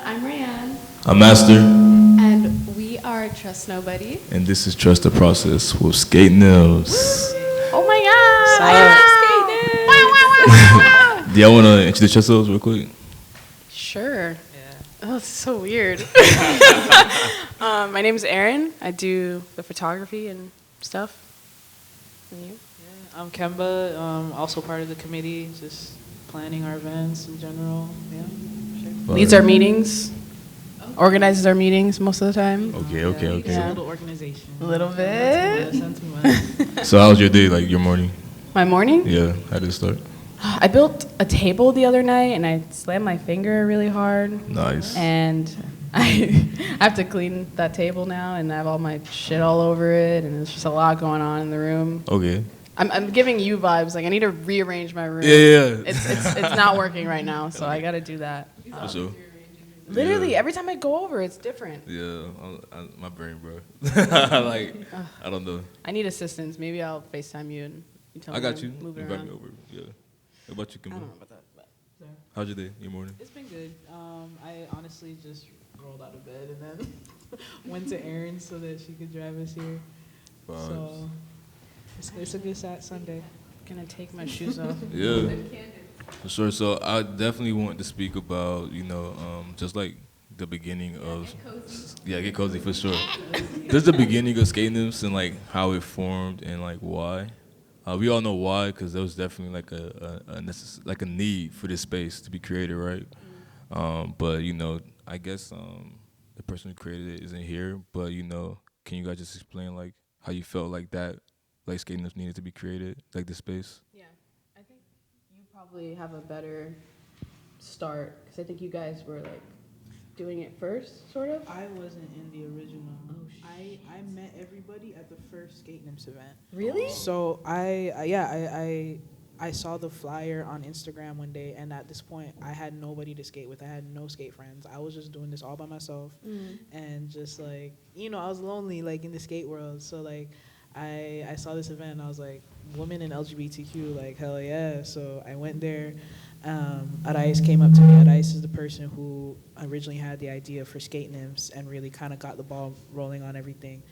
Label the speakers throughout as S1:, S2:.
S1: I'm Rayanne.
S2: I'm Master.
S1: And we are Trust Nobody.
S2: And this is Trust the Process with Skate Nymphs.
S1: Oh my God! I love Skate Nymphs!
S2: Do y'all want to introduce yourselves real quick?
S1: Sure. Yeah. Oh, it's so weird. My name is Erin. I do the photography and stuff. And you?
S3: Yeah, I'm Kemba, also part of the committee, just planning our events in general. Yeah, sure.
S1: Leads our meetings, organizes our meetings most of the time.
S2: Okay.
S3: It's a little organization.
S1: A little bit.
S3: Not too much.
S2: So how's your day, like your morning?
S1: My morning?
S2: Yeah, how did it start?
S1: I built a table the other night and I slammed my finger really hard.
S2: Nice.
S1: And I have to clean that table now and I have all my shit all over it and there's just a lot going on in the room.
S2: Okay.
S1: I'm giving you vibes, like I need to rearrange my room.
S2: Yeah.
S1: It's not working right now, so I gotta do that.
S2: For sure.
S1: Literally, every time I go over, it's different.
S2: Yeah, my brain, bro. Like, I don't know.
S1: I need assistance. Maybe I'll FaceTime you and you tell me
S2: I got
S1: to
S2: you.
S1: move it
S2: Invite
S1: around.
S2: me over. Yeah. How about you,
S1: I don't
S2: Kimbo?
S1: know about that. But.
S2: How's your day, your morning?
S3: It's been good. I honestly just rolled out of bed and then went to Erin so that she could drive us here.
S2: Vibes.
S3: So it's a good Sunday.
S1: I'm gonna take my shoes off.
S2: Yeah. For sure. So I definitely want to speak about, just like the beginning of Get Cozy for sure. This is the beginning of Skate Nymphs and like how it formed and like why. We all know why, because there was definitely like a need for this space to be created, right? But I guess the person who created it isn't here. But can you guys just explain like how you felt like that, like Skate Nymphs needed to be created, like this space?
S1: Yeah, I think you probably have a better start because I think you guys were like doing it first, sort of.
S3: I wasn't in the original.
S1: Oh,
S3: I met everybody at the first Skate Nymphs event.
S1: Really?
S3: So I saw the flyer on Instagram one day, and at this point, I had nobody to skate with. I had no skate friends. I was just doing this all by myself, and just like I was lonely, like in the skate world. So like, I saw this event, and I was like, women in LGBTQ, like hell yeah. So I went there. Adais came up to me. Adais is the person who originally had the idea for Skate Nymphs and really kind of got the ball rolling on everything.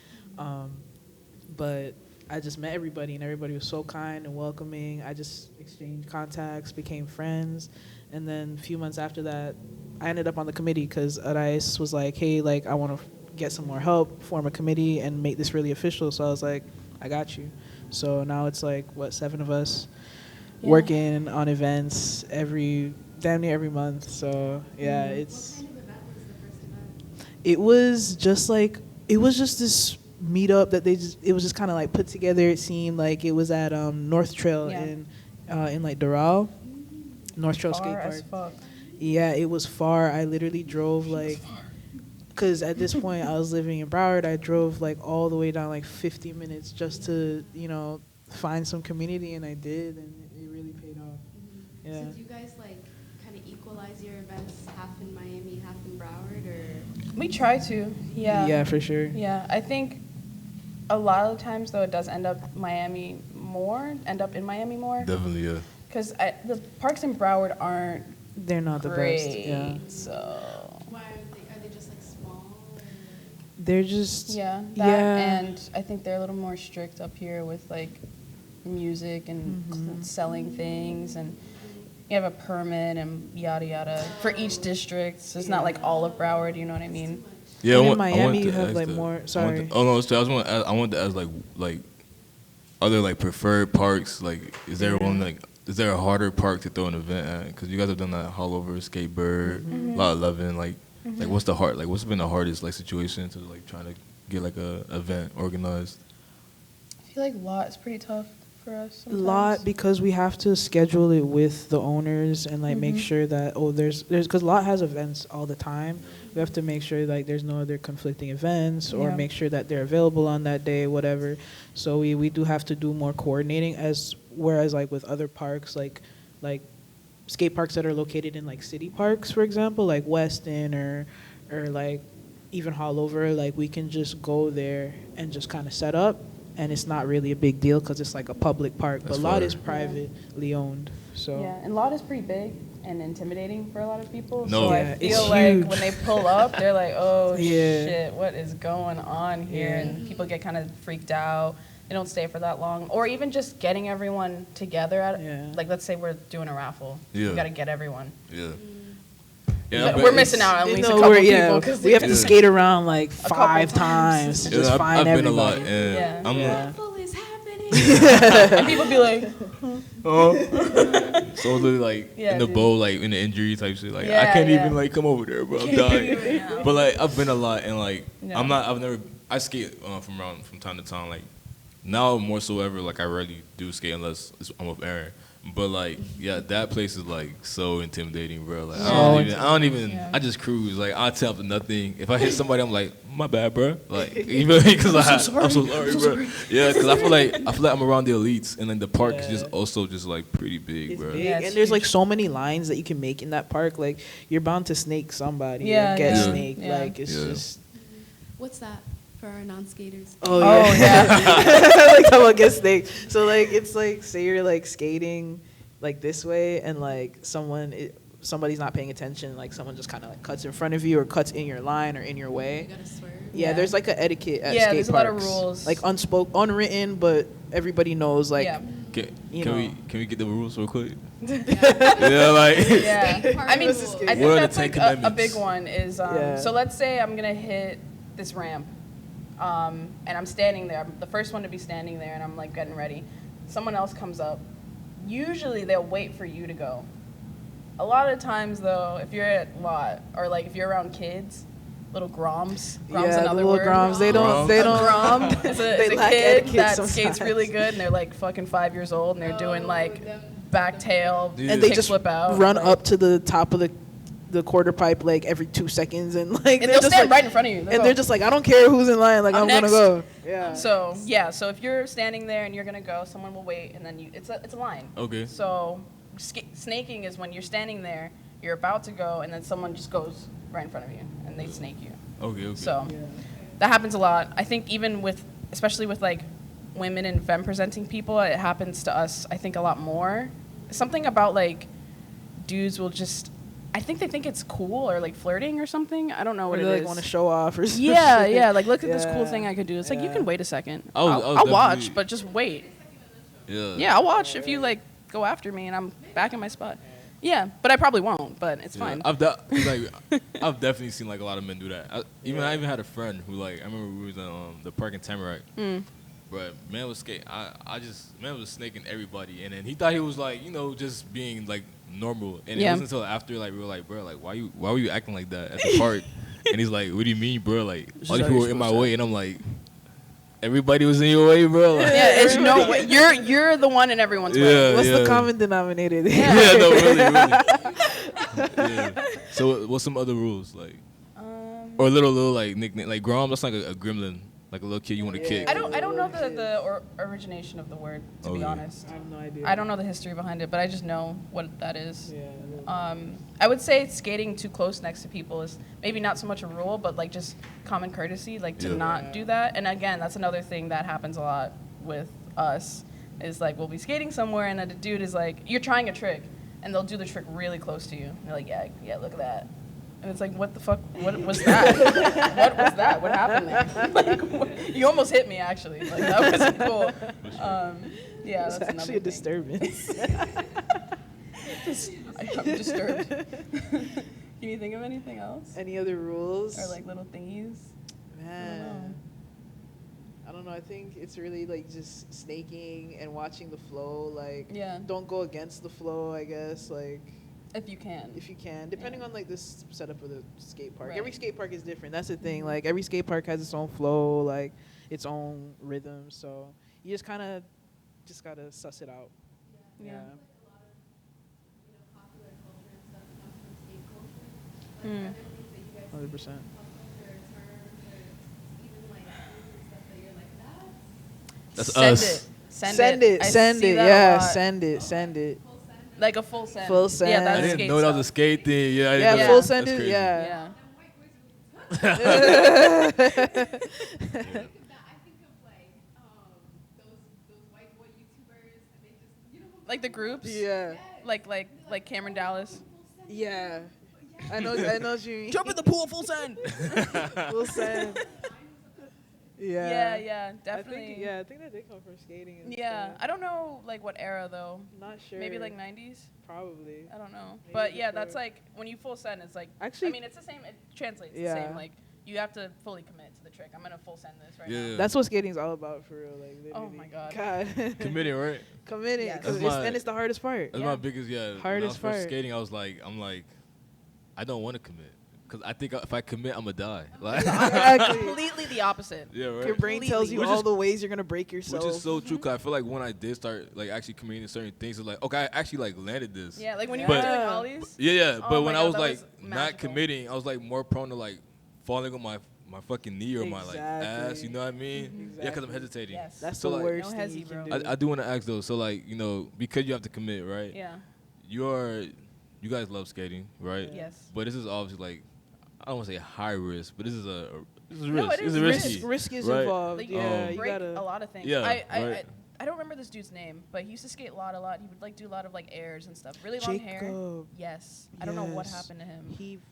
S3: But I just met everybody, and everybody was so kind and welcoming. I just exchanged contacts, became friends, and then a few months after that, I ended up on the committee because Adais was like, hey, like I want to get some more help, form a committee, and make this really official. So I was like, I got you. So now it's like, 7 of us working on events damn near every month. So yeah, it's.
S1: What kind of event was the first event?
S3: It was just this meetup that it was just kind of like put together. It seemed like it was at North Trail in like Doral, North Trail Skate Park.
S1: As fuck.
S3: Yeah, it was far. I literally drove like, because at this point I was living in Broward. I drove like all the way down like 50 minutes just to find some community, and I did, and it really paid off.
S1: Mm-hmm.
S3: Yeah.
S1: So do you guys like kind of equalize your events, half in Miami, half in Broward, or? We try to. Yeah.
S3: Yeah, for sure.
S1: Yeah, I think a lot of the times though it does end up in Miami more.
S2: Definitely, yeah.
S1: Because the parks in Broward aren't
S3: They're not the
S1: great,
S3: best. Yeah.
S1: so.
S4: Why are they just like small? Or?
S3: They're just.
S1: Yeah, and I think they're a little more strict up here with like music and selling things, and you have a permit and yada yada for each district. So it's not like all of Broward, you know what I mean?
S2: Yeah,
S3: in Miami you have like more. Sorry.
S2: I want to ask like other like preferred parks. Like, is there a harder park to throw an event at? Because you guys have done that all over Skatebird, Lot 11. Like what's been the hardest like situation to like trying to get like a event organized?
S1: I feel like Lot is pretty tough for us sometimes.
S3: Lot, because we have to schedule it with the owners and like make sure that there's because Lot has events all the time. We have to make sure like there's no other conflicting events, or make sure that they're available on that day, whatever. So we do have to do more coordinating, whereas like with other parks like skate parks that are located in like city parks, for example, like Weston or like even Hollover, like we can just go there and just kind of set up, and it's not really a big deal because it's like a public park. But Lot is privately owned, so
S1: yeah, and Lot is pretty big, and intimidating for a lot of people.
S2: No.
S1: So
S3: Yeah,
S1: I
S3: it's
S1: feel like
S3: huge.
S1: when they pull up, they're like, oh
S3: Yeah.
S1: shit, what is going on here?
S3: Yeah.
S1: And people get kind of freaked out. They don't stay for that long. Or even just getting everyone together at,
S3: Yeah.
S1: like, let's say we're doing a raffle.
S2: Yeah.
S1: We got to get everyone.
S2: Yeah.
S1: But we're missing out on at
S3: You
S1: least a
S3: know,
S1: couple
S3: we're-
S1: people. 'Cause
S3: we have to
S2: Yeah.
S3: skate around like
S1: couple
S3: 5
S1: times.
S3: times to
S2: Yeah,
S3: just find
S2: I've been
S3: everybody.
S2: a lot, and
S1: Yeah.
S2: I'm
S3: Yeah.
S4: Raffle is happening.
S1: and people be like,
S2: so literally like
S1: Yeah,
S2: in the
S1: dude.
S2: bowl, like in the injury type shit. Like I
S1: Yeah,
S2: can't
S1: yeah.
S2: even like come over there, bro. I'm
S1: Can't
S2: dying.
S1: even out.
S2: But like I've been a lot, and like
S1: Yeah.
S2: I've never. I skate from time to time. Like now more so ever. Like I rarely do skate unless I'm with Aaron. But like yeah, that place is like so intimidating, bro. Like I don't even.
S1: Yeah.
S2: I just cruise. Like I tell them nothing. If I hit somebody, I'm like my bad, bro. Like even because I'm so sorry, bro. Yeah, because I feel like I'm around the elites, and then the park is just also just like pretty big,
S3: It's
S2: bro.
S3: big,
S1: Yeah, it's
S3: and there's like
S1: huge.
S3: so many lines that you can make in that park. Like you're bound to snake somebody
S1: Yeah,
S3: or get
S2: yeah.
S3: snaked.
S1: Yeah.
S3: Like it's
S2: Yeah.
S3: just
S4: What's that for our non-skaters?
S3: oh
S1: oh,
S3: yeah.
S1: yeah.
S3: Like talking about get snaked. So like it's like say you're like skating like this way and like somebody's not paying attention. Like someone just kind of like cuts in front of you or cuts in your line or in your
S4: You
S3: way.
S4: gotta swerve.
S3: Yeah,
S1: Yeah.
S3: there's like an etiquette at
S1: Yeah,
S3: skate
S1: there's a
S3: parks.
S1: lot of rules.
S3: Like unwritten, but everybody knows. Like
S1: Yeah.
S3: You
S2: Can
S3: know.
S2: we get the rules real quick? Yeah, like
S1: Yeah.
S4: Skate park
S1: I mean,
S4: rules.
S1: I
S2: What
S1: think
S2: are the
S1: that's
S2: 10
S1: like a
S2: commandments?
S1: big one is,
S3: Yeah.
S1: so let's say I'm going to hit this ramp and I'm standing there. I'm the first one to be standing there and I'm like getting ready. Someone else comes up. Usually they'll wait for you to go. A lot of times though, if you're at lot or like if you're around kids, little groms. Grom's
S3: yeah, the
S1: another
S3: little
S1: word.
S3: groms. They don't.
S2: Groms.
S3: They
S1: A
S3: don't.
S1: grom is
S3: They
S1: a
S3: lack
S1: kid
S3: etiquette
S1: that
S3: sometimes.
S1: skates really good and they're like fucking 5 years old and they're doing
S4: Oh,
S1: like
S4: them-
S1: back tail,
S2: Yeah.
S3: And they
S1: kick
S3: just
S1: flip out.
S3: run
S1: like-
S3: up to the top of the quarter pipe like every 2 seconds and like
S1: and they'll
S3: just
S1: stand
S3: like,
S1: right in front of you. They'll
S3: and
S1: go.
S3: they're just like, I don't care who's in line. Like
S1: I'm
S3: I'm gonna
S1: next.
S3: go. Yeah.
S1: So yeah, so if you're standing there and you're gonna go, someone will wait, and then it's a line.
S2: Okay.
S1: So snaking is when you're standing there, you're about to go, and then someone just goes right in front of you, and they snake you.
S2: Okay.
S1: So that happens a lot. I think even with, especially with like women and femme presenting people, it happens to us. I think a lot more. Something about like dudes will just. I think they think it's cool or like flirting or something. I don't know
S3: Or
S1: what
S3: they
S1: it
S3: like
S1: is.
S3: want to show off or something.
S1: Yeah, yeah. Like, look at this
S3: Yeah.
S1: cool thing I could do. It's like you
S3: Yeah.
S1: can wait a second.
S2: I was
S1: I'll watch,
S2: definitely-
S1: but just wait.
S2: Yeah.
S1: Yeah, I'll watch if you like go after me and I'm back in my spot. Yeah, but I probably won't. But it's
S2: Yeah.
S1: fine.
S2: I've definitely seen like a lot of men do that. I even had a friend who like I remember we was at the park in Tamarack. But man was man was snaking everybody, and then he thought he was like just being like normal, and
S1: Yeah.
S2: it wasn't until after like we were like, bro, like why were you acting like that at the park? And he's like, what do you mean, bro? Like
S3: This
S2: all
S3: is
S2: these
S3: how
S2: people
S3: you're
S2: were in my
S3: supposed to
S2: way, and I'm like, everybody was in your way, bro. Like,
S1: Yeah, it's no way. You're the one in everyone's way.
S2: Yeah.
S3: What's the common denominator there?
S2: yeah, no, really. Yeah. So what's some other rules like, or little like nickname like Grom? That's like a gremlin, like a little kid you want to kick.
S1: I don't know the origination of the word, to be
S2: Okay.
S1: honest.
S3: I have no idea.
S1: I don't know the history behind it, but I just know what that is.
S3: Yeah.
S1: I would say skating too close next to people is maybe not so much a rule, but like just common courtesy, like to
S2: Yeah.
S1: not do that. And again, that's another thing that happens a lot with us is like we'll be skating somewhere and a dude is like, you're trying a trick, and they'll do the trick really close to you. And they're like, yeah, look at that. And it's like, what the fuck? What was that? What was that? What happened there? Like, you almost hit me, actually. Like, that wasn't cool. Yeah,
S3: It's
S1: that's
S3: actually
S1: another
S3: a disturbance.
S1: I'm disturbed. Can you think of anything else?
S3: Any other rules?
S1: Or like little thingies?
S3: Man. I don't know. I think it's really like just snaking and watching the flow. Like,
S1: Yeah.
S3: don't go against the flow, I guess. Like,
S1: If you can.
S3: if you can, depending on like this setup of the skate park.
S1: Right.
S3: Every skate park is different. That's the thing. Like, every skate park has its own flow, like its own rhythm. So you just kind of just gotta suss it out.
S1: Yeah.
S4: Popular culture and stuff comes from skate culture. Like, are there things that you guys
S3: 100%.
S4: culture terms or even like foods and stuff that you're like,
S2: That's
S1: Send
S2: us.
S1: it.
S3: Send it.
S1: I
S3: Send
S1: see
S3: it.
S1: that a
S3: Yeah.
S1: lot.
S3: Send it. Send it.
S4: full send?
S1: Like a full send.
S3: Full
S1: Yeah,
S3: send.
S2: I
S1: that's
S2: didn't
S1: skate
S2: know that was a
S1: stuff.
S2: skate thing. Yeah, I didn't
S3: Yeah.
S2: know
S1: Yeah.
S3: Full
S2: that.
S3: send
S2: That's
S3: it.
S2: crazy.
S3: Yeah.
S1: Yeah.
S4: Them white boys with
S2: Yeah.
S4: I think of like those white boy YouTubers and they just
S1: Like the groups?
S3: Yeah.
S1: Like Cameron Dallas.
S4: full
S3: Yeah. I know what you mean.
S1: Jump in the pool, full send.
S3: Full send.
S1: Yeah,
S3: Yeah.
S1: definitely.
S3: I think that did come from skating. And
S1: Yeah,
S3: stuff.
S1: I don't know like what era though.
S3: Not sure.
S1: Maybe like 90s.
S3: Probably.
S1: I don't know.
S3: Maybe
S1: But yeah, that's
S3: before.
S1: like when you full send, it's like
S3: Actually-
S1: I mean, it's the same. It translates
S3: Yeah.
S1: the same. Like you have to fully commit to the trick. I'm gonna full send this right
S2: Yeah.
S1: now.
S3: That's what skating's all about for real. Like,
S1: Oh
S3: literally.
S1: my God.
S2: Committing, right?
S3: Committing.
S1: Yes.
S3: 'Cause
S2: That's
S3: it's,
S2: my-
S3: and it's the hardest part.
S2: That's
S1: Yeah.
S2: my biggest, when I was
S3: Hardest
S2: first
S3: part.
S2: skating, I'm like, I don't want to commit. Because I think if I commit, I'm going to die. Like,
S3: Exactly.
S1: Completely the opposite.
S2: yeah, right?
S3: Your brain tells you
S2: Which
S3: all
S2: is-
S3: the ways you're gonna break yourself.
S2: Which is so true, because I feel like when I did start, like, actually committing to certain things, it's like, okay, I actually, like, landed this.
S1: Yeah, like when you
S2: But-
S1: were doing
S3: Yeah.
S1: ollies.
S2: Yeah,
S1: Oh
S2: but
S1: my
S2: when
S1: God,
S2: I was,
S1: that
S2: like,
S1: was
S2: not
S1: magical.
S2: committing, I was, like, more prone to, like, falling on my fucking knee or my, like, ass,
S3: Exactly.
S2: you know what I mean? Yeah, because I'm hesitating.
S1: Yes.
S3: That's
S2: So,
S3: the
S2: like-
S3: worst
S1: No
S3: thing
S1: hezzy,
S3: you can
S1: bro.
S3: do.
S2: I do want to ask, though, so, like, you know, because you have to commit, right?
S1: Yeah.
S2: You guys love skating, right?
S1: Yes.
S2: But this is obviously, like, I don't want to say high risk, but this is a
S1: No,
S2: risk.
S1: it
S2: It's
S1: is
S2: a
S1: risk.
S2: risky.
S3: Risk is
S2: right?
S3: involved.
S1: Like
S3: Yeah,
S1: you
S3: you
S1: break
S3: gotta.
S1: a lot of things.
S2: Yeah,
S1: I
S2: right.
S1: I don't remember this dude's name, but he used to skate a lot. He would like do a lot of like airs and stuff. Really long hair.
S3: Jacob.
S1: Yes. I don't know what
S3: Yes.
S1: happened to him.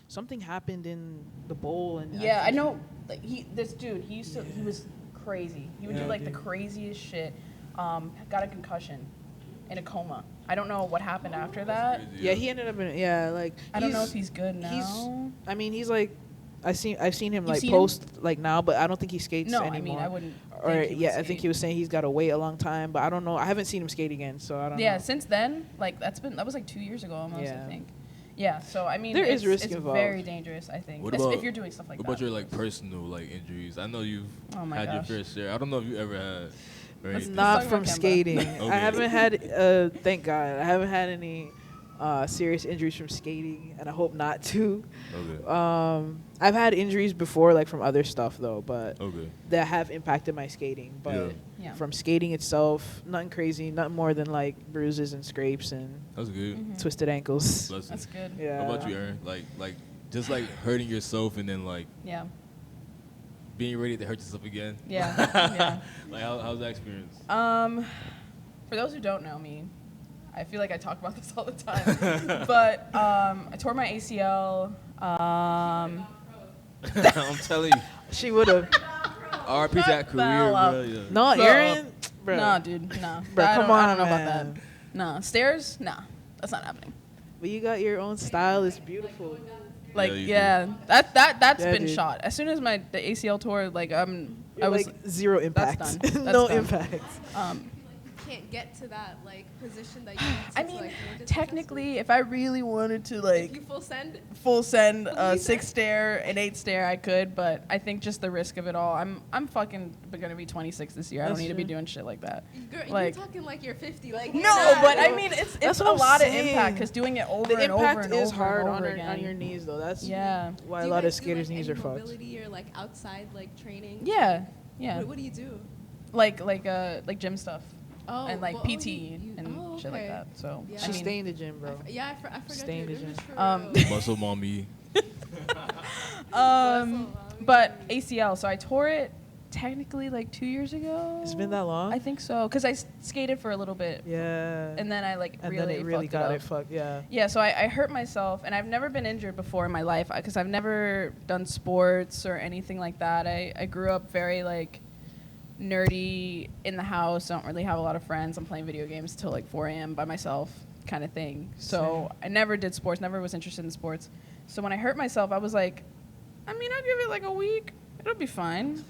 S3: Something happened in the bowl and
S1: Yeah, I
S3: think
S1: know. Like this dude, he was crazy. He would do
S2: Yeah.
S1: like the craziest shit. Got a concussion, in a coma. I don't know what happened after that.
S3: Yeah, he ended up in like.
S1: I don't know if he's good now.
S3: He's like, I've seen him
S1: You've
S3: like
S1: seen him?
S3: post like now, but I don't think he skates
S1: No,
S3: anymore.
S1: I mean I wouldn't.
S3: Or
S1: think he would
S3: I think
S1: skate.
S3: he was saying he's got to wait a long time, but I don't know. I haven't seen him skate again, so I don't know.
S1: Yeah, since then, like that was like 2 years ago almost.
S3: Yeah.
S1: I think. Yeah, so I mean,
S3: There is risk
S1: it's
S3: involved.
S1: very dangerous. I think,
S2: What
S1: if
S2: about-
S1: you're doing stuff like
S2: What
S1: that.
S2: about your like personal like injuries? I know you've
S1: Oh my
S2: had
S1: gosh.
S2: your fair share. I don't know if you ever had. Or
S1: Let's
S2: anything.
S3: Not
S1: talk
S3: from
S1: about Kemba.
S3: skating.
S2: Okay.
S3: I haven't had. Thank God, I haven't had any serious injuries from skating, and I hope not to.
S2: Okay.
S3: I've had injuries before, like from other stuff though, but
S2: Okay.
S3: that have impacted my skating. But
S1: Yeah.
S3: from skating itself, nothing crazy, nothing more than like bruises and scrapes and
S2: That's good.
S1: Mhm.
S3: twisted ankles.
S2: Blessing.
S1: That's good.
S3: Yeah.
S2: How about you, Aaron? Like just like hurting yourself and then like
S1: Yeah.
S2: being ready to hurt yourself again.
S1: Yeah. Yeah.
S2: Like how's that experience?
S1: For those who don't know me, I feel like I talk about this all the time. But I tore my ACL.
S2: I'm telling you,
S3: She would have.
S2: RP that
S1: Shut the
S2: career,
S1: hell up.
S2: bro. Yeah.
S3: No,
S1: So-
S3: Aaron. Bro.
S1: Nah, dude. Nah.
S3: Bro,
S1: I
S3: come
S1: don't
S3: on,
S1: know about
S3: man.
S1: that. Nah. Stairs? Nah. That's not happening.
S3: But you got your own style. It's beautiful.
S1: Like,
S2: Yeah, you
S1: yeah, that's
S3: Yeah,
S1: been
S3: dude.
S1: shot. As soon as the ACL tore, like I
S3: You're
S1: was
S3: like zero impact.
S1: done. That's
S3: No
S1: done.
S3: impact.
S4: You can't get to that like position that you need to
S1: I
S4: to,
S1: mean,
S4: like, make it
S1: technically, if I really wanted to
S4: successful. If you
S1: like
S4: full send,
S1: full send
S4: Full
S1: a
S4: send?
S1: 6 stair, an 8 stair, I could, but I think just the risk of it all. I'm fucking gonna be 26 this year. I
S3: That's
S1: don't need to be
S3: true.
S1: doing shit like that.
S4: girl,
S1: Like-
S4: you're talking like you're 50. Like
S1: No,
S4: you're
S1: but
S4: not.
S1: I mean it's
S3: That's
S1: a
S3: what I'm
S1: lot of
S3: saying.
S1: impact because doing it over
S3: The
S1: and over
S3: impact
S1: and
S3: is
S1: over
S3: hard
S1: and
S3: on
S1: over
S3: our,
S1: again.
S3: on your knees though. That's
S1: Yeah.
S3: why
S4: Do
S3: a
S4: you
S3: lot of
S4: guys do,
S3: skaters'
S4: like,
S3: knees
S4: any
S3: are fucked.
S4: mobility or like outside like training?
S1: Yeah, yeah.
S4: What do you do?
S1: Like gym stuff
S4: Oh,
S1: and like
S4: well,
S1: PT
S4: you-
S1: and
S4: oh,
S1: shit like
S4: okay.
S1: that. So
S4: Yeah.
S1: I
S3: She
S1: mean,
S3: stay in the gym, bro.
S4: I forgot
S3: Stay in
S4: you're
S3: the
S4: doing
S3: gym.
S4: this for real.
S2: Muscle mommy.
S1: but ACL. So I tore it technically like 2 years ago.
S3: It's been that long.
S1: I think so, because I skated for a little bit,
S3: Yeah.
S1: and then I like
S3: And
S1: really
S3: then it really
S1: fucked
S3: got
S1: it
S3: it
S1: up.
S3: fucked. Yeah.
S1: Yeah, so I hurt myself, and I've never been injured before in my life because I've never done sports or anything like that. I grew up very like nerdy in the house. Don't really have a lot of friends. I'm playing video games till like 4 a.m. by myself, kind of thing. So I never did sports. Never was interested in sports. So when I hurt myself, I was like, I mean, I'll give it like a week. It'll be fine.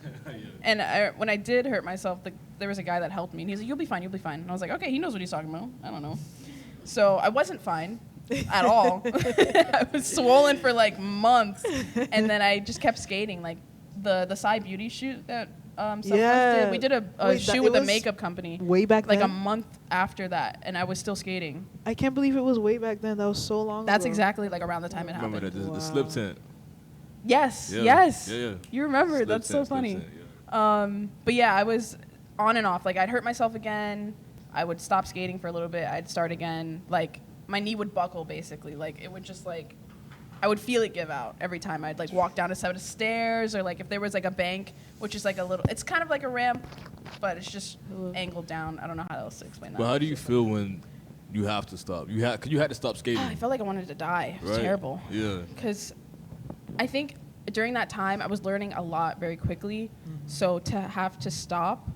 S1: And when I did hurt myself, there was a guy that helped me, and he's like, "You'll be fine. You'll be fine." And I was like, "Okay, he knows what he's talking about. I don't know." So I wasn't fine at all. I was swollen for like months, and then I just kept skating. Like the Psy Beauty shoot that some of us
S3: Yeah.
S1: did. We did a
S3: Wait,
S1: shoot
S3: it
S1: with a
S3: was
S1: makeup company
S3: Way back
S1: like
S3: then.
S1: a month after that, and I was still skating.
S3: I can't believe it was way back then. That was so long
S1: That's
S3: ago.
S1: exactly like around the time it
S2: Remember
S1: happened.
S2: that the
S3: Wow.
S2: slip tent.
S1: Yes,
S2: Yeah.
S1: yes.
S2: Yeah.
S1: You remember?
S2: Slip
S1: That's so
S2: tent, slip
S1: funny.
S2: tent, yeah.
S1: But yeah, I was on and off. Like I'd hurt myself again. I would stop skating for a little bit. I'd start again. Like my knee would buckle basically. Like it would just like I would feel it give out every time I'd like walk down a set of stairs or like if there was like a bank, which is like a little. It's kind of like a ramp, but it's just angled down. I don't know how else to explain that.
S2: But how do you feel when you have to stop. You had to stop skating.
S1: I felt like I wanted to die. It was
S2: right?
S1: terrible.
S2: Yeah.
S1: Because I think during that time I was learning a lot very quickly. So to have to stop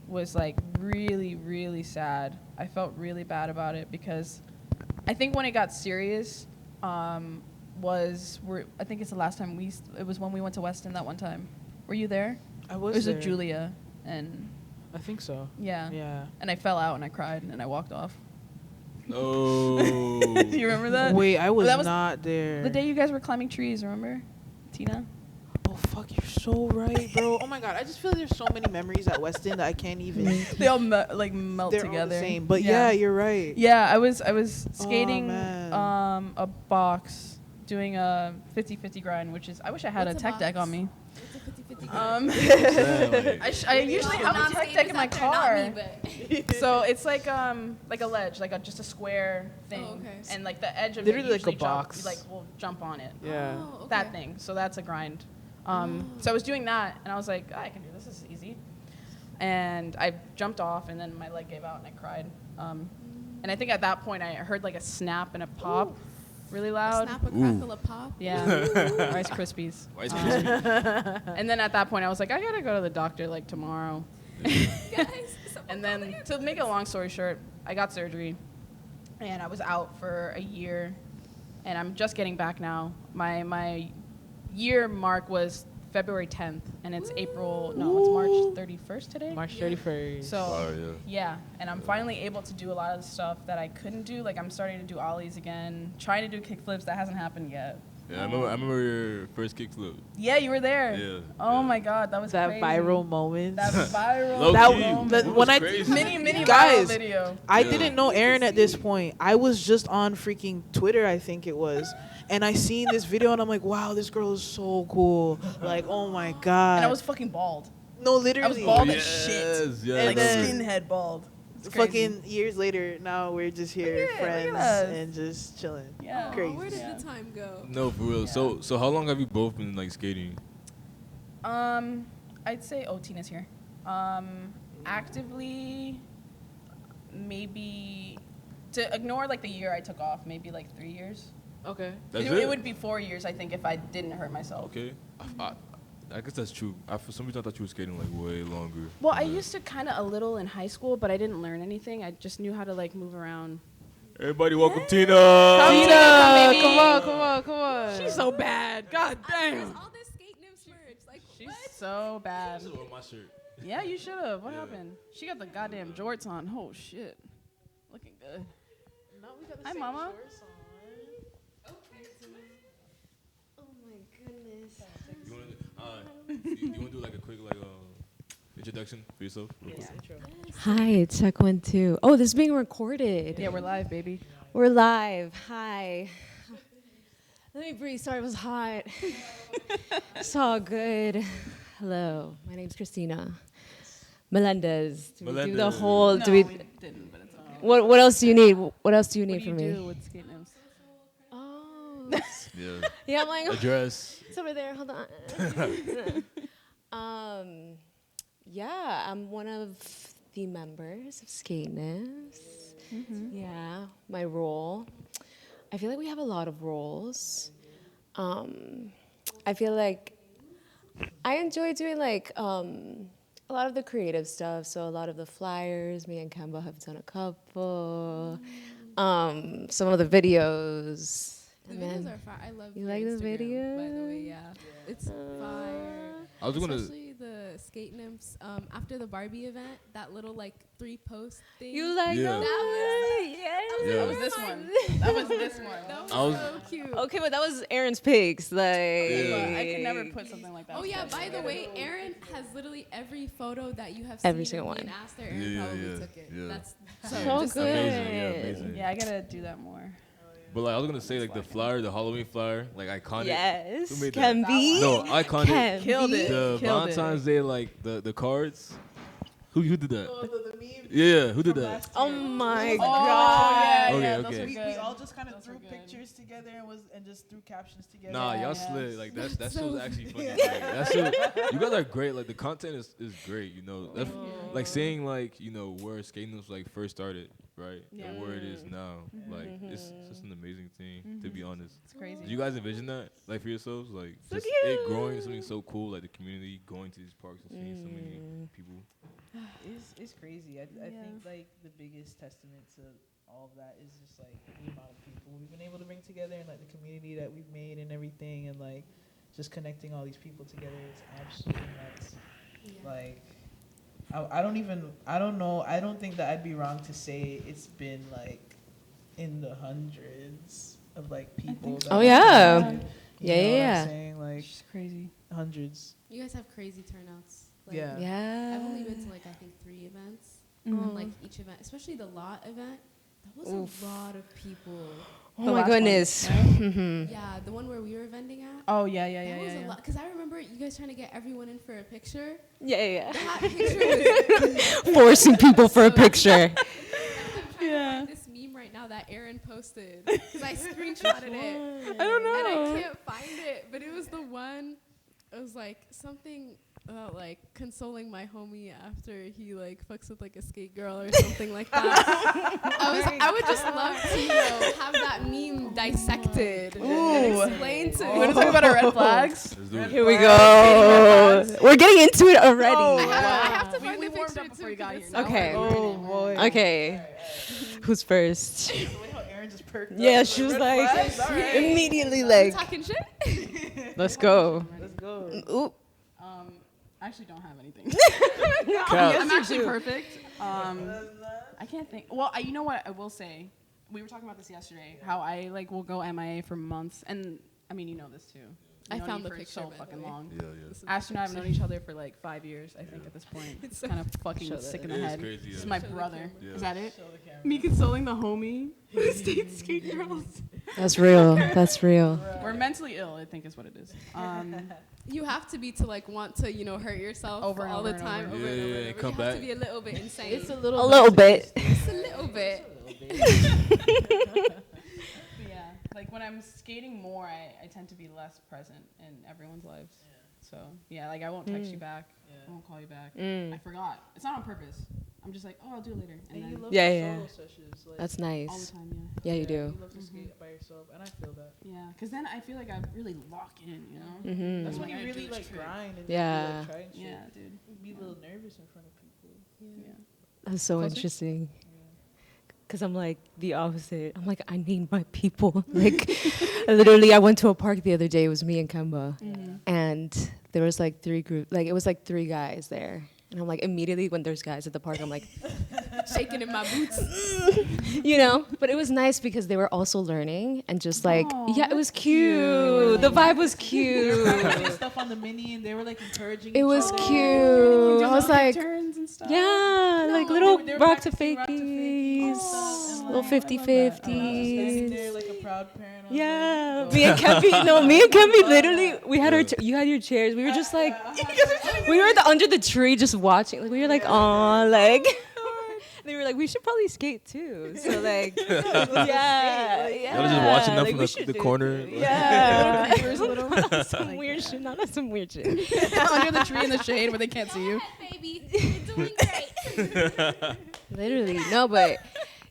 S1: was like really, really sad. I felt really bad about it because I think when it got serious I think it's the last time it was when we went to Weston that one time. Were you there?
S3: I was
S1: It was
S3: there.
S1: with Julia and
S3: I think so.
S1: yeah.
S3: Yeah.
S1: And I fell out and I cried and I walked off.
S2: Oh.
S1: Do you remember that?
S3: Wait, I was,
S1: That was
S3: not there.
S1: The day you guys were climbing trees, remember? Tina?
S3: Oh fuck, you're so right, bro. Oh my god, I just feel there's so many memories at Weston that I can't even.
S1: They all melt
S3: They're
S1: together.
S3: all the same, but yeah, you're right.
S1: Yeah, I was skating
S3: man.
S1: a box, doing a 50-50 grind, which is I wish I had
S4: What's
S1: a
S4: a
S1: tech deck
S4: box?
S1: on me.
S4: It's a 50-50
S1: I usually have a tech deck in my car. So it's like a ledge, just a square thing,
S4: Oh, okay.
S1: and like the edge of
S3: Literally
S1: it
S3: like a
S1: usually
S3: box.
S1: we'll jump on it.
S3: Yeah.
S4: Oh, okay.
S1: That thing. So that's a grind. So I was doing that, and I was like, I can do this. This is easy. And I jumped off, and then my leg gave out, and I cried. And I think at that point, I heard like a snap and a pop, really loud.
S4: Snap a crackle a pop.
S1: Yeah, Rice Krispies.
S2: Rice Krispies.
S1: And then at that point, I was like, I gotta go to the doctor like tomorrow.
S4: Guys,
S1: And then to make a long story short, I got surgery, and I was out for a year, and I'm just getting back now. My year mark was February 10th, and it's it's March 31st today.
S3: March 31st.
S1: So
S2: Oh,
S1: yeah, and I'm finally able to do a lot of the stuff that I couldn't do. Like I'm starting to do ollies again, trying to do kickflips. That hasn't happened yet.
S2: Yeah, I remember your first kickflip.
S1: Yeah, you were there.
S2: Yeah,
S1: Oh
S2: yeah.
S1: my God, that was
S3: that
S1: crazy.
S3: viral moment.
S1: That viral.
S2: Low
S3: That-
S2: key,
S1: moment.
S3: that-
S2: it
S3: when
S2: was
S3: I-
S2: crazy.
S1: mini
S3: Guys,
S1: viral video.
S3: I
S2: Yeah.
S3: didn't know Aaron at this point. I was just on freaking Twitter, I think it was, and I seen this video, and I'm like, wow, this girl is so cool. Like, oh my god.
S1: And I was fucking bald.
S3: no,
S1: I was
S3: literally.
S1: bald
S2: Oh,
S1: as shit.
S2: yes, yeah, I
S1: Like
S3: remember.
S1: skinhead bald. It's crazy.
S3: Fucking years later, now we're just here,
S1: Look at
S3: friends,
S1: us.
S3: and just chilling.
S1: Yeah.
S4: Oh,
S3: Crazy.
S4: where did
S1: Yeah.
S4: the time go?
S2: No, for real.
S1: Yeah.
S2: So how long have you both been like skating?
S1: I'd say Tina's here. Actively, maybe to ignore like the year I took off, maybe like 3 years.
S3: Okay.
S2: That's
S1: It would be 4 years, I think, if I didn't hurt myself.
S2: Okay. I guess that's true. For some reason, I thought you were skating like way longer.
S1: Well, I
S2: than that.
S1: used to kind of a little in high school, but I didn't learn anything. I just knew how to like move around.
S2: Everybody, welcome Tina.
S1: Tina,
S3: come on, come on, come on.
S1: She's so bad. God
S4: There's
S1: damn.
S4: all this Skate Nymphs merch. Like,
S1: She's
S4: what?
S1: so bad.
S2: This is on my shirt.
S1: Yeah, you should have. What
S2: Yeah.
S1: happened? She got the goddamn jorts on. Oh shit, looking good. Hi, mama.
S4: Oh my goodness.
S2: You want to do like a quick introduction for yourself? real quick?
S5: Hi, check 1 2. Oh, this is being recorded.
S1: Yeah, we're live, baby.
S5: We're live. Hi. Let me breathe. Sorry, it was hot. It's all good. Hello, my name's Christina Melendez. Do we do the
S2: Melendez.
S5: whole?
S1: No,
S5: Do we?
S1: didn't, but it's okay.
S5: What else do you need? What else do you
S1: What
S5: need
S1: do you
S5: from
S1: do
S5: me?
S1: with Skate Nymphs?
S5: Oh,
S2: Yeah.
S5: yeah. I'm like,
S2: Address.
S5: it's over there. Hold on. Yeah, I'm one of the members of Skate Nymphs. Yeah, my role. I feel like we have a lot of roles. I feel like I enjoy doing like a lot of the creative stuff. So a lot of the flyers, me and Kemba have done a couple. Some of the videos.
S4: The
S5: And then-
S4: videos are fire. I love
S5: You
S4: your
S5: like those
S4: Instagram, by the way,
S5: videos?
S4: yeah. It's fire.
S2: I was gonna.
S4: Especially the Skate Nymphs after the Barbie event, that little like 3-post thing.
S5: You like
S2: Yeah.
S5: those?
S4: That
S5: Yes.
S2: Yeah.
S1: That was this one. That was this one.
S4: That was,
S2: I was-
S4: so cute.
S5: Okay, but that was Aaron's pics. Like,
S2: Yeah.
S1: I could never put something like that.
S4: Oh yeah,
S1: together.
S4: by the way, Aaron has literally every photo that you have
S5: Every
S4: seen
S5: single
S4: of me and
S5: one.
S4: Aster, Aaron
S2: Yeah,
S4: probably
S2: yeah,
S4: took it.
S2: yeah.
S4: That's
S5: So
S4: just
S5: good.
S2: Amazing. Yeah, amazing.
S1: Yeah, I gotta do that more.
S2: But like I was gonna say like the flyer, the Halloween flyer, like iconic.
S5: yes,
S2: Who made
S5: can
S2: that?
S5: be.
S2: No, iconic.
S5: Can
S1: Killed
S5: be.
S1: it.
S2: The
S1: Killed it.
S2: Valentine's Day like the cards. Who did that?
S3: The meme.
S2: Yeah, who did that?
S5: Oh my
S1: Oh
S5: god.
S1: yeah,
S2: Okay,
S1: yeah,
S2: okay.
S1: those are
S3: We
S1: good.
S3: all just kind of
S1: Those are
S3: threw
S1: good.
S3: pictures together and just threw captions together.
S2: Nah,
S1: Yeah,
S2: y'all
S1: yeah.
S2: slid. Like that
S4: That's
S2: show's
S4: so
S2: actually funny.
S3: funny.
S2: Like, that show, you guys are great. Like the content is great. You know, like seeing like where Skate Nymphs like first started, right?
S1: Yeah.
S2: And where it is now. Like, it's
S3: Mm-hmm.
S2: just an amazing thing, to be honest.
S1: It's crazy.
S2: Did you guys envision that, like, for yourselves? Like,
S5: So
S2: just it growing into something so cool, like the community going to these parks and seeing so many people.
S3: It's crazy. I
S1: Yeah.
S3: think like the biggest testament to all of that is just like the amount of people we've been able to bring together and like the community that we've made and everything, and like just connecting all these people together. It's absolutely nuts. Like I don't know. I don't think that I'd be wrong to say it's been like in the hundreds of like people. That
S5: Oh,
S3: have
S5: yeah.
S3: connected. You
S5: Yeah,
S3: know
S5: yeah,
S3: what
S5: yeah.
S3: I'm saying? Like
S1: It's just crazy.
S3: hundreds.
S4: You guys have crazy turnouts. Like,
S3: Yeah.
S5: Yeah.
S4: I've only been to like I think 3 events.
S1: Mhm.
S4: And like each event, especially the lot event, that was
S5: Oof.
S4: a lot of people.
S5: Oh
S1: The
S5: my
S1: last one,
S5: goodness.
S1: right?
S5: Mhm.
S4: Yeah, the one where we were vending at.
S1: Oh yeah,
S4: That was a lot because I remember you guys trying to get everyone in for a picture.
S5: Yeah, yeah.
S4: That picture was
S5: Forcing people for a picture.
S4: I'm trying to find this meme right now that Aaron posted because I screenshotted it.
S5: I don't
S4: And
S5: know.
S4: I can't find it, but it was the one. It was like something about like consoling my homie after he like fucks with like a skate girl or something like that. I would just love to have that meme dissected and explained to
S1: You
S4: me.
S1: want to talk about our red flags?
S2: Let's do it.
S5: Here we go. We're getting into it already.
S4: I have to find
S1: We
S4: the
S1: warmed
S4: picture
S1: up before
S4: too,
S1: you got
S4: 'cause
S1: here.
S4: it's
S1: Now
S4: so
S5: Okay.
S4: funny.
S3: Oh boy.
S5: Okay. Who's first?
S3: The way how Aaron just perked
S5: Yeah,
S3: up.
S5: she was
S3: Red
S5: like
S3: flags? All right.
S5: immediately like,
S4: Talking shit.
S5: let's go.
S3: Let's go.
S5: Oop.
S1: I actually don't have anything.
S2: Cap.
S1: I'm actually perfect. I can't think. Well, you know what I will say? We were talking about this yesterday. How I like will go MIA for months, and I mean you know this too.
S4: I
S1: We've known
S4: found
S1: you
S4: the
S1: for
S4: picture,
S1: so
S4: by the
S1: fucking
S4: way.
S1: long.
S2: Yeah, yeah.
S1: Ashton and I have known each other for like 5 years, I think, at this point. It's kind of fucking sick in the
S2: It is
S1: head.
S2: crazy,
S1: This
S2: yeah.
S1: is my
S4: Show the
S1: brother.
S4: camera.
S2: Yeah.
S1: Is that it?
S3: Show the camera.
S1: Me consoling the homie who dates skate girls.
S5: That's real. That's real.
S1: We're mentally ill, I think is what it is.
S4: You have to be to like want to hurt yourself
S1: Over and
S4: all
S1: over
S4: the
S1: and
S4: time.
S1: over.
S4: Over
S2: Yeah,
S4: and over
S2: yeah,
S4: and
S2: yeah,
S4: over.
S2: come
S4: You have
S2: back.
S4: to be a little bit insane.
S1: It's a
S5: A
S1: little
S5: little bit.
S4: Just a little bit.
S1: Yeah, like when I'm skating more, I tend to be less present in everyone's lives. So yeah, like I won't text you back. I won't call you back. I forgot. It's not on purpose. I'm just like, oh, I'll do it later, and
S3: And you
S1: then
S3: love
S5: Yeah,
S3: the
S5: yeah.
S3: solo sessions. Like,
S5: That's
S1: all the
S5: nice.
S1: time,
S5: Yeah, you do.
S3: You love to skate by yourself, and I feel that.
S1: yeah. Because then I feel like I really lock in, you know.
S5: Mm-hmm.
S3: That's when
S1: Like,
S3: you
S1: I
S3: really
S1: do
S3: like
S1: trick.
S3: grind and
S5: Yeah.
S3: you, like, try and shit.
S1: Yeah, dude.
S3: You'd be a little nervous in front of people.
S1: Yeah.
S5: That's so
S1: Closer?
S5: interesting. Cause I'm like the opposite. I'm like I need my people. Like literally, I went to a park the other day. It was me and Kemba, and there was like 3 groups. Like it was like 3 guys there, and I'm like immediately when there's guys at the park, I'm like,
S4: Shaking in my boots.
S5: you know. But it was nice because they were also learning and just like
S1: Aw,
S5: yeah, it was
S1: that's
S5: cute. The vibe was
S3: They
S5: cute.
S3: were practicing stuff on the mini, and they were like encouraging.
S5: It
S3: each
S5: was
S3: other.
S5: cute. I was like,
S1: turns and stuff.
S5: yeah, like
S3: No,
S5: little
S3: they were
S5: rock to
S3: practicing rock to
S5: fakies,
S3: fakies and stuff, and,
S5: little
S3: like,
S5: 50-50s.
S3: There like a proud parent. I was
S5: Yeah,
S3: like,
S5: me and Kempi. No, me and Kempi. Literally, we had our. You had your chairs. We were just like, we were under the tree just watching. Like we were like, aw, like. They were like, we should probably skate too. So like, yeah, yeah.
S2: I was just watching them
S5: like, we
S2: from
S5: should
S2: the
S5: do
S2: corner.
S5: it. Yeah,
S1: Little
S5: some weird shit. Not some weird shit.
S1: under the tree in the shade where they can't see you.
S4: Baby, you're doing great.
S5: Literally, no, but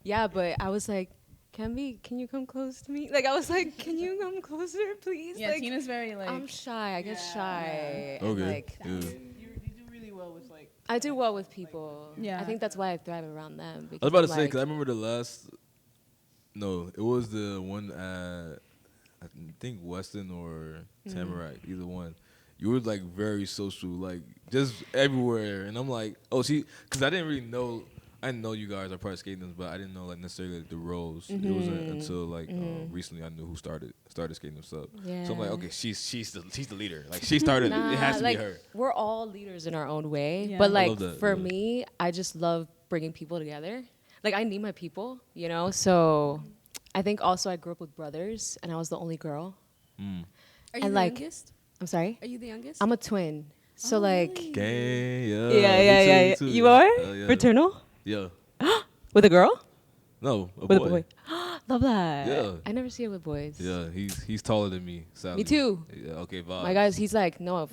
S5: yeah, but I was like, Kempi, can you come close to me? Like I was like, can you come closer, please?
S1: Yeah,
S5: like,
S1: Tina's very like.
S5: I'm shy. I get shy. and,
S2: Okay.
S5: like,
S2: Yeah.
S3: You do really well with like.
S5: I do well with people.
S1: Yeah.
S5: I think that's why I thrive around them.
S2: I was about to
S5: I'm
S2: say,
S5: like,
S2: because I remember the last. No, it was the one at, I think Weston or Tamarack, either one. You were like very social, like just everywhere. And I'm like, oh, because I didn't really know. I didn't know you guys are part of Skate Nymphs, but I didn't know like necessarily like, the roles. It wasn't until like recently I knew who started Skate Nymphs up. So I'm like,
S5: Yeah.
S2: okay, she's the leader. Like she started.
S5: Nah,
S2: it has to
S5: like,
S2: be her.
S5: We're all leaders in our own way.
S1: Yeah.
S5: But
S1: I
S5: like
S2: love that,
S5: for
S2: yeah.
S5: me, I just love bringing people together. Like I need my people, you know? So I think also I grew up with brothers and I was the only girl.
S4: Are you
S5: And,
S4: the
S5: like,
S4: youngest?
S5: I'm sorry?
S4: Are you the youngest?
S5: I'm a twin. So like
S2: Gang,
S5: yeah,
S2: me
S5: yeah.
S2: too,
S5: You are?
S2: Hell yeah.
S5: Fraternal?
S2: Yeah.
S5: With a girl?
S2: No,
S5: With
S2: boy.
S5: a boy. Love that.
S2: Yeah.
S5: I never see it with boys.
S2: Yeah, he's taller than me. Sadly.
S5: Me too.
S2: Yeah, okay, vibes.
S5: My guys, he's like, no,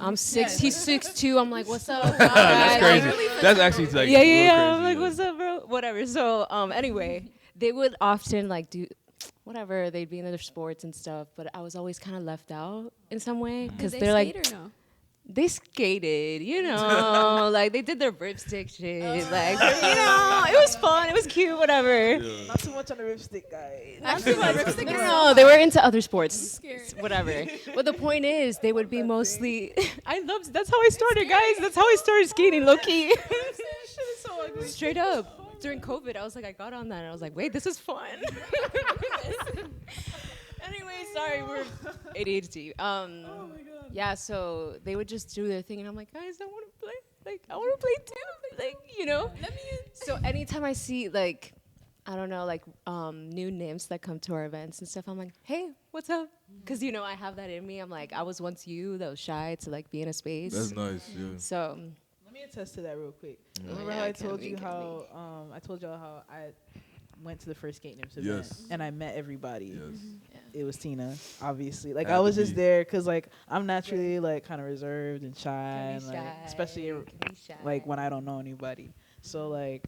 S5: I'm six. He's 6'2". I'm like, what's up?
S2: That's
S5: guys?
S2: crazy. That's actually like
S5: Yeah,
S2: a little
S5: yeah.
S2: crazy,
S5: I'm like,
S2: yeah.
S5: what's up, bro? Whatever. So, anyway, they would often like do whatever. They'd be in their sports and stuff, but I was always kind of left out in some way because
S4: Did
S5: they're
S4: they
S5: like,
S4: skate or no?
S5: they skated, you know, like they did their ripstick shit, like you know, it was fun, it was cute, whatever.
S3: Not too much on the ripstick, guys.
S4: Actually, my lipstick is
S5: No, they were into other sports,
S4: scared.
S5: whatever. But the point is, they would be mostly. I loved. That's how I started, guys. That's how I started skating, low key. Straight up. During COVID, I was like, I got on that, and I was like, wait, this is fun. Anyway, sorry, we're ADHD. Yeah, so they would just do their thing, and I'm like, guys, I want to play. Like, I want to play too. Like, you know. So anytime I see like, I don't know, like new nymphs that come to our events and stuff, I'm like, hey, what's up? Because you know, I have that in me. I'm like, I was once you that was shy to like be in a space.
S2: That's nice. Yeah.
S5: So
S3: Let me attest to that real quick.
S2: Yeah.
S3: Remember
S5: Yeah,
S3: how I
S5: it can
S3: told
S5: be,
S3: you
S5: can
S3: how I told y'all how I went to the first Skate Nymphs event
S2: Yes.
S3: and I met everybody.
S2: Yes.
S3: It was Tina, obviously. Like
S2: Had
S3: I
S2: to
S3: was just
S2: be.
S3: there because like I'm naturally like kind of reserved and shy, and, like,
S5: shy,
S3: especially
S5: can be shy.
S3: like when I don't know anybody. So like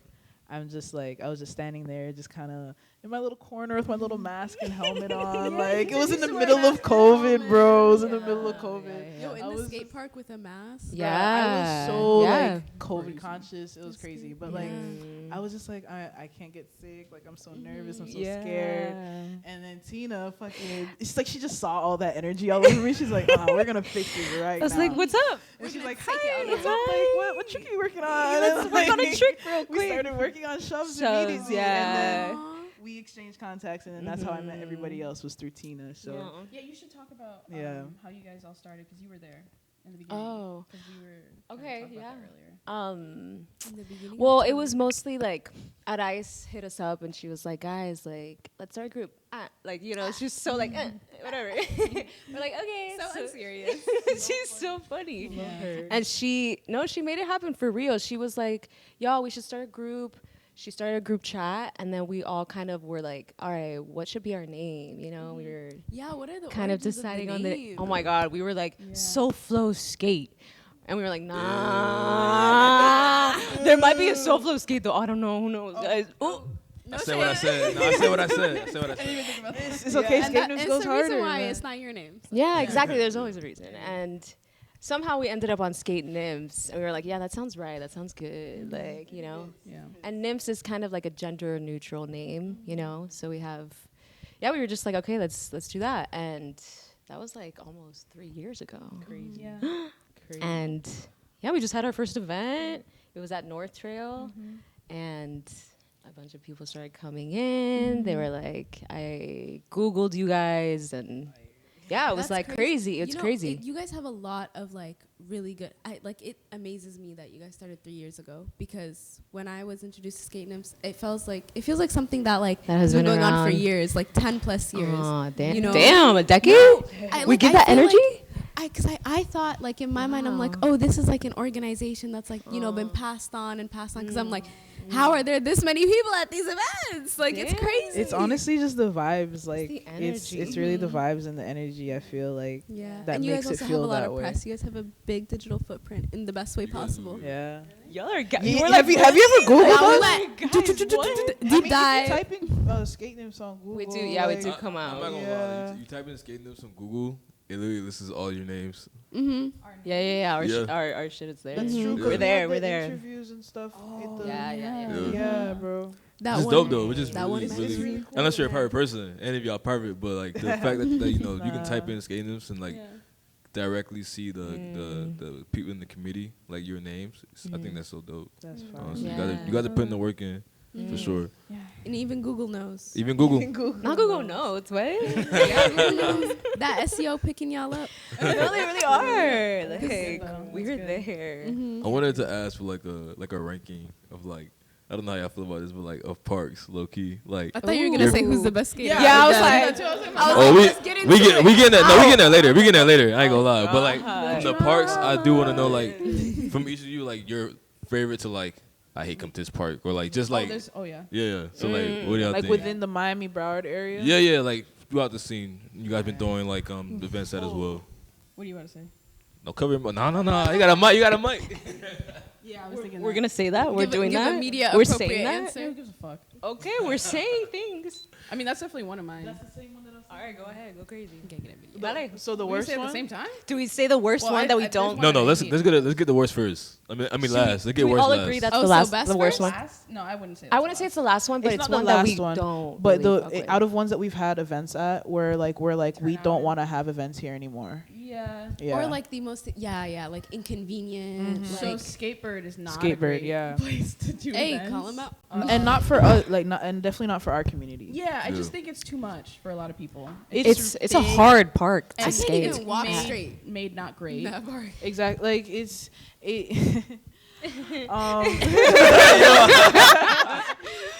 S3: I'm just like I was just standing there, just kind of in my little corner with my little mask and helmet on. Like it was in the middle of COVID, bro. It was in the middle of COVID.
S4: Yo, in
S3: I
S4: the
S3: was
S4: skate park with a mask.
S3: Bruh,
S5: Yeah.
S3: I was so
S5: Yeah.
S3: like COVID conscious. It was crazy, but like
S5: Mm.
S3: I was just like I can't get sick. Like I'm so nervous. I'm so
S5: Yeah.
S3: scared. And then Tina fucking, it's like she just saw all that energy all over me. She's like, we're gonna fix this right
S5: I was
S3: now.
S5: like, what's up?
S3: And she's like,
S4: take it
S3: hi,
S4: on
S3: what's
S4: you.
S3: up? Like, what trick are you working on?
S5: Let's
S3: And,
S5: work on a
S3: like,
S5: trick real
S3: We
S5: quick.
S3: started working on shoves
S5: Shoves,
S3: immediately.
S5: yeah.
S3: And then we exchanged contacts, and then that's how I met everybody else was through Tina. So
S1: Yeah, you should talk about
S3: Yeah.
S1: how you guys all started because you were there in the beginning.
S5: Oh.
S1: Because we were
S5: Okay,
S1: talking about
S5: yeah.
S1: that earlier.
S4: In the beginning.
S5: Well, it was mostly like at Ice hit us up and she was like, guys, like let's start a group. Like, you know, she's so like, whatever. We're like, okay.
S4: so unserious.
S5: She's so funny.
S3: love her.
S5: And she made it happen for real. She was like, y'all, we should start a group. She started a group chat, and then we all kind of were like, all right, what should be our name? You know, we were
S4: Yeah, what are the
S5: kind of
S4: origins
S5: deciding
S4: the
S5: on the.
S4: name?
S5: Oh my God, we were like, so flow skate. And we were like, nah. There might be a so flow skate though. I don't know. Who knows, guys? Oh.
S2: I said what I said. No, I said what I said. I said what I said.
S3: It's okay.
S4: And
S3: Skate
S4: that,
S3: Nymphs
S4: it's
S3: goes
S4: the reason
S3: harder.
S4: why
S3: man.
S4: it's not your name.
S5: Yeah, exactly. There's always a reason. And somehow we ended up on Skate Nymphs. And we were like, yeah, that sounds right. That sounds good. Like, you know.
S3: Yeah.
S5: And Nymphs is kind of like a gender neutral name, you know. So we were just like, okay, let's do that. And that was like almost 3 years ago.
S3: Crazy.
S1: Yeah.
S3: Crazy.
S5: And yeah, we just had our first event. It was at North Trail. And a bunch of people started coming in. They were like, I Googled you guys, and yeah, it was
S4: That's
S5: like crazy. It's
S4: You know,
S5: crazy.
S4: you guys have a lot of like really good. It amazes me that you guys started 3 years ago, because when I was introduced to Skate Nymphs, it feels like something that like
S5: That has
S4: has been
S5: been
S4: going on for
S5: around.
S4: years, like 10+ years.
S5: Aw, damn,
S4: you know?
S5: damn, a decade? We give that
S4: feel
S5: energy?
S4: Because I thought, like, in my mind, I'm like, oh, this is like an organization that's like, you know, been passed on. Because I'm like, how are there this many people at these events? Like, it's
S5: Yeah.
S4: crazy.
S3: It's honestly just the vibes. Like
S5: the
S3: it's
S5: energy.
S3: really the vibes and the energy. I feel like
S4: Yeah.
S3: that
S4: And you
S3: makes
S4: guys
S3: it
S4: also
S3: feel
S4: have a lot
S3: that
S4: of
S3: way.
S4: press. You guys have a big digital footprint in the best way possible.
S3: Yeah.
S5: Y'all are
S3: Have you ever Googled
S4: Yeah, we
S3: us?
S4: went
S3: I
S4: deep
S3: mean,
S4: dive.
S3: If you type in Skate Nymphs on Google,
S5: We do, yeah, we
S3: like,
S5: do come
S2: I'm
S5: out.
S2: not gonna
S3: Yeah.
S2: lie. You type in Skate Nymphs on Google, it literally lists all your names.
S4: Mm-hmm.
S5: Yeah.
S2: Yeah.
S5: Our shit is there.
S3: That's true. 'cause
S2: Yeah.
S3: we
S5: We're there,
S3: have
S5: we're
S3: the
S5: there.
S3: Interviews and stuff.
S5: Yeah.
S3: Yeah, bro.
S4: That
S2: It's
S4: one,
S2: dope though. Which is
S4: that
S2: really,
S4: one
S2: really,
S4: magazine.
S2: unless you're a private person, any of y'all private, but like the fact that you know you can type in Skate Nymphs and like directly see the people in the committee, like your names. I think that's so dope.
S3: That's fine.
S2: Honestly,
S5: Yeah.
S2: you gotta put in the work in for sure.
S4: And even Google knows.
S2: Even Google.
S5: Not Google Notes, what?
S4: Yeah, Google knows. That SEO picking y'all up.
S5: No, they really are. Like,
S3: No,
S5: we
S3: that's
S5: were
S3: good.
S5: there.
S2: I wanted to ask for like a ranking of like, I don't know how y'all feel about this, but like of parks, low key, like.
S4: I thought you were gonna say who's the best skater.
S5: Yeah, I was like,
S2: Oh, we getting that. No, we getting that later. We getting that later. I ain't gonna lie, but like from the parks, I do want to know like from each of you like your favorite to like I hate come to this park, or like just like
S1: yeah.
S2: yeah. So like, what do y'all
S3: Like
S2: think?
S3: within the Miami Broward area.
S2: Yeah, like throughout the scene, you guys been throwing like events at as well.
S1: What do you want to say?
S2: No, cover him. No. You got a mic. You got a mic.
S1: Yeah, I was thinking
S5: We're gonna say that. We're doing
S4: give
S5: that.
S4: a media
S5: We're
S4: appropriate
S5: saying that.
S4: answer.
S1: Who gives a fuck?
S5: Okay, we're saying things.
S1: I mean, that's definitely one of mine.
S3: That's the same one that I was.
S5: All right, go ahead, go crazy.
S3: Dale. So the
S1: We
S3: worst
S1: say at
S3: one.
S1: the same time?
S5: Do we say the worst
S1: Well,
S5: one that we
S1: there's
S5: don't?
S1: one-
S2: No. Let's get the worst first. I mean last. Let's get
S5: Can we
S2: worst
S5: all
S2: last.
S5: agree that's
S4: Oh,
S5: the
S4: so
S5: last,
S4: best
S5: the worst
S4: first?
S5: one?
S1: Last? No, I wouldn't say.
S5: I wouldn't say it's the last one, but
S3: It's
S5: it's
S3: not
S5: one
S3: the
S5: that we
S3: last one,
S5: don't.
S3: But
S5: really fuck with.
S3: out of ones that we've had events at, we're like we
S1: Turn
S3: don't
S1: out.
S3: want to have events here anymore.
S1: Yeah.
S3: Yeah.
S4: Or like the most, like inconvenient.
S1: So
S4: Like,
S1: skateboard is not a
S3: Skateboard,
S1: great
S3: yeah.
S1: place to do
S4: hey,
S1: events.
S4: call him out.
S3: And not for us, and definitely not for our community.
S1: Yeah, I
S2: Yeah.
S1: just think it's too much for a lot of people.
S5: It's a
S1: big
S5: hard park to
S1: and
S4: I can't
S5: skate.
S4: even walk
S1: made,
S4: straight.
S1: Made not great.
S4: Never.
S3: Exactly. Like it.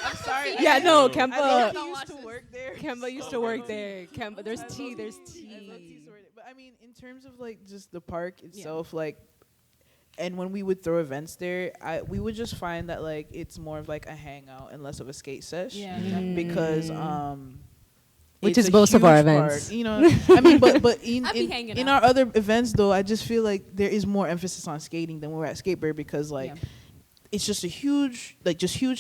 S3: I'm sorry.
S5: Yeah, no,
S3: I
S5: Kemba.
S3: used to work there.
S5: Kemba used to work there. Kemba, there's tea. There's
S3: I love
S5: tea.
S3: But I mean, in terms of like just the park itself, like, and when we would throw events there, we would just find that like it's more of like a hangout and less of a skate sesh.
S1: Yeah,
S3: Because
S5: Which
S3: it's
S5: is
S3: a
S5: most of our
S3: huge
S5: events.
S3: park, you know. I mean, but
S4: I be hanging
S3: in
S4: out.
S3: our other events though, I just feel like there is more emphasis on skating than we're at skateboard because like
S1: Yeah.
S3: it's just huge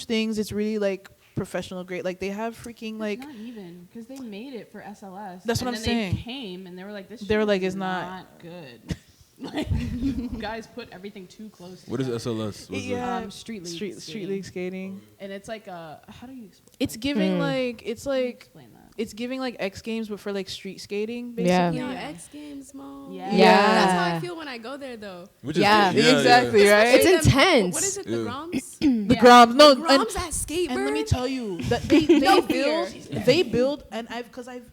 S3: things. It's really like professional great. Like they have freaking like
S1: Not even because they made it for SLS.
S3: That's what
S1: and
S3: I'm
S1: then
S3: saying.
S1: They came and they were like, "This."
S3: They were
S1: shit
S3: like,
S1: is
S3: "It's not."
S1: good. Like you guys put everything too close.
S2: What is
S1: together.
S2: SLS? What's
S3: Yeah.
S1: Street league.
S3: street league skating.
S1: And it's like how do you explain?
S3: It's giving like
S1: Explain that.
S3: it's giving like X Games but for like street skating
S5: Yeah.
S3: basically.
S4: Yeah, X Games, Mo.
S1: Yeah.
S5: Yeah.
S4: That's how I feel when I go there, though.
S2: Which
S5: Yeah.
S3: Exactly, right?
S5: It's
S4: Especially them-
S5: intense.
S4: What is it,
S2: Yeah.
S4: the Groms?
S3: The Groms. No,
S4: The
S3: and,
S4: Groms at Skatebird?
S3: and let me tell you that they
S4: No
S3: build
S4: fear.
S3: they build and I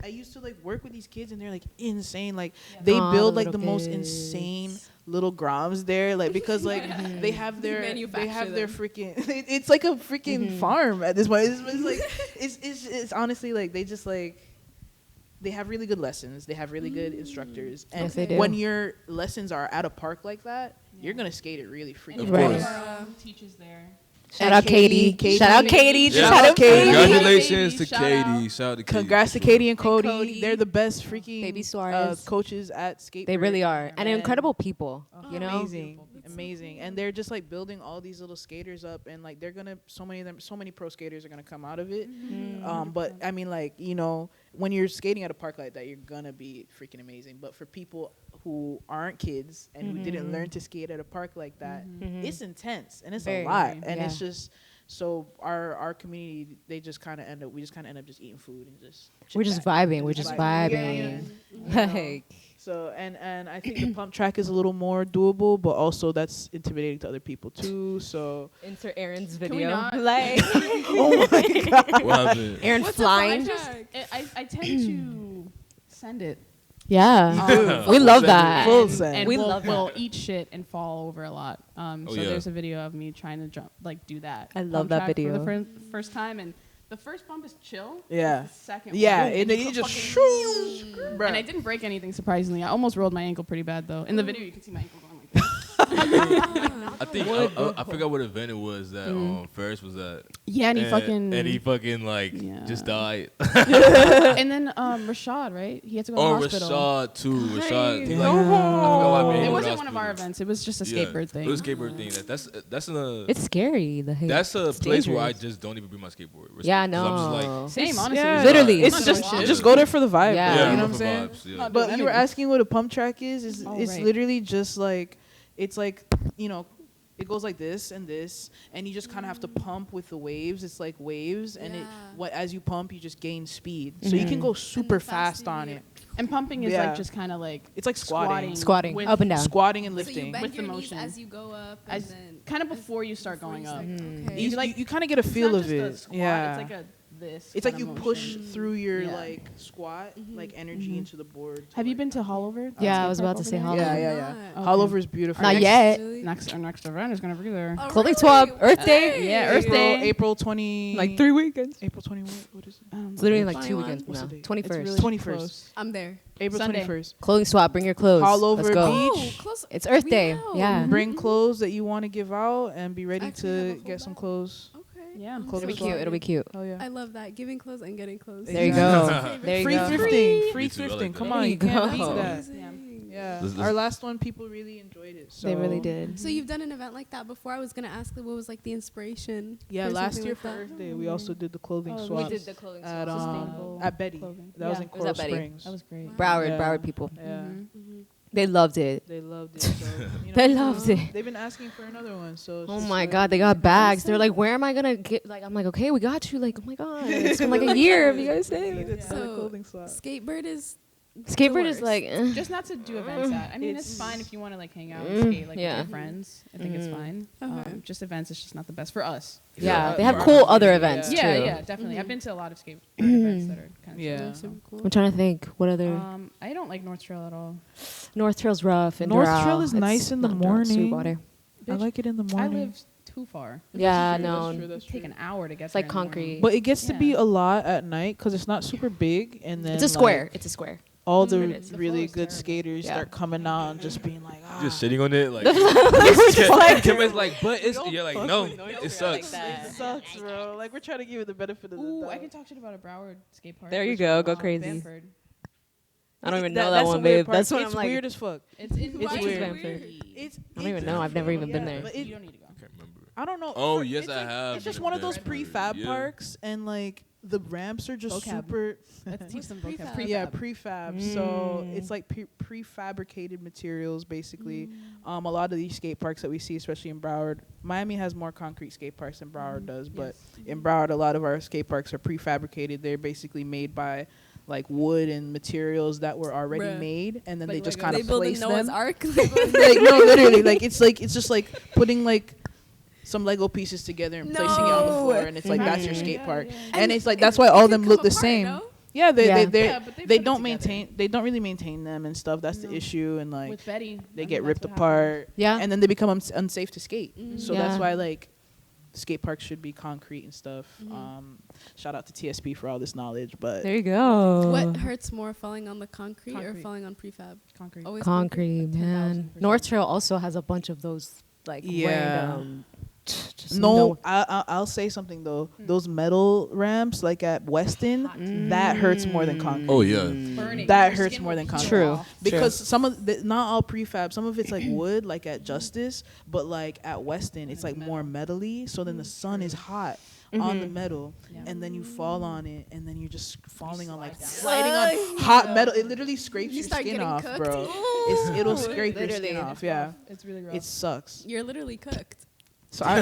S3: used to like work with these kids and they're like insane. Like
S1: Yeah.
S3: they
S5: Aw,
S3: build
S5: the
S3: like the
S5: little
S3: most
S5: kids.
S3: insane little Groms there, like because like they have their
S4: manufacture
S3: freaking it's like a freaking farm at this point. It's like it's honestly like they just like they have really good lessons. They have really good instructors. And
S5: Yes, they do.
S3: when your lessons are at a park like that, you're gonna skate it really freaking
S2: Of
S3: well.
S2: course.
S1: Teaches there.
S5: Shout out Katie. Shout out Katie.
S2: Yeah.
S5: Shout out Katie.
S2: Congratulations to
S1: Shout
S2: Katie.
S1: out.
S2: Shout out to Katie.
S3: Congrats to
S2: for sure.
S3: Katie and Cody.
S5: Cody.
S3: They're the best freaking
S5: Baby Suarez.
S3: coaches at skate.
S5: They really are. And
S3: And-
S5: incredible people, you know?
S3: Amazing. And they're just like building all these little skaters up and like they're gonna so many pro skaters are gonna come out of it. But I mean like, you know, when you're skating at a park like that, you're gonna be freaking amazing. But for people who aren't kids and who didn't learn to skate at a park like that, it's intense and it's
S5: Very,
S3: a lot.
S5: very,
S3: And
S5: yeah.
S3: it's just so our community we just kinda end up just eating food and just
S5: We're just
S3: chit-chatting.
S5: vibing. We're just
S3: vibing.
S5: vibing. Like,
S3: So and I think the pump track is a little more doable, but also that's intimidating to other people too. So
S5: insert Aaron's
S1: we
S5: video.
S1: not?
S5: Like,
S3: oh my god,
S2: What happened?
S5: Aaron
S4: What's
S5: flying.
S1: I tend to send it.
S5: Yeah.
S2: do.
S5: We love
S2: Full
S5: that.
S3: Full
S1: and,
S3: send.
S1: and
S5: We
S1: we'll,
S5: love that.
S1: we'll eat shit and fall over a lot.
S2: Oh,
S1: So
S2: yeah.
S1: there's a video of me trying to jump, like do that.
S5: I love
S1: pump
S5: that
S1: track
S5: video.
S1: for the first time, and the first bump is chill.
S3: Yeah.
S1: The second
S3: yeah,
S1: one,
S3: and then you
S1: go
S3: just
S1: fucking-
S3: shoo,
S1: And I didn't break anything surprisingly. I almost rolled my ankle pretty bad though. In the video, you can see my ankle going like this.
S2: I think I forgot what event it was that Ferris was at.
S1: Yeah, and he
S2: fucking like
S1: Yeah.
S2: just died.
S1: and then Rashad, right? He had to go to
S2: Oh,
S1: the hospital.
S2: Rashad too. Rashad. He, like,
S5: No.
S2: I forgot why I made
S1: It
S2: him
S1: wasn't
S2: go
S1: one
S2: to
S1: of our
S2: hospital.
S1: events. It was just a
S2: Yeah,
S1: skateboard thing.
S2: It was a skateboard thing. That's in a
S5: It's scary.
S2: that's a
S5: it's
S2: place where I
S5: dangerous.
S2: just don't even bring my skateboard. 'Cause
S5: Yeah,
S2: I'm just like,
S5: no.
S1: Same, honestly.
S3: yeah,
S5: Literally.
S3: It's
S1: I'm not
S3: just
S1: doing shit.
S3: just go there for the vibe.
S5: Yeah.
S3: bro,
S2: yeah,
S3: you know
S2: rough
S3: what I'm saying?
S2: vibes, yeah.
S1: Not
S3: But
S1: doing
S3: you were
S1: anything.
S3: asking what a pump track is. It's
S1: right.
S3: literally just like it's like it goes like this, and you just kind of have to pump with the waves. It's like waves, and
S4: Yeah.
S3: as you pump, you just gain speed, so you can go super fast on it.
S1: And pumping is
S3: Yeah.
S1: like just kind of like
S3: It's like squatting,
S5: Squatting.
S1: with-
S5: Up and down.
S3: squatting and
S4: So you
S3: lifting.
S4: bend
S1: With the
S4: your knees
S1: motion.
S4: as you go up, and
S1: As
S4: then
S1: kind of before you start going up.
S4: Okay.
S3: You,
S1: like-
S3: you kind of get a
S1: It's
S3: feel
S1: not
S3: of
S1: just a
S3: it.
S1: squat,
S3: Yeah,
S1: it's like a this.
S3: It's like
S1: kind
S3: you
S1: of
S3: push
S1: motion.
S3: through your
S1: Yeah.
S3: like squat, like energy into the board.
S1: Have you been to Hollover?
S5: Yeah, I was about to say
S3: Yeah,
S5: Hollover.
S3: yeah.
S1: Okay.
S3: Hollover is beautiful.
S5: Not
S1: Next-
S5: yet.
S4: Really?
S1: Our next event is gonna be there.
S4: Oh,
S5: Clothing
S4: really?
S5: swap, Earth Day.
S4: Hey.
S1: Yeah, Earth Day.
S3: April 20.
S5: Like 3 weekends.
S3: April 20. What is it?
S5: It's literally like 2
S4: 21.
S5: weekends
S3: What's
S5: now.
S3: the date?
S5: 21st.
S3: 21st.
S4: I'm there.
S3: April
S1: Sunday.
S3: 21st.
S5: Clothing swap. Bring your clothes.
S3: All over
S5: Let's go.
S3: beach.
S4: Oh, close.
S5: It's Earth
S4: We
S5: Day.
S4: out.
S5: Yeah.
S3: Bring clothes that you want to give out and be ready
S4: Actually, have a
S3: to
S4: whole
S3: get some
S4: bag.
S3: clothes.
S4: Okay.
S1: Yeah.
S4: I'm
S3: Clothing
S5: It'll be
S4: so
S5: cute. It'll be
S4: excited.
S5: cute.
S3: Oh yeah.
S4: I love that. Giving clothes and getting clothes.
S5: There you
S3: Exactly.
S5: go. There you
S3: Free
S5: go.
S3: thrifting. Free
S2: Me too, I like
S3: thrifting.
S2: that.
S3: Come
S5: There
S3: on,
S5: you
S3: you can't beat
S5: go.
S3: that.
S4: Amazing.
S3: Yeah.
S2: This-
S3: Our last one, people really enjoyed it. So
S5: They really did.
S4: So you've done an event like that before. I was gonna ask what was like the inspiration.
S3: Yeah,
S4: for
S3: last
S4: something
S3: year
S4: like
S3: for
S4: that.
S3: Earth Day, we also did the clothing
S1: Oh, we
S3: swap
S1: did
S5: the clothing
S3: at
S1: Sustainable
S3: at Betty.
S1: clothing.
S3: That was
S1: Yeah.
S3: in
S5: It was
S3: Coral
S5: at Betty.
S3: Springs.
S1: That was great.
S5: Broward.
S3: Yeah.
S5: Broward people.
S3: Yeah,
S5: They loved it.
S3: they loved it. So, you know,
S5: They loved it.
S3: They've been asking for another one. So it's
S5: Oh
S3: just
S5: my
S3: like-
S5: God, they got bags. They're like, where am I gonna get? Like, I'm like, okay, we got you. Like, oh my God, it's been like a year. If you guys
S3: We
S5: say
S3: did another
S4: So,
S3: clothing swap.
S4: Skateboard is
S5: skateboard
S4: the
S5: is like,
S1: Just not to do events at. I mean, it's
S3: It's-
S1: fine if you want to like hang out and skate like
S5: yeah.
S1: with your friends. I think it's fine.
S4: Okay.
S1: Just events, it's just not the best for us.
S5: yeah,
S3: Yeah.
S5: they have
S3: Yeah.
S5: cool other events
S1: Yeah,
S5: too.
S1: yeah, definitely. I've been to a lot of skate events that are kind of
S3: Yeah.
S4: super cool.
S5: I'm trying to think what other
S1: I don't like North Trail at all.
S5: North Trail's rough and
S3: North
S5: Doral.
S3: Trail is
S5: It's
S3: nice in the
S5: not Doral, it's
S3: morning.
S5: Sweetwater.
S3: I like it in the
S1: I
S3: morning.
S1: live too far.
S5: Yeah,
S3: That's
S5: no,
S3: true, that's
S1: It'd take
S3: true.
S1: an hour to get
S5: it's
S1: there
S5: like
S1: in the morning.
S5: concrete.
S3: But it gets to be
S1: Yeah.
S3: a lot at night because it's not super big, and then
S5: It's a square.
S3: like,
S5: It's a square.
S3: all
S5: It
S3: the
S5: is.
S1: The
S3: really
S1: flow is
S3: good
S1: terrible.
S3: skaters
S5: Yeah.
S3: start coming out and just being like, ah.
S2: Just sitting on it, like. Kim's like, but it's. You're like, no, it sucks.
S3: It sucks, bro. Like we're trying to give it the benefit of the
S1: Ooh,
S3: doubt.
S1: I can talk shit about a Broward skate park.
S5: There you
S1: which
S5: go,
S1: is,
S5: go crazy.
S1: Bamford.
S5: I don't even know that
S3: that's
S5: one,
S3: the weird
S5: babe.
S3: part.
S5: That's what
S3: It's
S5: I'm like.
S3: weird as fuck.
S1: It's in
S3: It's
S1: Bamford.
S3: weird. It's
S5: I don't even know. I've never even been there.
S3: but
S1: You don't need to go.
S2: I can't remember.
S3: I don't know.
S2: Oh,
S3: For-
S2: yes,
S3: it's
S2: I
S3: like-
S2: have
S3: It's just
S2: been
S3: one of
S2: there.
S3: those prefab
S2: Yeah.
S3: parks, and like the ramps are just
S1: Vocab.
S3: super.
S1: Let's teach them vocab.
S4: Prefab.
S3: Yeah, prefab. So it's like prefabricated materials, basically. A lot of these skate parks that we see, especially in Broward, Miami has more concrete skate parks than Broward does. But in Broward, a lot of our skate parks are prefabricated. They're basically made by like wood and materials that were already
S4: Bruh.
S3: made, and then
S1: Like
S3: they just
S1: Legos.
S3: kind
S4: They
S3: of
S4: build a
S3: place
S4: Noah's
S3: them.
S4: Ark.
S3: like no, literally, like it's just like putting like some Lego pieces together and placing it on the
S4: No.
S3: floor, and it's like that's your
S1: Mhm.
S3: skate
S1: Yeah,
S3: park,
S1: yeah.
S3: and it's like
S4: it-
S3: that's why
S4: it
S3: all of
S4: can
S3: them look
S4: come
S3: the
S4: apart,
S3: same.
S4: no?
S3: Yeah, they
S5: Yeah.
S3: they
S1: Yeah, but they
S3: they
S1: put it
S3: don't
S1: together.
S3: maintain. They don't really maintain them and stuff. That's the
S1: No.
S3: issue, and like
S1: With Betty,
S3: they
S1: I
S3: get
S1: mean,
S3: ripped
S1: that's what happened.
S3: apart.
S5: Yeah.
S3: and then they become unsafe to skate. So
S5: Yeah.
S3: that's why like skate parks should be concrete and stuff. Shout out to TSP for all this knowledge, but
S5: There you go.
S4: What hurts more, falling on the concrete, or
S1: Concrete.
S4: falling on prefab?
S1: Concrete.
S4: Always
S5: Concrete, man.
S1: 10,000%.
S5: North Trail also has a bunch of those like
S3: Yeah.
S5: random. Just
S3: no, I'll say something though. Those metal ramps like at Weston, that hurts more than concrete.
S2: Oh yeah.
S1: Burning.
S3: That
S1: Your
S3: hurts
S1: skin
S3: more
S1: will
S3: than
S1: peel
S3: concrete.
S5: True.
S1: off.
S3: Because some of the, not all prefab, some of it's like wood, like at Justice, but like at Weston, it's like more metally. So then the sun is hot on the metal,
S1: Yeah.
S3: and then you fall on it, and then you're just falling on like sliding on hot metal. It literally scrapes
S4: You
S3: your
S4: start
S3: skin
S4: getting
S3: off,
S4: cooked.
S3: bro. It'll scrape your skin off. Yeah,
S1: It's really rough.
S3: it sucks.
S4: You're literally cooked.
S3: So I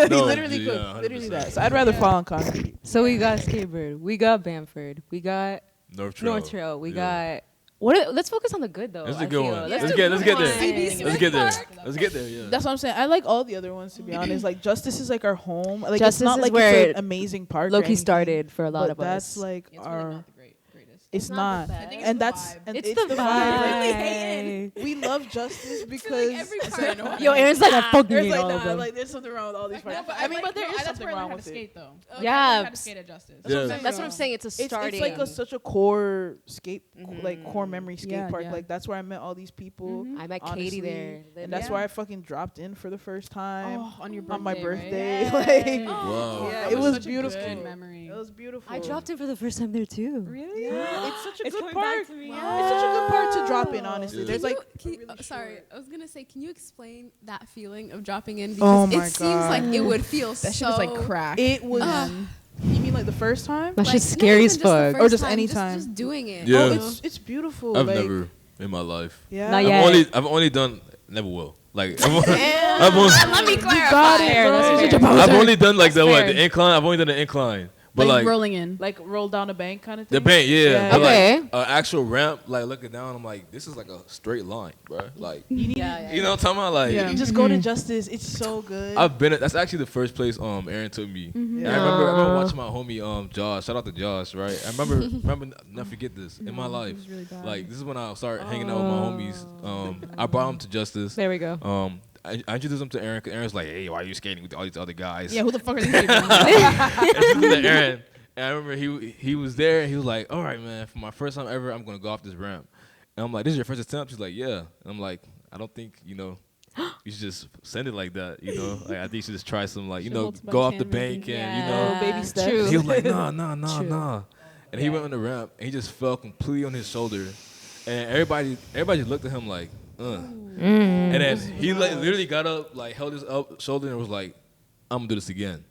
S2: No,
S3: literally
S2: yeah,
S3: cook, literally
S2: 100%.
S3: that. So I'd rather fall on concrete.
S5: So we got skateboard. We got Bamford. We got
S2: North Trail.
S5: North Trail. We
S2: Yeah.
S5: got. What? Let's focus on the good though.
S2: That's
S5: I
S2: a good
S5: feel.
S2: one.
S5: Let's
S2: Let's
S5: do
S2: get
S5: good
S2: there.
S5: ones.
S2: Let's get there. Let's get there. Yeah.
S3: That's what I'm saying. I like all the other ones to be honest. Like Justice is like our home. Like
S5: Justice
S3: it's not
S5: is
S3: like
S5: where
S3: it's an amazing park. or
S5: Loki
S3: anything,
S5: started for a lot
S3: but
S5: of
S3: that's
S5: us.
S3: like
S1: It's really
S3: our.
S1: not the greatest.
S3: It's
S5: not
S3: not,
S5: the best. I
S1: think it's
S3: and
S1: the
S3: that's
S1: vibe.
S3: and
S5: It's the vibe.
S3: We love Justice because
S4: every part.
S5: Yo, Aaron's like, I fucking
S3: there's
S5: hate
S3: like
S5: all of
S3: nah,
S5: them.
S3: like there's something wrong with all these parks.
S1: No, but
S3: I mean, but there is
S1: that's
S3: something
S1: where I
S3: wrong
S1: learned how
S3: with
S1: to
S3: it.
S1: skate though.
S5: Yeah.
S1: I learned how to skate at Justice.
S2: Yeah.
S5: That's what I'm saying. It's a
S3: It's
S5: starting.
S3: like such a core skate, like core memory skate
S1: Yeah,
S3: park.
S1: yeah.
S3: Like that's where I met all these people.
S5: I met
S3: honestly,
S5: Katie there.
S3: and that's where I fucking dropped in for the first time
S1: Oh, on your birthday,
S3: on my
S1: right?
S3: birthday. Like,
S2: Wow.
S3: yeah,
S1: That
S3: it was
S1: such a
S3: beautiful.
S1: good memory.
S3: It was beautiful.
S5: I dropped in for the first time there too.
S1: Really?
S3: Yeah, it's such a
S5: It's
S3: good
S5: coming back
S3: park.
S5: to me.
S3: It's such a good park to drop in. Honestly,
S2: Yeah.
S3: there's like
S4: Sorry, I was gonna say, can you explain that feeling of dropping in?
S3: Oh
S4: Because
S3: my
S4: it seems like
S3: God.
S4: it would feel
S1: That
S4: so.
S1: shit was like crack.
S3: it was. You mean like the first time?
S5: That
S4: Like,
S5: shit's
S4: not
S5: scary
S4: even
S5: as
S4: just the
S5: fuck.
S4: first
S3: Or just
S4: time,
S3: any time?
S4: Just doing it.
S2: Yeah.
S3: Oh, it's beautiful.
S2: I've
S3: like,
S2: never in my life.
S3: Yeah.
S5: Not yet.
S2: I've only done never will. Like I've only,
S5: Let me
S3: You got it,
S5: Fair,
S3: bro.
S5: that's fair.
S2: I've only done like
S5: That's
S2: the
S5: fair.
S2: the incline. I've only done the incline. But like
S1: rolling in.
S3: Like roll down a bank kind of thing.
S2: the bank, yeah.
S3: Yeah.
S2: But
S5: Okay.
S2: like an actual ramp, like looking down, I'm like, this is like a straight line, bro. Like, you know what I'm talking about? Like,
S1: Yeah.
S3: Just go to Justice. It's so good.
S2: I've been. That's actually the first place Aaron took me. And I remember watching my homie Josh. Shout out to Josh, right? I remember never forget this in my life.
S1: really bad.
S2: Like this is when I started hanging out with my homies. I brought him to Justice.
S5: There we go.
S2: I introduced him to Aaron. 'Cause Aaron's like, hey, why are you skating with all these other guys?
S1: Yeah, who the fuck are these people?
S2: Introduced him to Aaron. And I remember he was there. And he was like, all right, man, for my first time ever, I'm gonna go off this ramp. And I'm like, this is your first attempt? He's like, yeah. And I'm like, I don't think you should just send it like that. Like I think you should just try some go off the bank and
S3: baby steps.
S5: True.
S2: He was like, nah.
S5: True.
S2: And he went on the ramp and he just fell completely on his shoulder. And everybody just looked at him like, And then he literally got up, like held his shoulder and was like, I'm gonna do this again.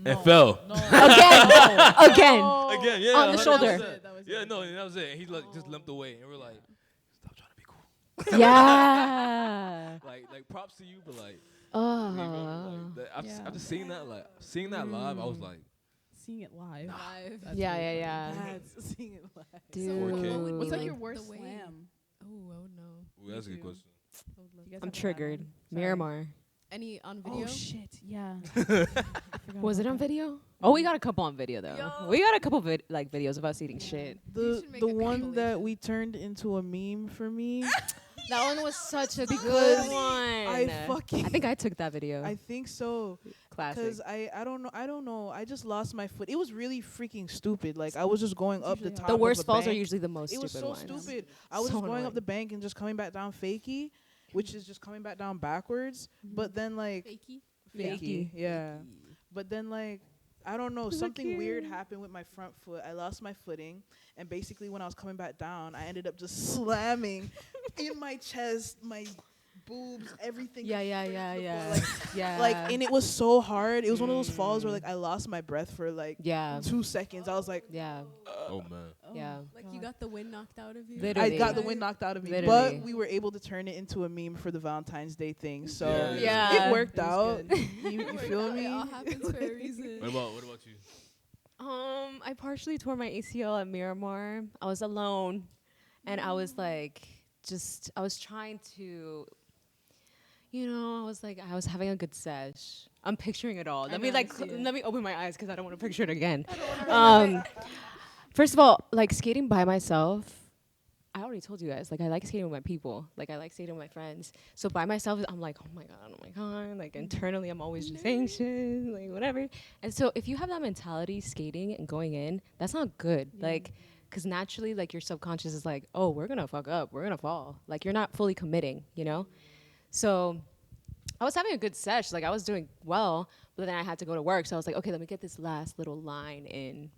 S2: And fell.
S5: Again.
S2: Again, yeah.
S5: On the
S2: 100%.
S5: shoulder.
S2: Yeah, no, and that was it. And he just limped away. And we're like, stop trying to be cool.
S5: Yeah.
S2: Like props to you, but like,
S5: Oh.
S2: I've just seen that live. I was like,
S1: Seeing it live.
S5: Yeah.
S3: That's seeing it live.
S5: Dude.
S1: What's like your worst
S4: The way-
S1: slam?
S4: Oh, I would know.
S2: ooh, that's a good question.
S1: You guys
S5: I'm
S1: have a
S5: triggered.
S1: bad one?
S5: Miramar.
S4: Any on video?
S1: Oh shit! Yeah.
S5: Was it on video? Oh, we got a couple on video though. We got a couple videos of us eating shit.
S3: The
S4: should make
S3: the
S4: a
S3: one that
S4: compilation.
S3: we turned into a meme for me.
S5: That one was such a
S3: Because
S5: good one.
S3: I
S5: think I took that video.
S3: I think so.
S5: Classic.
S3: Because I don't know. I just lost my foot. It was really freaking stupid. Like I was just going up the top.
S5: The worst
S3: of a
S5: falls are
S3: bank.
S5: usually the most
S3: It was
S5: stupid
S3: so
S5: ones.
S3: stupid. I was
S5: So
S3: just going
S5: annoying.
S3: up the bank and just coming back down fakie, which is just coming back down backwards. But then like
S4: Fakey?
S3: fakie, yeah. But then like I don't know, something weird happened with my front foot. I lost my footing, and basically when I was coming back down, I ended up just slamming in my chest, my boobs, everything.
S5: Yeah. Yeah.
S3: Like, and it was so hard. It was one of those falls where like I lost my breath for like
S5: Yeah.
S3: 2 seconds. I was like,
S5: Yeah.
S2: Oh man.
S5: Yeah.
S4: Like you got the wind knocked out of you?
S5: Literally.
S3: I got the wind knocked out of me.
S5: Literally.
S3: But we were able to turn it into a meme for the Valentine's Day thing. So
S5: Yeah.
S3: it worked
S1: It was
S3: out.
S1: good.
S3: You feel
S4: It
S3: me?
S4: all happens for a reason.
S2: What about you?
S5: I partially tore my ACL at Miramar. I was alone, and I was like, I was trying to, I was having a good sesh. I'm picturing it all. Let me open my eyes because I don't want to picture it again. First of all, like skating by myself, I already told you guys, like I like skating with my people. Like I like skating with my friends. So by myself, I'm like, oh my God. Like internally, I'm always just anxious, like whatever. And so if you have that mentality skating and going in, that's not good. Like, because naturally, like your subconscious is like, oh, we're going to fuck up. We're going to fall. Like you're not fully committing, So I was having a good sesh. Like I was doing well, but then I had to go to work. So I was like, okay, let me get this last little line in.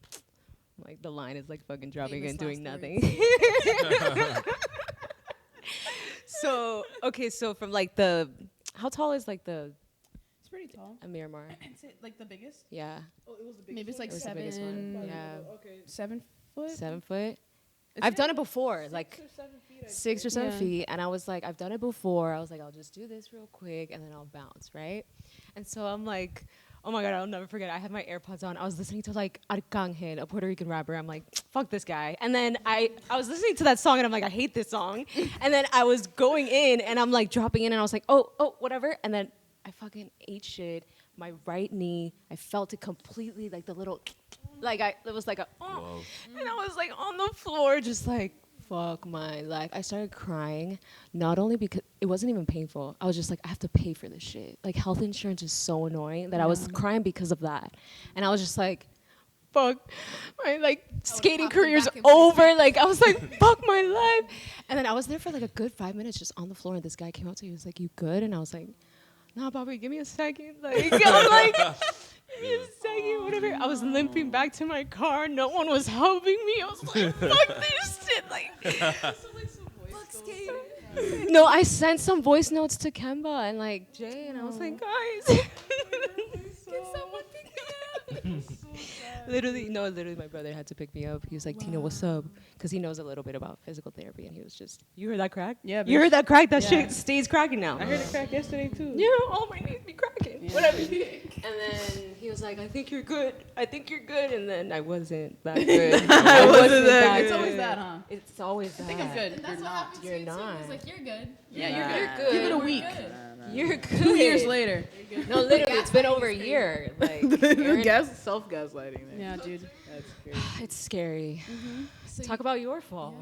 S5: Like the line is like fucking dropping
S4: Famous
S5: and doing
S4: last
S5: nothing. So from like how tall is like
S1: It's pretty tall.
S5: a Miramar?
S1: Is it like the biggest?
S5: Yeah,
S3: Oh, it was the
S1: Maybe it's like
S5: It was the biggest one.
S1: 7.
S5: Yeah.
S3: Okay.
S1: 7 foot.
S5: 7 foot.
S1: Is
S5: I've
S1: it?
S5: done it before, like
S3: 7 feet.
S5: 6 or 7
S1: Yeah.
S5: feet, and I was like, I've done it before. I was like, I'll just do this real quick, and then I'll bounce, right? And so I'm like, oh my God, I'll never forget. I had my AirPods on. I was listening to like Arcangel, a Puerto Rican rapper. I'm like, fuck this guy. And then I was listening to that song, and I'm like, I hate this song. And then I was going in, and I'm like dropping in, and I was like, oh, whatever. And then I fucking ate shit. My right knee, I felt it completely, like the little, it was like a,
S2: Whoa.
S5: and I was like on the floor, just like, fuck my life. I started crying, not only because it wasn't even painful. I was just like, I have to pay for this shit. Like health insurance is so annoying that I was crying because of that. And I was just like, fuck, my like skating
S4: popped them
S5: career's
S4: back in
S5: over. Like I was like, fuck my life. And then I was there for like a good 5 minutes just on the floor, and this guy came up to me, he was like, you good? And I was like, nah, Bobby, give me a second. Like I'm like, give me a second, whatever. I was limping back to my car. No one was helping me. I was like, fuck this shit. Like,
S4: Fuck skating.
S5: no, I sent some voice notes to Kemba and like Jay, and I was like, guys.
S4: Can someone pick me up?
S5: Literally, my brother had to pick me up. He was like, Tina, what's up? Because he knows a little bit about physical therapy, and he was just, you heard that crack?
S1: Yeah,
S5: You
S1: bitch.
S5: heard that crack? That
S1: Yeah.
S5: shit stays cracking now.
S3: I heard it crack yesterday too.
S5: Yeah, all my knees be cracking. whatever. And then he was like, I think you're good. I think you're good. And then I wasn't that good. I wasn't that
S1: It's
S5: good.
S1: always that, huh?
S5: It's always that.
S1: I think I'm good.
S4: And that's
S1: You're
S4: what
S1: not.
S4: happened to
S5: You're
S4: you too.
S5: not.
S4: He was like, you're good.
S1: Yeah,
S5: You're good.
S1: Give it a week.
S5: You're good.
S1: 2 years later.
S5: No, literally, it's been over a year. Like,
S3: Self-gaslighting.
S1: Yeah, dude.
S3: That's crazy.
S5: it's scary.
S4: So
S5: Talk about your fall.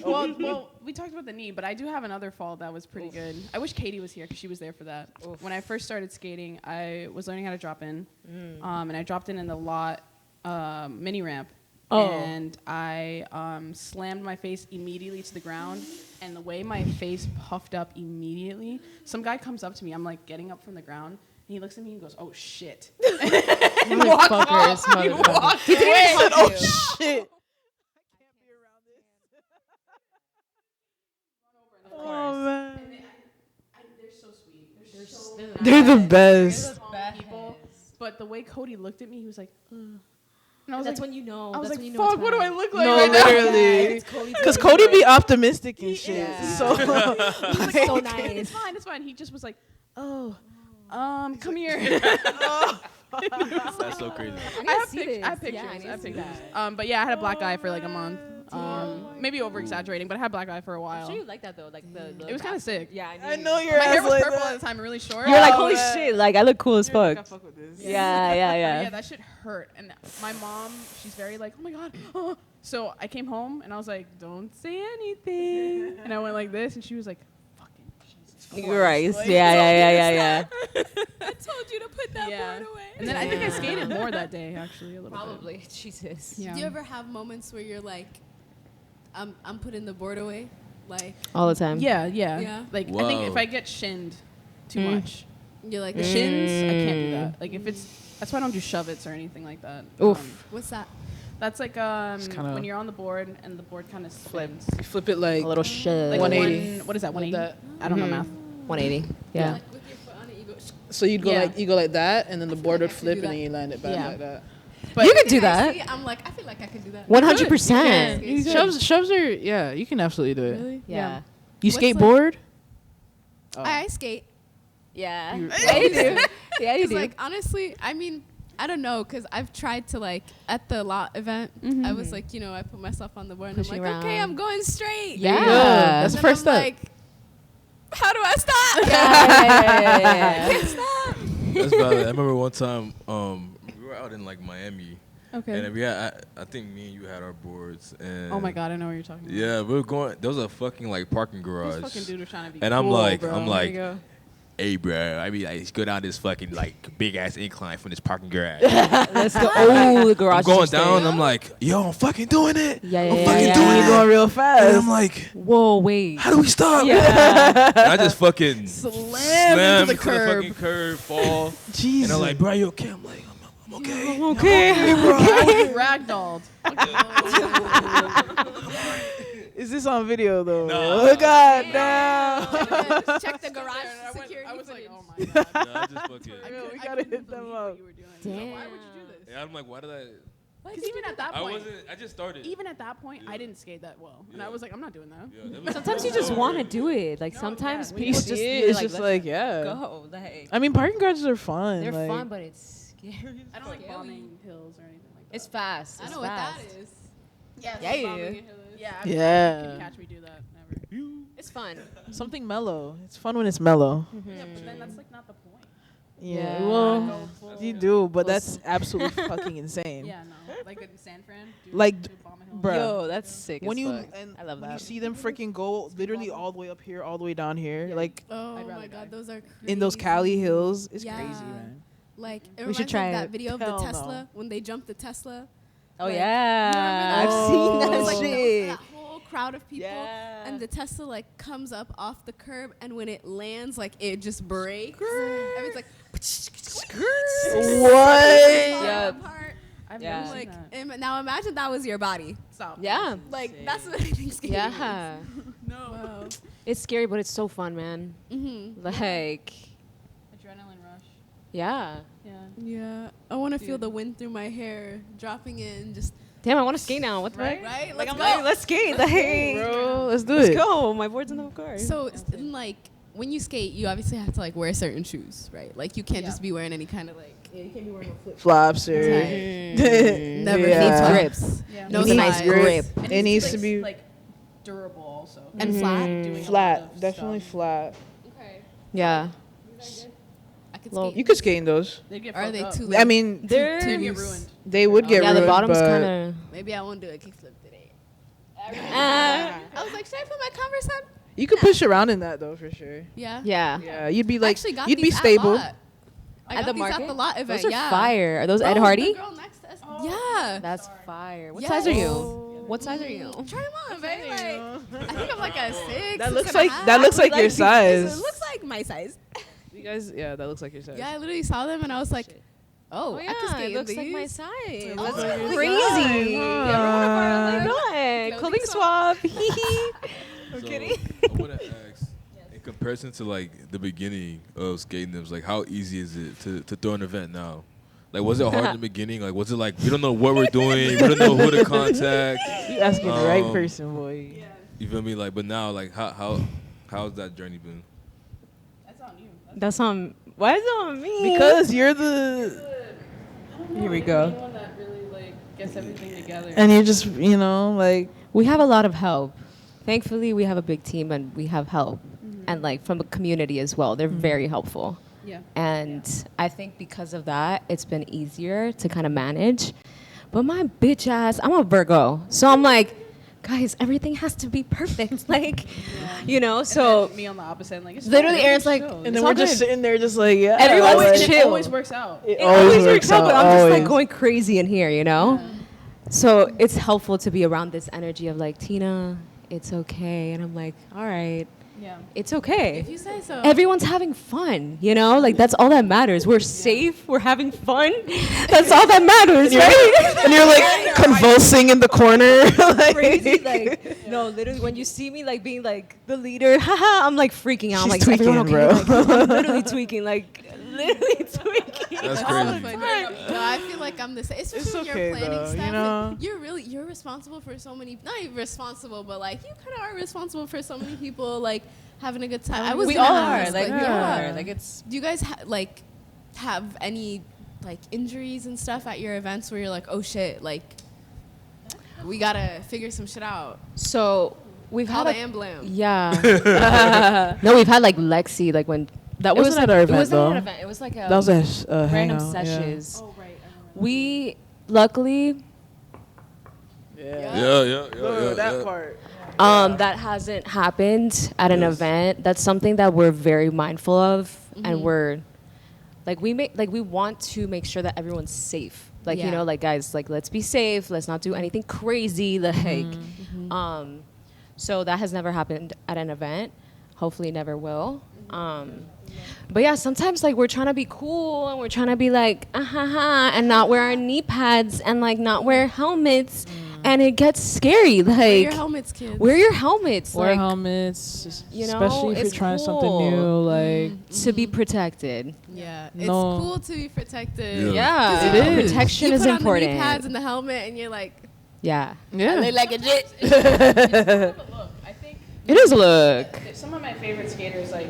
S1: Well, we talked about the knee, but I do have another fall that was pretty good. I wish Katie was here because she was there for that. When I first started skating, I was learning how to drop in, and I dropped in the lot mini ramp, and I slammed my face immediately to the ground, and the way my face puffed up immediately, some guy comes up to me. I'm like getting up from the ground. And he looks at me and goes, "Oh shit!" and walks off. He walked away.
S3: Oh shit. Oh man.
S1: They're so sweet.
S3: They're the best.
S1: People. But the way Cody looked at me, he was like, "Ugh." And I was
S5: That's
S1: like,
S5: when you know.
S1: I was
S5: That's
S1: like,
S5: when you know
S1: fuck, what do I look like
S3: No,
S1: right now?
S3: literally. Because Cody be optimistic and shit.
S5: Yeah.
S3: So
S1: He was like,
S5: So
S1: "Okay,
S5: nice.
S1: it's fine, it's fine." He just was like, "Oh, come here."
S2: That's so crazy.
S5: I have
S1: I have pictures.
S5: Yeah, I
S1: I
S5: need
S1: have
S5: to see
S1: pictures.
S5: that.
S1: But yeah, I had a black eye for like a month. Maybe over exaggerating, but I had black eye for a
S5: I'm
S1: while.
S5: sure you like that though. Like the
S1: It was kind of sick.
S5: Yeah,
S3: I know your
S1: My hair
S3: ass
S1: was
S3: like
S1: purple
S3: that.
S1: at the time, really short.
S5: You're like,
S3: Oh,
S5: holy
S3: man.
S5: shit! Like I look cool as
S3: You're like,
S5: fuck.
S3: I fuck with this.
S5: Yeah,
S1: Yeah, that shit hurt. And my mom, she's very like, "Oh my god." Oh. So I came home and I was like, "Don't say anything." And I went like this, and she was like, "Fucking Jesus Christ."
S5: Christ.
S1: Like,
S5: Yeah.
S4: I told you to put that
S1: Yeah.
S4: board away.
S1: And then I think I skated more that day, actually, a little bit.
S5: Probably. Jesus.
S1: Yeah.
S4: Do you ever have moments where you're like, I'm putting the board away? Like,
S5: All the time.
S1: Yeah.
S4: Yeah.
S1: Like, I think
S2: Whoa.
S1: if I get shinned too much,
S4: you're like,
S1: the shins, I can't do that. Like, if it's, that's why I don't do shove-its or anything like that.
S5: Oof.
S4: what's that?
S1: That's like
S3: kinda-
S1: when you're on the board and the board kind of spins.
S3: You flip it like
S5: A little shit.
S1: Like
S3: 180.
S1: What is that, 180?
S3: that.
S1: I don't know math.
S5: 180. Yeah.
S4: Like with your foot on it, you go.
S3: So you'd go
S1: Yeah.
S3: like you go like that, and then the board
S4: like
S3: would
S4: I could
S3: flip,
S4: do
S3: and then
S4: that.
S3: you land it back
S1: Yeah.
S3: like that.
S1: But
S5: You could do
S4: I
S5: that.
S4: see, I'm like, I feel like I can do that.
S5: 100%.
S1: You could.
S3: Shoves are you can absolutely do it.
S4: Really?
S5: Yeah.
S3: You
S4: What's
S3: skateboard?
S4: I skate.
S5: Yeah.
S3: You-
S5: Yeah, you do. Yeah, you
S4: 'Cause,
S5: do.
S4: like, honestly, I mean, I don't know, because I've tried to, like, at the lot event, I was like, I put myself on the board and
S5: Pushing
S4: I'm like, okay,
S5: around.
S4: I'm going straight.
S5: Yeah.
S3: Good. That's
S4: And
S3: the
S4: then
S3: first
S4: I'm
S3: step.
S4: like, how do I stop?
S5: Yeah.
S4: Can't stop.
S2: That's valid. I remember one time we were out in like Miami,
S1: Okay.
S2: and we had I think me and you had our boards. And
S1: Oh my god, I know what you're talking about.
S2: Yeah, we were going. There was a fucking like parking
S1: This
S2: garage.
S1: fucking dude was trying to be
S2: And I'm
S1: cool,
S2: like-
S1: bro.
S2: I'm
S1: There
S2: like-
S1: you go.
S2: Hey, bro. I mean, like, go down this fucking like big ass incline from this parking garage.
S5: Let's go. Oh, the garage.
S2: I'm going
S5: is upstairs.
S2: down. I'm like, yo, I'm fucking doing it.
S5: Yeah,
S2: I'm
S5: yeah,
S2: fucking
S5: yeah,
S2: doing
S5: yeah.
S2: it.
S3: You're going real
S2: And
S3: fast.
S2: I'm like,
S5: Whoa, wait.
S2: how do we stop?
S5: Yeah.
S2: And I just fucking
S1: Slam into the
S2: into the
S1: curb.
S2: fucking curb, fall.
S3: Jesus.
S2: And they're like, bro, you okay? I'm like, I'm okay.
S5: Okay.
S1: I was ragdolled.
S3: Is this on video though?
S2: No.
S3: Oh god, damn.
S4: Just check the garage security
S1: I was like,
S4: footage.
S1: oh my god.
S2: Nah, I just fucking.
S3: We gotta hit them up.
S5: Damn.
S1: Why would you do this?
S2: Yeah, I'm like, why did I?
S1: Because even at that
S2: I
S1: point,
S2: wasn't. I just started.
S1: even at that point, I didn't skate that well, and I
S2: Yeah.
S1: was like, I'm not doing that.
S2: Yeah, that was-
S5: Sometimes you just want to do it. Like
S1: No,
S5: sometimes
S1: yeah.
S3: When
S5: people
S3: you
S5: just
S3: see it,
S5: they're
S3: it's just
S5: let's
S3: like, yeah.
S5: go. Like,
S3: I mean, parking garages are fun.
S5: they're
S3: like,
S5: fun, but it's scary.
S1: I don't like
S4: Scary.
S1: bombing hills or anything like that.
S5: It's fast.
S4: I
S5: It's
S4: know what that
S5: fast.
S4: is.
S1: yeah,
S5: Yeah, you
S1: bombing
S5: do.
S1: a hill is. Yeah,
S3: Yeah.
S1: You can catch me do that. Never.
S5: It's fun.
S3: Something mellow. It's fun when it's mellow.
S1: Yeah, but then that's like not the point.
S3: Yeah.
S5: Yeah.
S3: Well,
S1: Go full-
S3: you do, but
S5: Full
S3: that's absolutely fucking insane.
S1: Yeah, no. Like in San Fran.
S3: Like,
S1: bomb a hill.
S3: bruh.
S5: Yo, that's sick.
S3: When
S5: as
S3: you
S5: fuck.
S3: and
S5: I love
S3: when you
S5: that.
S3: see them freaking go literally all the way up here, all the way down here,
S1: Yeah.
S3: like
S4: Oh
S1: I'd rather
S4: my god,
S1: die.
S4: those are crazy.
S3: in those Cali hills, it's
S4: Yeah.
S3: crazy, man.
S4: Like, it
S5: We
S4: reminds
S5: should
S4: me
S5: try
S4: of that
S5: it.
S4: video of
S3: Hell
S4: the
S3: no.
S4: Tesla, when they jumped the Tesla.
S5: Oh
S4: Like,
S5: yeah,
S4: you
S5: I've
S3: remember
S5: seen
S3: that?
S5: that
S4: It's like
S5: shit.
S4: that whole crowd of people,
S5: Yeah.
S4: and the Tesla like comes up off the curb, and when it lands, like it just breaks. Everything's like,
S3: What?
S5: Yup.
S4: apart.
S1: I've
S5: Yeah.
S1: never seen
S4: Like,
S1: that.
S4: now imagine that was your body.
S1: Stop.
S5: Yeah.
S4: Like, that's what I think skating
S5: Yeah.
S1: No.
S4: Wow.
S5: It's scary, but it's so fun, man.
S4: Mm-hmm.
S5: Like,
S1: Adrenaline rush.
S5: yeah.
S1: Yeah.
S4: Yeah, I want to feel
S1: Dude.
S4: the wind through my hair, dropping in, just
S5: Damn, I want to skate now. What the
S1: Right?
S5: heck?
S4: right.
S5: Like,
S4: Let's
S5: I'm
S4: go.
S5: like, let's skate. Like,
S3: Bro, let's do
S5: let's
S3: it.
S5: go. My board's in the car.
S4: So, like, when you skate, you obviously have to like wear certain shoes, right? Like you can't just be wearing any kind of like.
S3: Yeah, you can't be wearing no flip flops or.
S4: Never
S3: Yeah.
S4: needs grips.
S1: Yeah.
S4: No
S3: It needs
S4: size.
S3: grip.
S1: And
S3: It needs to
S1: like,
S3: be
S1: like durable also.
S4: And flat.
S1: Doing a lot
S3: flat,
S1: of
S3: definitely
S1: stuff.
S3: flat.
S4: Okay.
S5: Yeah.
S4: I could
S5: Low.
S4: skate.
S3: You could skate in those.
S1: They get
S4: Are
S1: fucked
S4: they
S1: up.
S4: too?
S3: I mean,
S5: They're
S1: They get ruined.
S3: they would get
S5: yeah,
S3: ruined,
S5: the bottom's
S3: but
S5: kind of.
S4: Maybe I won't do a kickflip today.
S5: Uh,
S4: I was like, should I put my Converse on?
S3: you could push around in that though for sure.
S4: Yeah.
S5: yeah.
S3: Yeah, you'd be
S4: I
S3: like,
S4: actually got
S3: you'd be
S4: these
S3: stable.
S4: At
S5: At
S4: got
S5: the
S4: these
S5: market?
S4: at the lot event.
S5: Those are
S4: yeah.
S5: fire. Are those Ed
S4: Bro,
S5: Hardy?
S4: The girl next to us. Yeah.
S5: That's fire. What
S4: Yes.
S5: size are you? What size are you?
S4: Try them on, babe. Like, I think I'm like a 6.
S3: That
S4: 6
S3: looks
S4: and a
S3: like
S4: half.
S3: that looks like your
S4: It
S3: size.
S4: looks like my size.
S3: You guys, yeah, that looks like your size.
S4: Yeah, I literally saw them and I was like, oh, I could skate
S5: it looks
S4: in
S5: like my
S4: these.
S5: size.
S3: It
S5: That's
S3: looks like your
S5: crazy.
S3: size.
S5: Yeah,
S4: Clothing
S5: clothing swap.
S2: I'm
S5: kidding.
S2: I want to ask, in comparison to like the beginning of Skate Nymphs, like how easy is it to throw an event now? Like, was it hard in the beginning? Like, was it like we don't know what we're doing, we don't know who to contact?
S3: You asking the right person, boy.
S2: You feel me? Like, but now, like, how's that journey been?
S1: That's on you.
S5: That's on. Why is it on me?
S3: Because you're the. Here we go.
S1: Anyone that really like gets everything together.
S3: And you're just, you know, like.
S5: we have a lot of help. Thankfully, we have a big team and we have help, and like from the community as well. They're very helpful.
S1: Yeah.
S5: And I think because of that, it's been easier to kind of manage. But my bitch ass, I'm a Virgo. So I'm like, guys, everything has to be perfect. Like, you know, so
S1: Me on the opposite end, like it's
S5: literally
S1: fine,
S5: Aaron's like,
S1: chill.
S3: And
S5: It's
S3: then
S5: all
S3: we're just
S5: good.
S3: sitting there, just like, yeah.
S5: Everyone's
S3: like,
S1: It
S5: chill.
S1: always works out.
S3: It
S5: it always works out, but I'm just like
S3: always.
S5: going crazy in here, you know? So it's helpful to be around this energy of like, Tina, it's okay. And I'm like, all right,
S1: Yeah.
S5: it's okay.
S4: If you say so.
S5: Everyone's having fun, you know? Like, that's all that matters. We're safe. We're having fun. That's all that matters, right?
S3: And you're like convulsing in the corner. like,
S5: Crazy. Like, no, literally, when you see me, like, being, like, the leader, haha, I'm, like, freaking out. I'm
S3: She's
S5: like, is everyone
S3: tweaking,
S5: okay?
S3: bro.
S5: Like, I'm literally tweaking. Like, literally tweaking.
S2: That's
S4: Oh,
S2: crazy.
S4: but no, I feel like I'm the same. Especially
S3: It's
S4: when
S3: okay,
S4: you're planning
S3: though,
S4: stuff.
S3: you know?
S4: Like, you're responsible for so many. Not even responsible, but like you kind of are responsible for so many people like having a good time. I was.
S5: We
S4: gonna
S5: all
S4: ask,
S5: are. Like, we
S4: yeah.
S5: are. Like, it's.
S4: Do you guys have any like injuries and stuff at your events where you're like, oh shit, like we gotta figure some shit out?
S5: So, we've
S4: Call
S5: had
S4: the
S5: a.
S4: emblem.
S5: Yeah. No, we've had, like, Lexi, like, when.
S3: That
S5: it was
S3: wasn't
S5: like,
S3: at our
S5: It
S3: event,
S5: wasn't
S3: though.
S5: at an event. It was like a.
S3: That was a
S5: random
S3: hangout, yeah.
S5: sessions.
S1: Oh right. I remember.
S5: We luckily
S2: Yeah.
S3: that part.
S5: that hasn't happened at an event. That's something that we're very mindful of, and we're like we want to make sure that everyone's safe. Like you
S4: Yeah.
S5: know, like guys, like let's be safe. Let's not do anything crazy. Like, so that has never happened at an event. Hopefully, never will. But yeah, sometimes like we're trying to be cool and we're trying to be like and not wear our knee pads and like not wear helmets, and it gets scary. Like
S4: Wear your helmets, kids.
S5: wear your helmets,
S3: Wear
S5: like
S3: helmets,
S5: you know,
S3: especially if you're
S5: it's
S3: trying something
S5: cool.
S3: new. Like,
S5: to be protected.
S4: Yeah, it's
S3: No.
S4: cool to be protected.
S2: Yeah.
S5: Yeah,
S3: It is.
S5: protection
S4: You
S5: is
S4: put on
S5: important.
S4: the knee pads and the helmet, and you're like,
S5: Yeah,
S3: yeah,
S4: like a jit.
S1: It's kind of a look. I think
S5: it is a look.
S1: some of my favorite skaters, like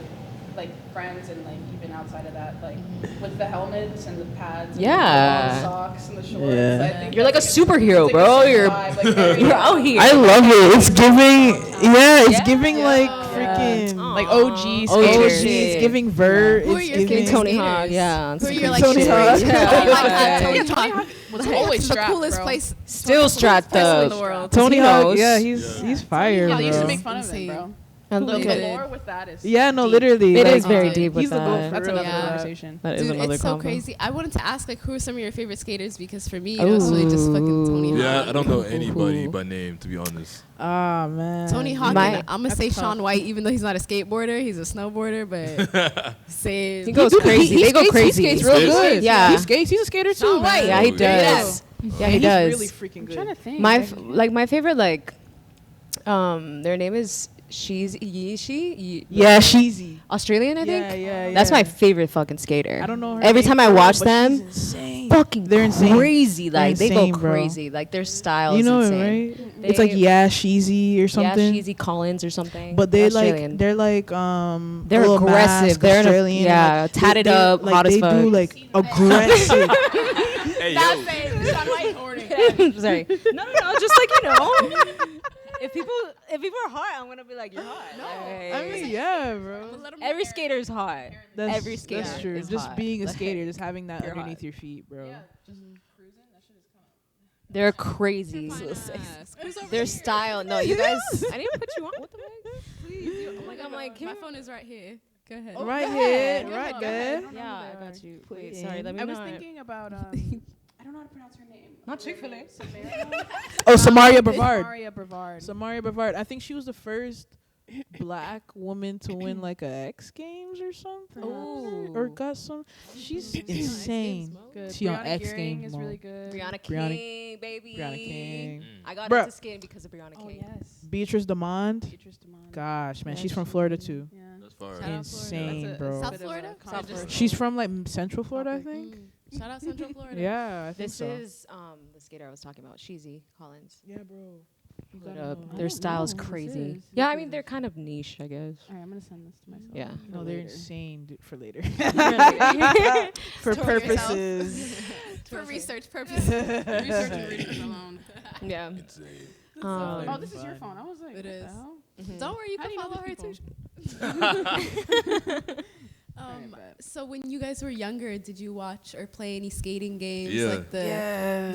S1: friends and like even outside of that, like with the helmets and the pads, and
S5: Yeah.
S1: the socks and the shorts.
S3: Yeah.
S1: I think
S5: You're like a
S1: that's
S5: superhero,
S1: it's like
S5: bro.
S1: a
S5: You're
S1: vibe, like, very,
S5: you're out here.
S3: I love it. It's giving, yeah, it's
S5: Yeah.
S3: giving like
S1: Yeah.
S3: freaking
S1: like
S5: Aw.
S1: OG
S3: OG.
S1: skaters.
S3: It's giving Vert.
S4: Who are
S3: It's
S4: your
S3: giving
S4: favorite
S5: Tony Hawk,
S4: skaters?
S5: yeah.
S4: Who are your like
S3: Tony
S4: shit-
S3: Hawk.
S4: Yeah.
S3: Oh my
S4: God, Tony
S1: Tony
S4: Hawk
S1: was
S4: Like,
S1: always
S4: the
S1: strapped,
S4: coolest
S1: bro.
S4: place.
S5: Still strapped
S4: place in
S5: up.
S4: the world.
S3: Tony
S5: He
S3: Hawk.
S5: knows.
S3: Yeah, he's fire,
S1: Yeah, they used to
S3: bro.
S1: make fun of him,
S4: Insane.
S1: bro.
S5: And
S1: The
S5: look at it.
S1: lore with that is
S3: Yeah, no,
S1: deep.
S3: literally.
S5: It
S3: like,
S5: is very
S4: uh,
S5: deep with
S3: He's the goat
S5: that.
S3: for
S1: That's
S3: real.
S1: another
S4: Yeah.
S1: conversation.
S3: That is
S4: Dude,
S3: another
S4: it's so
S3: combo.
S4: crazy. I wanted to ask, like, who are some of your favorite skaters? Because for me, it was really just fucking Tony Hawk.
S2: Yeah, I don't know anybody by name, to be honest.
S3: Ah man.
S4: Tony Hawk,
S5: My-
S4: and I'm gonna say Sean White, even though he's not a skateboarder, he's a snowboarder, but same.
S5: He goes crazy. They go crazy.
S3: He skates real good.
S5: Yeah.
S3: He skates. He's a skater too.
S1: Sean
S3: man.
S1: White.
S5: Yeah, he
S2: Oh,
S5: does. Yeah, he
S3: He's
S5: does.
S3: really freaking
S1: I'm
S3: good.
S1: trying to think.
S5: My favorite their name is
S3: Yeah, Sheezy.
S5: Australian, I think.
S3: Yeah.
S5: That's my favorite fucking skater.
S3: I don't know her
S5: Every
S3: name,
S5: time I
S3: bro,
S5: watch
S3: but
S5: them,
S3: she's insane.
S5: fucking
S3: They're insane.
S5: crazy. Like they
S3: insane,
S5: go
S3: bro.
S5: crazy. Like their style
S3: You
S5: is
S3: know it,
S5: insane.
S3: right? It's like Sheezy or something.
S5: Yeah, Sheezy Collins or something.
S3: But they
S5: Australian.
S3: they're
S5: They're
S3: little
S5: aggressive.
S3: mask,
S5: They're
S3: Australian.
S5: yeah, tatted
S3: they,
S5: up, hot as
S3: they
S5: fuck.
S3: do like aggressive.
S2: Hey, yo.
S5: Sorry. No. Just like if people are hot, I'm gonna be like, you're hot. No,
S3: I mean, yeah, bro.
S5: every skater is hot. Every skater
S3: That's true.
S5: is
S3: Just
S5: hot.
S3: being a
S5: Like,
S3: skater, just having that
S5: you're
S3: underneath
S5: hot.
S3: your feet, bro.
S5: They're crazy. Their style. No, you guys. I need to put you on. What the heck?
S4: Please.
S5: I'm like,
S4: My phone is right here. Go ahead.
S3: Right
S1: go
S3: here,
S1: ahead.
S3: right
S1: Go
S3: there.
S1: ahead.
S5: Yeah, I
S1: They
S5: got
S1: are.
S5: you.
S3: Put
S5: Wait,
S3: it
S5: sorry.
S3: in.
S5: Let me
S1: I was
S5: know.
S1: thinking about I don't know how to pronounce her name.
S5: Not Chick-fil-A.
S3: Oh, Samaria Brevard.
S1: Samaria Brevard.
S3: Samaria Brevard. I think she was the first black woman to win like a X Games or something.
S5: Ooh.
S3: Or got some. She's insane.
S1: Good.
S3: She on
S1: Brianna
S3: X
S1: Gearing
S3: Games
S1: is
S3: mode.
S1: really good.
S5: Brianna
S3: Brianna-
S5: King, baby.
S3: Brianna King.
S5: I got
S3: Bruh.
S5: into skating because of Brianna
S1: Oh
S5: King.
S1: yes.
S3: Beatrice Demond.
S1: Beatrice Demond.
S3: Gosh, man,
S1: Yeah,
S3: she's from
S1: she's
S3: Florida
S1: good.
S3: too.
S1: Yeah.
S2: That's far.
S4: Shout out
S3: Insane,
S4: Florida.
S3: bro.
S4: South
S1: Bit of a
S4: Florida?
S1: controversy.
S3: She's from like Central Florida, I think.
S4: Shout out Central Florida.
S3: Yeah, I think
S5: This
S3: so.
S5: is the skater I was talking about, Sheezy Collins.
S3: Yeah, bro. You
S5: Put
S3: gotta
S5: up.
S3: know.
S1: I
S5: Their
S1: don't
S5: style is
S1: know who this
S5: crazy.
S1: is.
S5: Yeah, I
S1: Who
S5: mean
S1: is
S5: they're
S1: this?
S5: kind of niche, I guess.
S1: All right, I'm gonna send this to myself.
S5: Yeah.
S3: No, they're
S1: later.
S3: insane for later.
S5: Really?
S3: For
S4: Store yourself.
S3: purposes.
S4: For research purposes.
S1: Research and reading alone.
S5: Yeah.
S2: Insane.
S1: Oh, this is your phone. I was like,
S4: It
S1: what
S4: is.
S1: the hell?
S4: Don't worry, you
S1: How do
S4: can
S1: you know
S4: follow her
S1: these
S4: too.
S1: Alright, bet.
S4: So when you guys were younger, did you watch or play any skating games
S2: Yeah.
S4: like the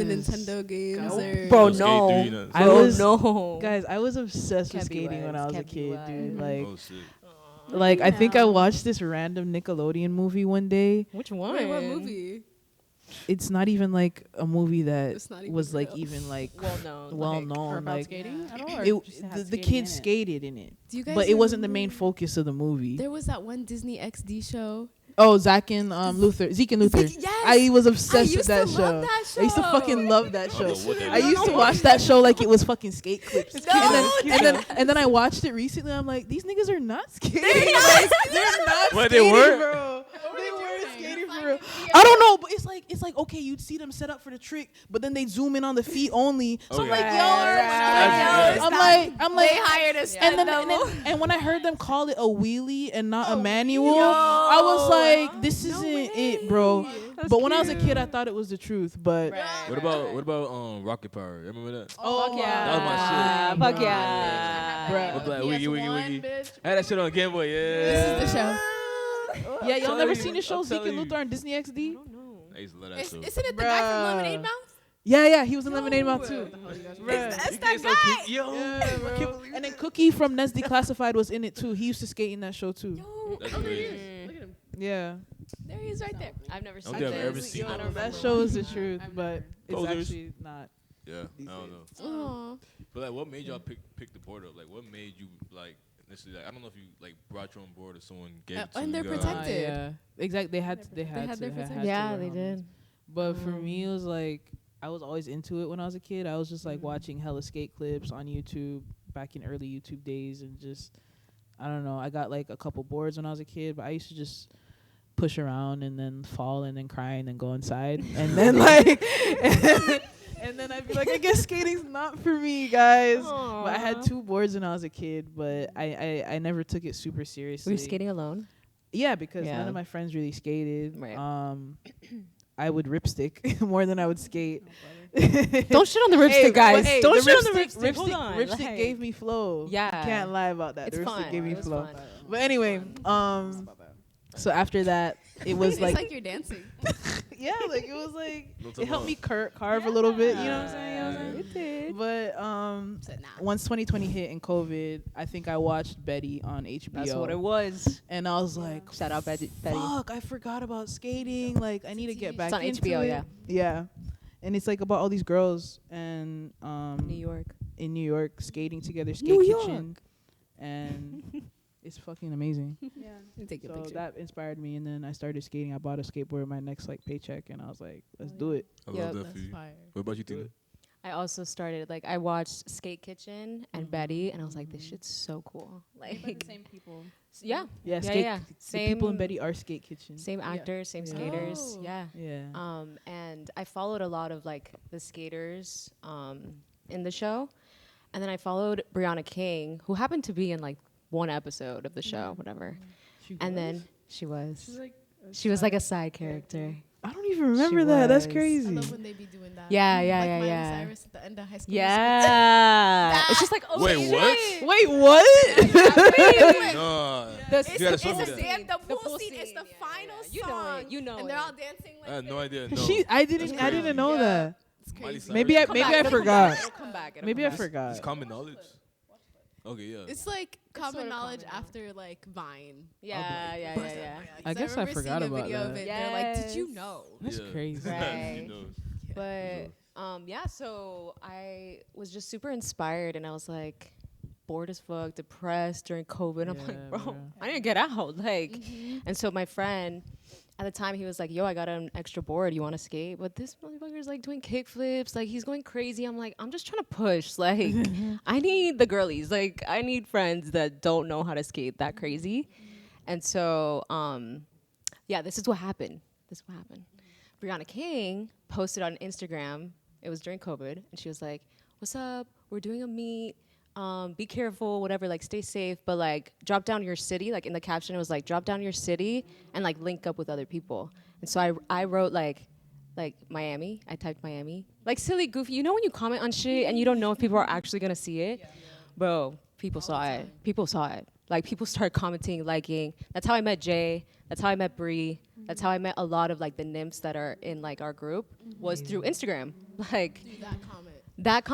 S4: Nintendo games or
S5: Bro,
S2: Skate
S5: no.
S2: 3, you know.
S3: I
S5: Bro,
S3: was-
S5: no.
S3: Guys, I was obsessed with
S5: Can't be
S3: skating when
S5: wise,
S3: I was a
S5: can't be
S3: kid,
S5: wise.
S3: dude. Like,
S2: Oh shit.
S3: I think I
S4: Yeah.
S3: watched this random Nickelodeon movie one day.
S5: Which one?
S4: Wait, what movie?
S3: It's not even like a movie that
S4: It's not even
S3: was like
S4: real.
S3: even like
S5: Well known.
S3: well
S5: like,
S1: Or
S3: known.
S1: about
S3: Like
S1: skating at all? Or
S3: it,
S1: just had
S3: the
S1: skating
S3: kids
S1: in it?
S3: skated in it,
S4: Do you guys
S3: but it wasn't the main
S4: remember-
S3: focus of the movie.
S4: There was that one Disney XD show.
S3: Oh, Zach and Zeke and Luther.
S4: Yes!
S3: I was
S4: I
S3: obsessed with
S4: used
S3: that
S4: to
S3: show.
S4: love that show.
S3: I used to fucking love that
S2: I don't
S3: show.
S2: know what that
S3: I
S2: is.
S3: used to watch that show like it was fucking skate clips.
S4: No,
S3: and then I watched it recently. I'm like, these niggas are not skating. They're not
S2: What, they
S3: skating,
S2: were?
S3: bro. They were skating for real. I don't know, but it's like okay, you'd see them set up for the trick, but then they zoom in on the feet only. So
S2: Oh,
S3: I'm
S2: yeah.
S3: like,
S2: Right,
S3: y'all are.
S2: right.
S3: I'm like,
S4: they hired us.
S3: and when I heard them call it a wheelie and not a manual, I was like, this isn't it, bro. But when I was a kid, I thought it was the truth. But
S2: What about Rocket Power? Remember that?
S3: oh
S5: yeah.
S2: That was my shit.
S5: Fuck yeah.
S3: Bruh.
S2: What black wiggy wiggy
S1: PS1,
S2: wiggy?
S1: bitch.
S2: I had that shit on Game Boy. Yeah.
S4: This is the show.
S3: yeah, y'all
S2: telling
S3: never
S2: you,
S3: seen the show
S2: I'm
S3: Zeke and
S2: telling you.
S3: Luther on Disney XD?
S2: I used to love that show.
S4: Isn't it the guy from
S3: Bruh.
S4: Lemonade Mouth?
S3: Yeah, he was in Lemonade Mouth too.
S4: That's
S2: You get so cute. Yo.
S3: Yeah, bro. And then Cookie from Nesdy Classified was in it too. He used to skate in that show too.
S2: That's
S1: Oh, there he
S2: crazy.
S1: is. Look at him.
S3: Yeah,
S4: There he is right there.
S5: I've never seen
S2: think I've
S5: this.
S2: ever seen
S5: I don't
S2: it.
S3: that
S5: remember.
S3: show is the truth,
S1: I've
S3: but
S1: never.
S3: it's
S2: Posers.
S3: actually not.
S2: Yeah. I don't know.
S4: Aw.
S2: But like, what made y'all pick the board up? Like, what made you like? Initially, like, I don't know if you like brought your own board or someone gave it to
S4: and
S2: you
S4: they're
S2: guys.
S4: protected.
S3: Yeah, exactly. They had
S4: They had their protection.
S5: Yeah,
S3: to
S5: they
S3: on
S5: did.
S3: this. But for me, it was like I was always into it when I was a kid. I was just like watching hella skate clips on YouTube back in early YouTube days, and just I don't know. I got like a couple boards when I was a kid, but I used to just push around and then fall and then cry and then go inside and then like and then I'd be like, I guess skating's not for me, guys. But I had 2 boards when I was a kid, but I never took it super seriously.
S5: Were you skating alone?
S3: Yeah, because
S5: Yeah.
S3: none of my friends really skated.
S5: Right.
S3: I would ripstick more than I would skate.
S5: Don't shit on the ripstick, guys.
S3: Hey,
S5: Don't
S3: the
S5: shit on the
S3: ripstick.
S5: ripstick. Hold on.
S3: Ripstick
S5: like,
S3: gave me flow.
S5: Yeah.
S3: Can't lie about that.
S5: It's
S3: The
S5: fun.
S3: ripstick gave me
S5: It was
S3: flow.
S5: fun.
S3: But anyway, so after that, it was
S4: It's
S3: like,
S4: like you're dancing.
S3: yeah, like it was like
S2: Little
S3: it helped me
S2: tomorrow.
S3: carve a little bit. You know what I'm saying? You know what I'm saying?
S5: It did.
S3: But
S4: So, nah.
S3: once 2020 hit and COVID, I think I watched Betty on HBO.
S5: That's what it was.
S3: And I was like,
S5: Shout out Betty.
S3: fuck, I forgot about skating. Like, I need to get back
S5: It's on
S3: into
S5: HBO,
S3: it.
S5: yeah.
S3: Yeah. And it's like about all these girls and
S5: New York.
S3: in New York skating together, Skate
S5: New
S3: Kitchen. And it's fucking amazing.
S1: Yeah.
S4: Take a
S3: So
S4: picture.
S3: that inspired me, and then I started skating. I bought a skateboard my next like paycheck, and I was like, let's do it.
S2: I
S5: Yep.
S2: love that for you. What about you, Tina?
S5: I also started like I watched Skate Kitchen and Betty, and I was like, this shit's so cool.
S1: Made
S5: Like,
S1: by the same people.
S5: yeah,
S3: Yeah,
S5: yeah.
S3: The people in
S5: Same-
S3: Betty are Skate Kitchen.
S5: same actors, same skaters.
S4: Oh.
S5: Yeah.
S3: Yeah.
S5: And I followed a lot of like the skaters in the show, and then I followed Brianna King, who happened to be in like one episode of the show, whatever. And then she was like a side character.
S3: I don't even remember that. That's
S5: was.
S4: I
S3: crazy.
S4: love when they be doing that.
S5: Yeah, yeah,
S4: like
S5: yeah,
S4: Miley
S5: yeah.
S4: Cyrus at the end of High School.
S5: Yeah, it's just like, oh
S2: Wait,
S5: shit.
S2: what?
S3: Wait, what?
S2: No.
S5: The,
S2: You gotta show me
S4: It's
S2: that.
S4: the pool scene. It's the final
S5: You know
S4: song.
S5: it. You know
S4: and
S5: it.
S4: they're all dancing like
S2: I had no
S4: this.
S2: idea. No.
S3: I didn't know
S4: Yeah.
S3: that.
S4: It's
S2: Miley
S4: crazy.
S2: Cyrus.
S3: Maybe I forgot.
S5: It'll come back.
S3: Maybe I
S2: It's
S3: forgot.
S2: common knowledge. Okay, yeah.
S4: It's like common
S5: sort of
S4: knowledge
S5: common
S4: after like Vine.
S5: Yeah, yeah, yeah, yeah.
S3: I guess I
S4: remember
S3: forgot
S4: seeing a
S3: about
S4: video
S3: that.
S4: Of it. They're like, did you
S5: Yes.
S4: know?
S3: That's
S2: Yeah.
S3: crazy.
S5: Right.
S2: She knows.
S5: But yeah, so I was just super inspired, and I was like bored as fuck, depressed during COVID. I'm
S3: Yeah,
S5: like, bro,
S3: bro.
S5: I didn't get out. Like, and so my friend at the time, he was like, yo, I got an extra board. You want to skate? But this motherfucker's like doing kick flips. Like, he's going crazy. I'm like, I'm just trying to push. Like, I need the girlies. Like, I need friends that don't know how to skate that crazy. And so, yeah, this is what happened. Brianna King posted on Instagram. It was during COVID. And she was like, what's up? We're doing a meet. Be careful, whatever, like stay safe, but like drop down your city. Like in the caption, it was like drop down your city and like link up with other people. And so I wrote like Miami. I typed Miami. Like silly, goofy. You know when you comment on shit and you don't know if people are actually gonna see it? Bro, people saw it. People saw it. Like people started commenting, liking. That's how I met Jay. That's how I met Bree. That's how I met a lot of like the nymphs that are in like our group was through Instagram. Like through that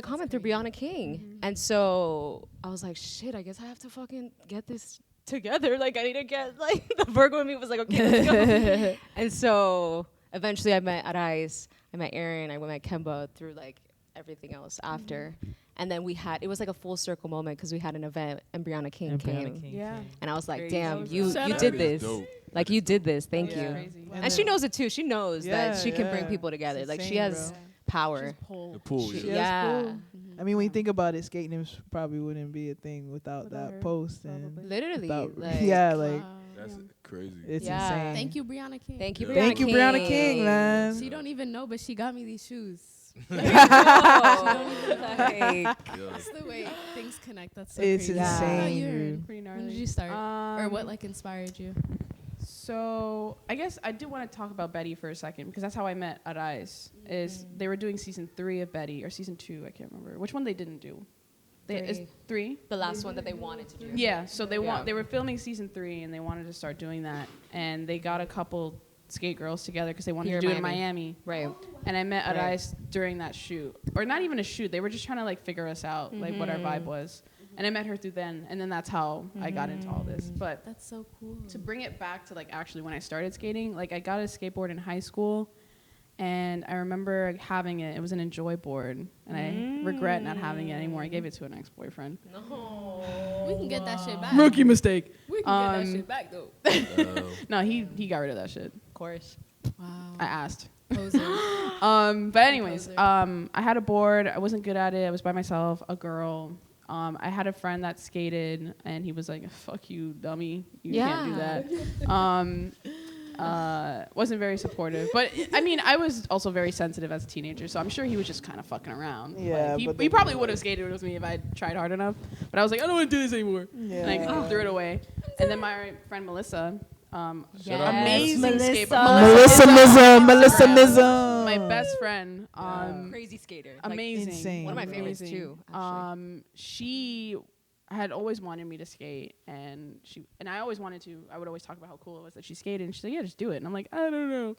S5: comment through Brianna King. And so I was like, shit, I guess I have to fucking get this together. Like I need to get like the Virgo in me was like, okay, let's go. And so eventually I met Arais, I met Aaron, I met Kemba through like everything else after. And then it was like a full circle moment because we had an event and Brianna King came.
S1: Yeah.
S5: And I was like,
S3: Crazy.
S5: damn, you
S1: That
S5: did
S2: is
S5: this.
S2: dope.
S5: Like you did this. Thank
S1: Yeah.
S5: you.
S1: Crazy.
S5: And she knows it too. She knows that she can bring
S3: yeah.
S5: people together.
S3: It's
S5: Like she
S3: insane,
S5: has
S3: bro.
S5: power.
S2: The pool,
S5: She-
S2: yeah.
S5: yeah.
S3: Cool. I mean, when you think about it, Skate Nymphs probably wouldn't be a thing without
S1: Without
S3: that
S1: her,
S3: post. And
S1: probably.
S5: Literally.
S3: without-
S5: Like,
S3: yeah, like
S4: Wow.
S2: That's crazy.
S3: it's
S5: Yeah.
S3: insane.
S4: Thank you, Brianna King.
S5: Thank you,
S2: Yeah.
S5: Brianna
S3: Thank you, Brianna King, man.
S4: She don't even know, but she got me these shoes.
S5: Like,
S2: Yeah.
S4: That's the way things connect. That's so
S3: It's
S4: crazy.
S5: insane,
S4: How about you,
S3: dude.
S4: Erin?
S1: Pretty
S4: When
S1: gnarly.
S4: did you start? Or what like inspired you?
S1: So I guess I do want to talk about Betty for a second because that's how I met Arais. Is they were doing season 3 of Betty or season 2? I can't remember which one they didn't do. Is 3?
S5: the last one that they wanted to do.
S1: Yeah. So they were filming season 3 and they wanted to start doing that, and they got a couple skate girls together because they wanted
S5: Here
S1: to
S5: in
S1: do it in Miami.
S5: Right.
S1: And I met
S5: Right.
S1: Arais during that shoot, or not even a shoot. They were just trying to like figure us out, like what our vibe was. And I met her through then, and then that's how I got into all this. But
S4: That's so cool.
S1: to bring it back to like actually when I started skating, like I got a skateboard in high school, and I remember having it. It was an Enjoy board, and I regret not having it anymore. I gave it to an ex-boyfriend.
S5: No.
S4: We can get that shit back.
S1: Rookie mistake.
S4: We can get that shit back though.
S1: No, he got rid of that shit.
S5: Of course.
S4: Wow.
S1: I asked.
S4: Poser.
S1: But anyways,
S4: Poser.
S1: I had a board. I wasn't good at it. I was by myself, a girl. I had a friend that skated, and he was like, "Fuck you, dummy! You can't do that." Wasn't very supportive, but I mean, I was also very sensitive as a teenager, so I'm sure he was just kind of fucking around.
S3: Yeah,
S1: Like,
S3: but
S1: he
S3: then-
S1: probably would have skated with me if I tried hard enough. But I was like, I don't want to do this anymore.
S3: Yeah.
S1: And I threw it away. And then my friend Melissa.
S5: Yes.
S1: Amazing
S5: Melissa.
S1: skateboard.
S3: Melissa Mism.
S1: My best friend.
S5: Crazy skater. Like,
S1: Amazing.
S3: insane.
S5: one of my favorites
S1: Amazing.
S5: too. Actually.
S1: She had always wanted me to skate, and I always wanted to. I would always talk about how cool it was that she skated, and she's like, "Yeah, just do it." And I'm like, "I don't know."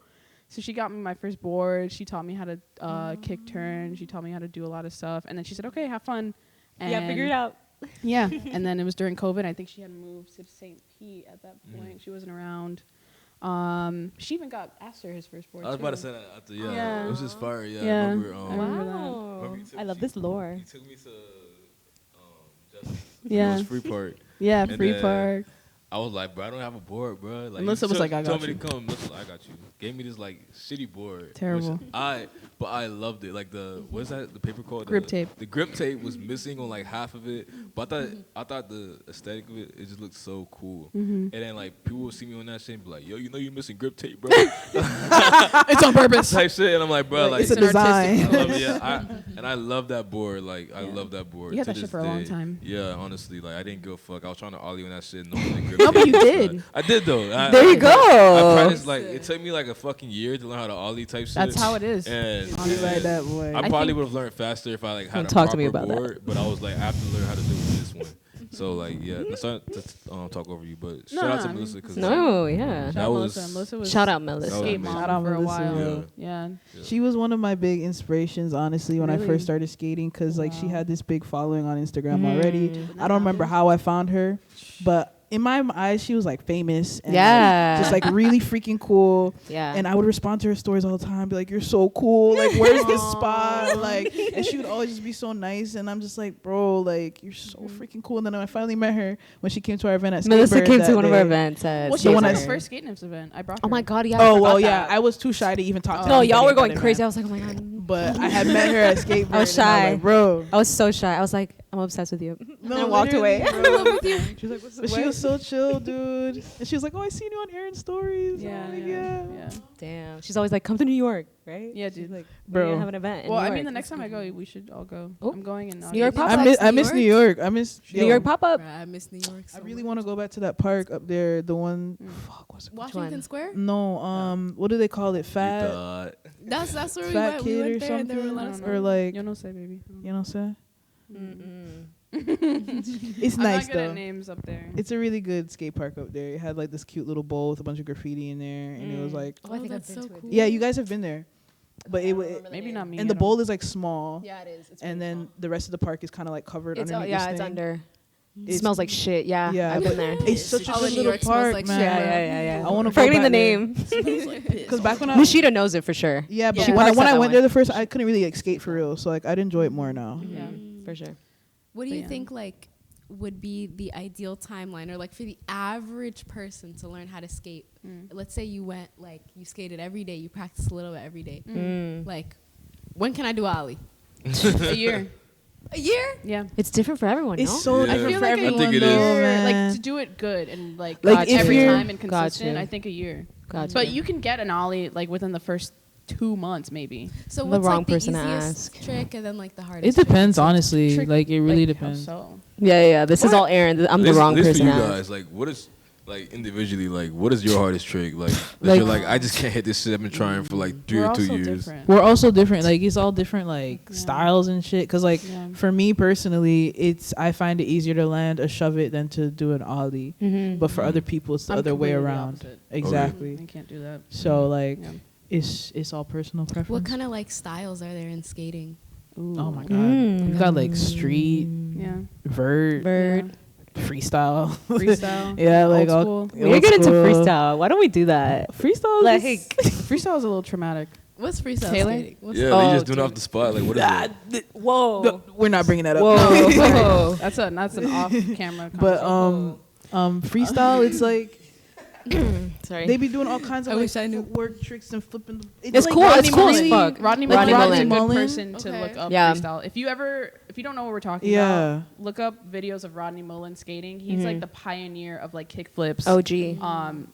S1: So she got me my first board. She taught me how to kick turn. She taught me how to do a lot of stuff, and then she said, "Okay, have fun." And
S5: Yeah, figure it out.
S1: Yeah, and then it was during COVID. I think she had moved to St. Pete at that point. She wasn't around. She even got Aster his first board.
S2: I was
S1: too.
S2: about to say that after, yeah.
S1: Yeah.
S2: It was just fire, yeah.
S1: Yeah.
S2: I remember,
S1: I remember that.
S2: remember you took-
S5: I love this lore.
S2: You took me to Justice.
S1: Yeah.
S2: It was Free Park.
S1: Yeah,
S2: And
S1: Free
S2: then
S1: Park.
S2: I was like, bro, I don't have a board, bro. Like,
S1: Melissa was like, I got
S2: told me
S1: you.
S2: to come. Melissa, I got you. Gave me this like shitty board.
S1: Terrible.
S2: But I loved it. Like what's that? The paper called
S1: Grip tape.
S2: The grip tape was missing on like half of it. But I thought the aesthetic of it just looked so cool. And then like people would see me on that shit and be like, yo, you know you're missing grip tape, bro.
S1: It's on purpose.
S2: Type shit. And I'm like, bro, like
S3: it's a design.
S2: I love it. Yeah, I love that board. Like I love that board.
S1: You had
S2: to
S1: that shit
S2: this
S1: for a long
S2: day.
S1: time.
S2: Yeah, honestly, like I didn't give a fuck. I was trying to ollie on that shit. Knowing the grip
S1: No, but
S2: tape
S1: you
S2: was
S1: did.
S2: bad. I did though.
S5: There you
S2: I
S5: go.
S2: practiced like it took me like a fucking year to learn how to ollie type shit.
S1: That's how it is.
S2: And
S3: You like that boy.
S2: I probably would have learned faster if I like had a
S5: Talk
S2: proper
S5: to me about that.
S2: board. But I was like, I have to learn how to do it with this one. So like, yeah, let's not talk over you. But shout out to Melissa because
S5: No, yeah.
S2: that was
S1: Melissa was
S5: Shout out Melissa.
S2: That was
S1: skate
S2: amazing.
S1: mom
S3: Shout out
S1: for a
S3: Melissa.
S1: while. Yeah.
S3: She was one of my big inspirations, honestly, when I
S1: Really?
S3: first started skating, because like she
S1: Wow.
S3: had this big following on Instagram
S5: Mm.
S3: already. I don't remember how I found her, but in my eyes, she was like famous and
S5: Yeah.
S3: just like really freaking cool.
S5: Yeah.
S3: And I would respond to her stories all the time, be like, "You're so cool. Like, where's this spot?" Like, and she would always just be so nice. And I'm just like, "Bro, like, you're so freaking cool." And then I finally met her when she came to our event at
S5: Melissa
S3: Skatebird
S5: came
S3: that
S5: to one of our
S3: day.
S5: events at
S1: Well, she
S3: The
S1: was
S3: one
S1: at
S3: I-
S1: the first Skate Nymphs event. I brought her.
S5: Oh my god, yeah.
S3: Oh
S5: I
S3: well,
S5: forgot
S3: yeah.
S5: that.
S3: I was too shy to even talk to her.
S5: No, y'all were
S3: at
S5: going
S3: that
S5: crazy. I
S3: event.
S5: was like, oh my god.
S3: But I had met her at Skatebird.
S5: I was
S3: and
S5: shy.
S3: like, bro.
S5: I was so shy. I was like, I'm obsessed with you.
S3: No,
S5: and I walked
S3: literally,
S5: away.
S3: bro.
S5: She was like, what's
S3: But she was so chill, dude. And she was like, "Oh, I seen you on Aaron's stories."
S1: Yeah,
S3: I'm like,
S1: yeah.
S5: Damn. She's always like, come to New York, right?
S1: Yeah,
S5: She's
S1: dude.
S5: like,
S3: Bro.
S5: we're gonna have an event. In
S1: Well,
S5: New
S1: I
S5: York.
S1: mean, the next time I go, we should all go.
S5: Oh.
S1: I'm going in
S5: New York
S1: August.
S5: pop-up.
S3: I miss New York. I miss
S5: New York pop up.
S4: Bruh, I miss New York.
S3: I
S4: So
S3: really
S4: much.
S3: want to go back to that park up there. The one,
S1: Mm.
S3: fuck, what's it?
S4: Washington
S5: one?
S4: Square.
S3: No, what do they call it? Fat,
S4: That's where we
S3: fat
S4: went. We
S3: kid
S4: went
S3: or
S4: there and they were
S3: something,
S4: letting us
S3: or like,
S1: You know, say baby.
S3: you know, what I'm saying?
S5: Mm-mm.
S3: It's
S1: I'm
S3: nice
S1: not good
S3: though.
S1: at names up there.
S3: It's a really good skate park up there. It had like this cute little bowl with a bunch of graffiti in there, and it was like,
S5: Oh, I think
S4: that's
S5: I've been
S4: so
S5: to it.
S4: cool.
S3: yeah, you guys have been there, but
S1: Maybe not me.
S3: and the
S1: I don't-
S3: bowl is like small,
S5: Yeah, it is. It's
S3: and then the rest of the park is kind of like covered
S5: it's
S3: underneath.
S5: yeah,
S3: this
S5: it's
S3: thing.
S5: under. It
S3: It's-
S5: smells like shit. Yeah,
S3: Yeah,
S5: I've
S3: but
S5: been there.
S3: It's such a
S4: All
S3: good
S4: of New
S3: little
S4: York smells
S3: park,
S4: like
S3: man.
S4: shit.
S5: Yeah.
S3: I want to
S5: Forgetting the name.
S3: because back when I
S5: Mushita knows it for sure.
S3: yeah, but
S5: She
S3: when
S5: parks
S3: I
S5: out that
S3: went
S5: way.
S3: there the first, I couldn't really like skate for real, so like I'd enjoy it more now.
S1: Yeah.
S5: For sure.
S4: What do
S1: But
S4: you
S1: yeah.
S4: think like would be the ideal timeline, or like for the average person to learn how to skate? Let's say you went like you skated every day, you practiced a little bit every day. Like, when can I do ollie?
S1: A year.
S4: A year?
S1: Yeah.
S5: It's different for everyone.
S3: It's
S5: no?
S3: so
S2: Yeah.
S3: different
S1: I feel
S3: for
S1: like
S3: everyone.
S2: I think it
S3: though,
S2: is.
S3: man.
S1: Like to do it good and like
S3: Like, if
S1: every
S3: you're-
S1: time and consistent.
S5: Gotcha.
S1: I think a year.
S5: Gotcha.
S1: But you can get an ollie like within the first 2 months, maybe.
S4: So
S5: The
S4: what's
S5: wrong
S4: like the
S5: person to
S4: easiest
S5: ask.
S4: trick and then like the
S3: It
S4: hardest?
S3: depends, honestly.
S1: Trick-
S3: Like it really
S1: Like, how
S3: depends.
S1: So
S5: Yeah. This is all Aaron. I'm the wrong
S2: This
S5: person
S2: for
S5: to
S2: you
S5: ask.
S2: guys. Like, what is like individually? Like, what is your hardest trick? Like, that
S3: Like-
S2: you're like, I just can't hit this shit. I've been trying for like 3
S1: we're
S2: or
S1: all
S2: 2
S1: so
S2: years.
S1: different.
S3: We're also different. Like it's all different, like
S1: Yeah.
S3: styles and shit. Cause like
S1: Yeah.
S3: for me personally, I find it easier to land a shove it than to do an ollie.
S5: Mm-hmm.
S3: But for other people, it's the
S1: I'm
S3: other way
S1: completely
S3: around.
S1: opposite.
S3: Exactly.
S1: I can't do that.
S3: So like
S1: Yeah.
S3: it's all personal preference.
S4: What kind of like styles are there in skating?
S3: Oh my god,
S5: Mm.
S3: you've got like street,
S1: Yeah.
S3: vert, freestyle.
S1: Freestyle.
S3: Yeah, like
S1: Old
S3: all-
S1: school.
S5: We're
S3: old
S5: getting into
S3: school.
S5: freestyle. Why don't we do that?
S3: Freestyle. is
S5: Like,
S3: just-
S1: Freestyle is a little traumatic.
S4: What's freestyle
S1: Taylor?
S4: skating? What's
S2: Yeah,
S5: Oh,
S2: they just doing it
S5: dude.
S2: off the spot. Like, what is it?
S5: whoa.
S3: No, we're not bringing that up.
S5: Whoa.
S1: That's an off-camera.
S3: But
S1: conversation.
S3: freestyle, it's like
S5: Sorry.
S3: they be doing all kinds of
S4: I
S3: like
S4: wish I knew.
S3: footwork tricks and flipping.
S5: It's
S3: like
S5: cool. It's
S3: Rodney
S5: cool as
S3: Mullen.
S5: fuck.
S1: Rodney
S3: Like
S1: Mullen
S3: Rodney
S1: is a good
S3: Mullen.
S1: person to
S4: Okay.
S1: look up
S5: Yeah.
S1: freestyle. If you don't know what we're talking
S3: Yeah.
S1: about, look up videos of Rodney Mullen skating. He's like the pioneer of like kick flips.
S5: OG.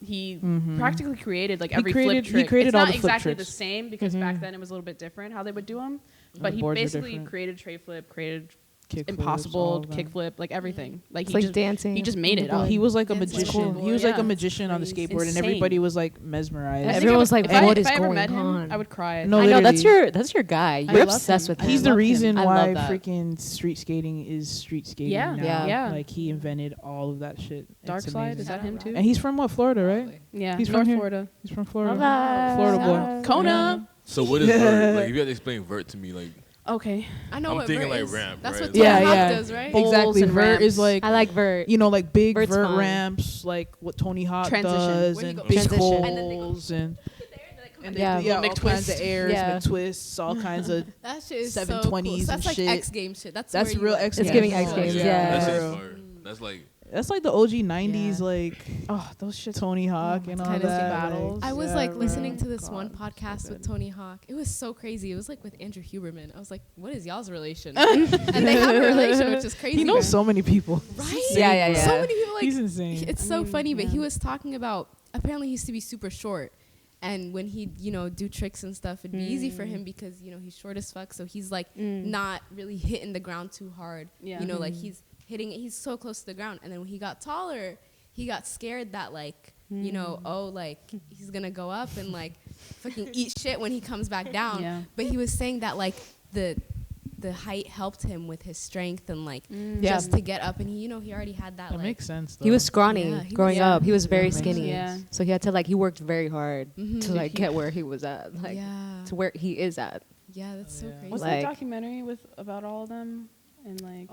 S1: He practically created like
S3: He
S1: every
S3: created-
S1: flip
S3: he
S1: trick.
S3: created
S1: it's
S3: all
S1: not
S3: the flip
S1: exactly
S3: tricks.
S1: the same because back then it was a little bit different how they would do them. But
S3: the
S1: he
S3: boards were
S1: basically
S3: different.
S1: created tray flip, created
S3: Kick flips, all
S1: impossible
S3: of them.
S1: kick flip, like everything. Like
S5: It's
S1: he
S5: like
S1: just
S5: dancing.
S1: He just made it up.
S3: He was like a
S4: Dancing
S3: magician.
S4: cool.
S3: He was like
S1: Yeah.
S3: a magician on the
S4: Crazy.
S3: skateboard, and
S1: Insane.
S3: everybody was like mesmerized.
S1: I think
S5: Everyone was like,
S1: if I-
S5: "What is
S1: if I ever
S5: going
S1: met him,
S5: on?"
S1: I would cry.
S3: No,
S5: I know that's
S3: literally.
S5: your guy.
S1: I
S5: You're
S1: love
S5: obsessed
S1: him.
S5: with him.
S3: He's the
S1: love him.
S3: reason
S5: I
S3: why
S5: love that.
S3: freaking street skating is street skating.
S1: Yeah.
S3: now.
S5: Yeah.
S3: Like he invented all of that shit.
S1: Dark
S3: It's
S1: Slide,
S3: amazing.
S1: is that him too?
S3: And he's from what, Florida, right?
S1: Yeah,
S3: he's from
S1: North
S3: here.
S1: Florida.
S3: He's from Florida.
S5: Love
S3: Florida
S5: that.
S3: boy.
S1: Kona.
S2: So what is vert? Like, if you had to explain vert to me, like,
S1: Okay.
S4: I know
S2: I'm
S4: what
S2: thinking
S4: vert
S2: like
S4: is.
S2: ramp,
S4: That's
S2: right?
S4: what
S3: Yeah,
S4: Tony Hawk
S3: yeah.
S4: does, right?
S1: Bowls
S3: Exactly.
S1: and
S3: Vert is
S1: ramps.
S3: like
S5: I like Vert.
S3: you know, like big
S5: Vert's
S3: vert
S5: fun.
S3: ramps, like what Tony Hawk
S1: Transition.
S3: does,
S4: Where you
S3: and
S4: go-
S3: big
S5: Transition.
S4: And then they go-
S3: holes, and they
S5: Yeah.
S3: do, yeah, all
S1: Big
S3: kinds of
S1: twist.
S3: airs,
S5: Yeah.
S3: big twists, all kinds of.
S4: That shit is
S3: 720s
S4: so cool. So that's
S3: and
S4: like
S3: shit.
S4: X Games shit. That's
S3: That's
S4: where you
S3: real
S4: like-
S3: X
S5: It's
S3: Games.
S5: giving X Games, yeah.
S2: that shit's
S3: Bro.
S2: fire. That's like
S3: That's like the OG 90s,
S1: Yeah.
S3: like
S1: Oh, those shits.
S3: Tony Hawk and all
S1: Dynasty
S3: that.
S1: battles.
S4: I was
S3: yeah,
S4: like
S3: bro.
S4: listening to this
S1: God,
S4: one
S1: so
S4: podcast with
S1: good.
S4: Tony Hawk. It was so crazy. It was like with Andrew Huberman. I was like, what is y'all's relation? And they have a relation, which is crazy.
S3: He knows so many people.
S4: Right?
S5: Yeah, yeah, yeah.
S4: So many people like
S3: He's insane.
S4: it's
S1: I
S4: so
S1: mean,
S4: funny, but
S1: yeah.
S4: he was talking about apparently he used to be super short. And when he, do tricks and stuff, it'd be easy for him because, he's short as fuck. So he's like not really hitting the ground too hard.
S1: Yeah.
S4: Like he's hitting it. He's so close to the ground. And then when he got taller, he got scared that like, like he's going to go up and like fucking eat shit when he comes back down.
S1: Yeah.
S4: But he was saying that like the height helped him with his strength and like
S3: Yeah.
S4: just to get up. And he, he already had that
S3: That
S4: like.
S3: makes sense, though.
S5: He was scrawny
S4: Yeah, he
S5: growing
S1: was-
S5: up. He was very
S3: makes
S5: skinny.
S1: sense. Yeah.
S5: So he had to he worked very hard
S4: Mhm.
S5: to like get where he was at, like
S4: yeah.
S5: to where he is at.
S4: Yeah, that's so
S3: Yeah.
S4: crazy.
S1: What's
S5: Like-
S1: that documentary about all of them and like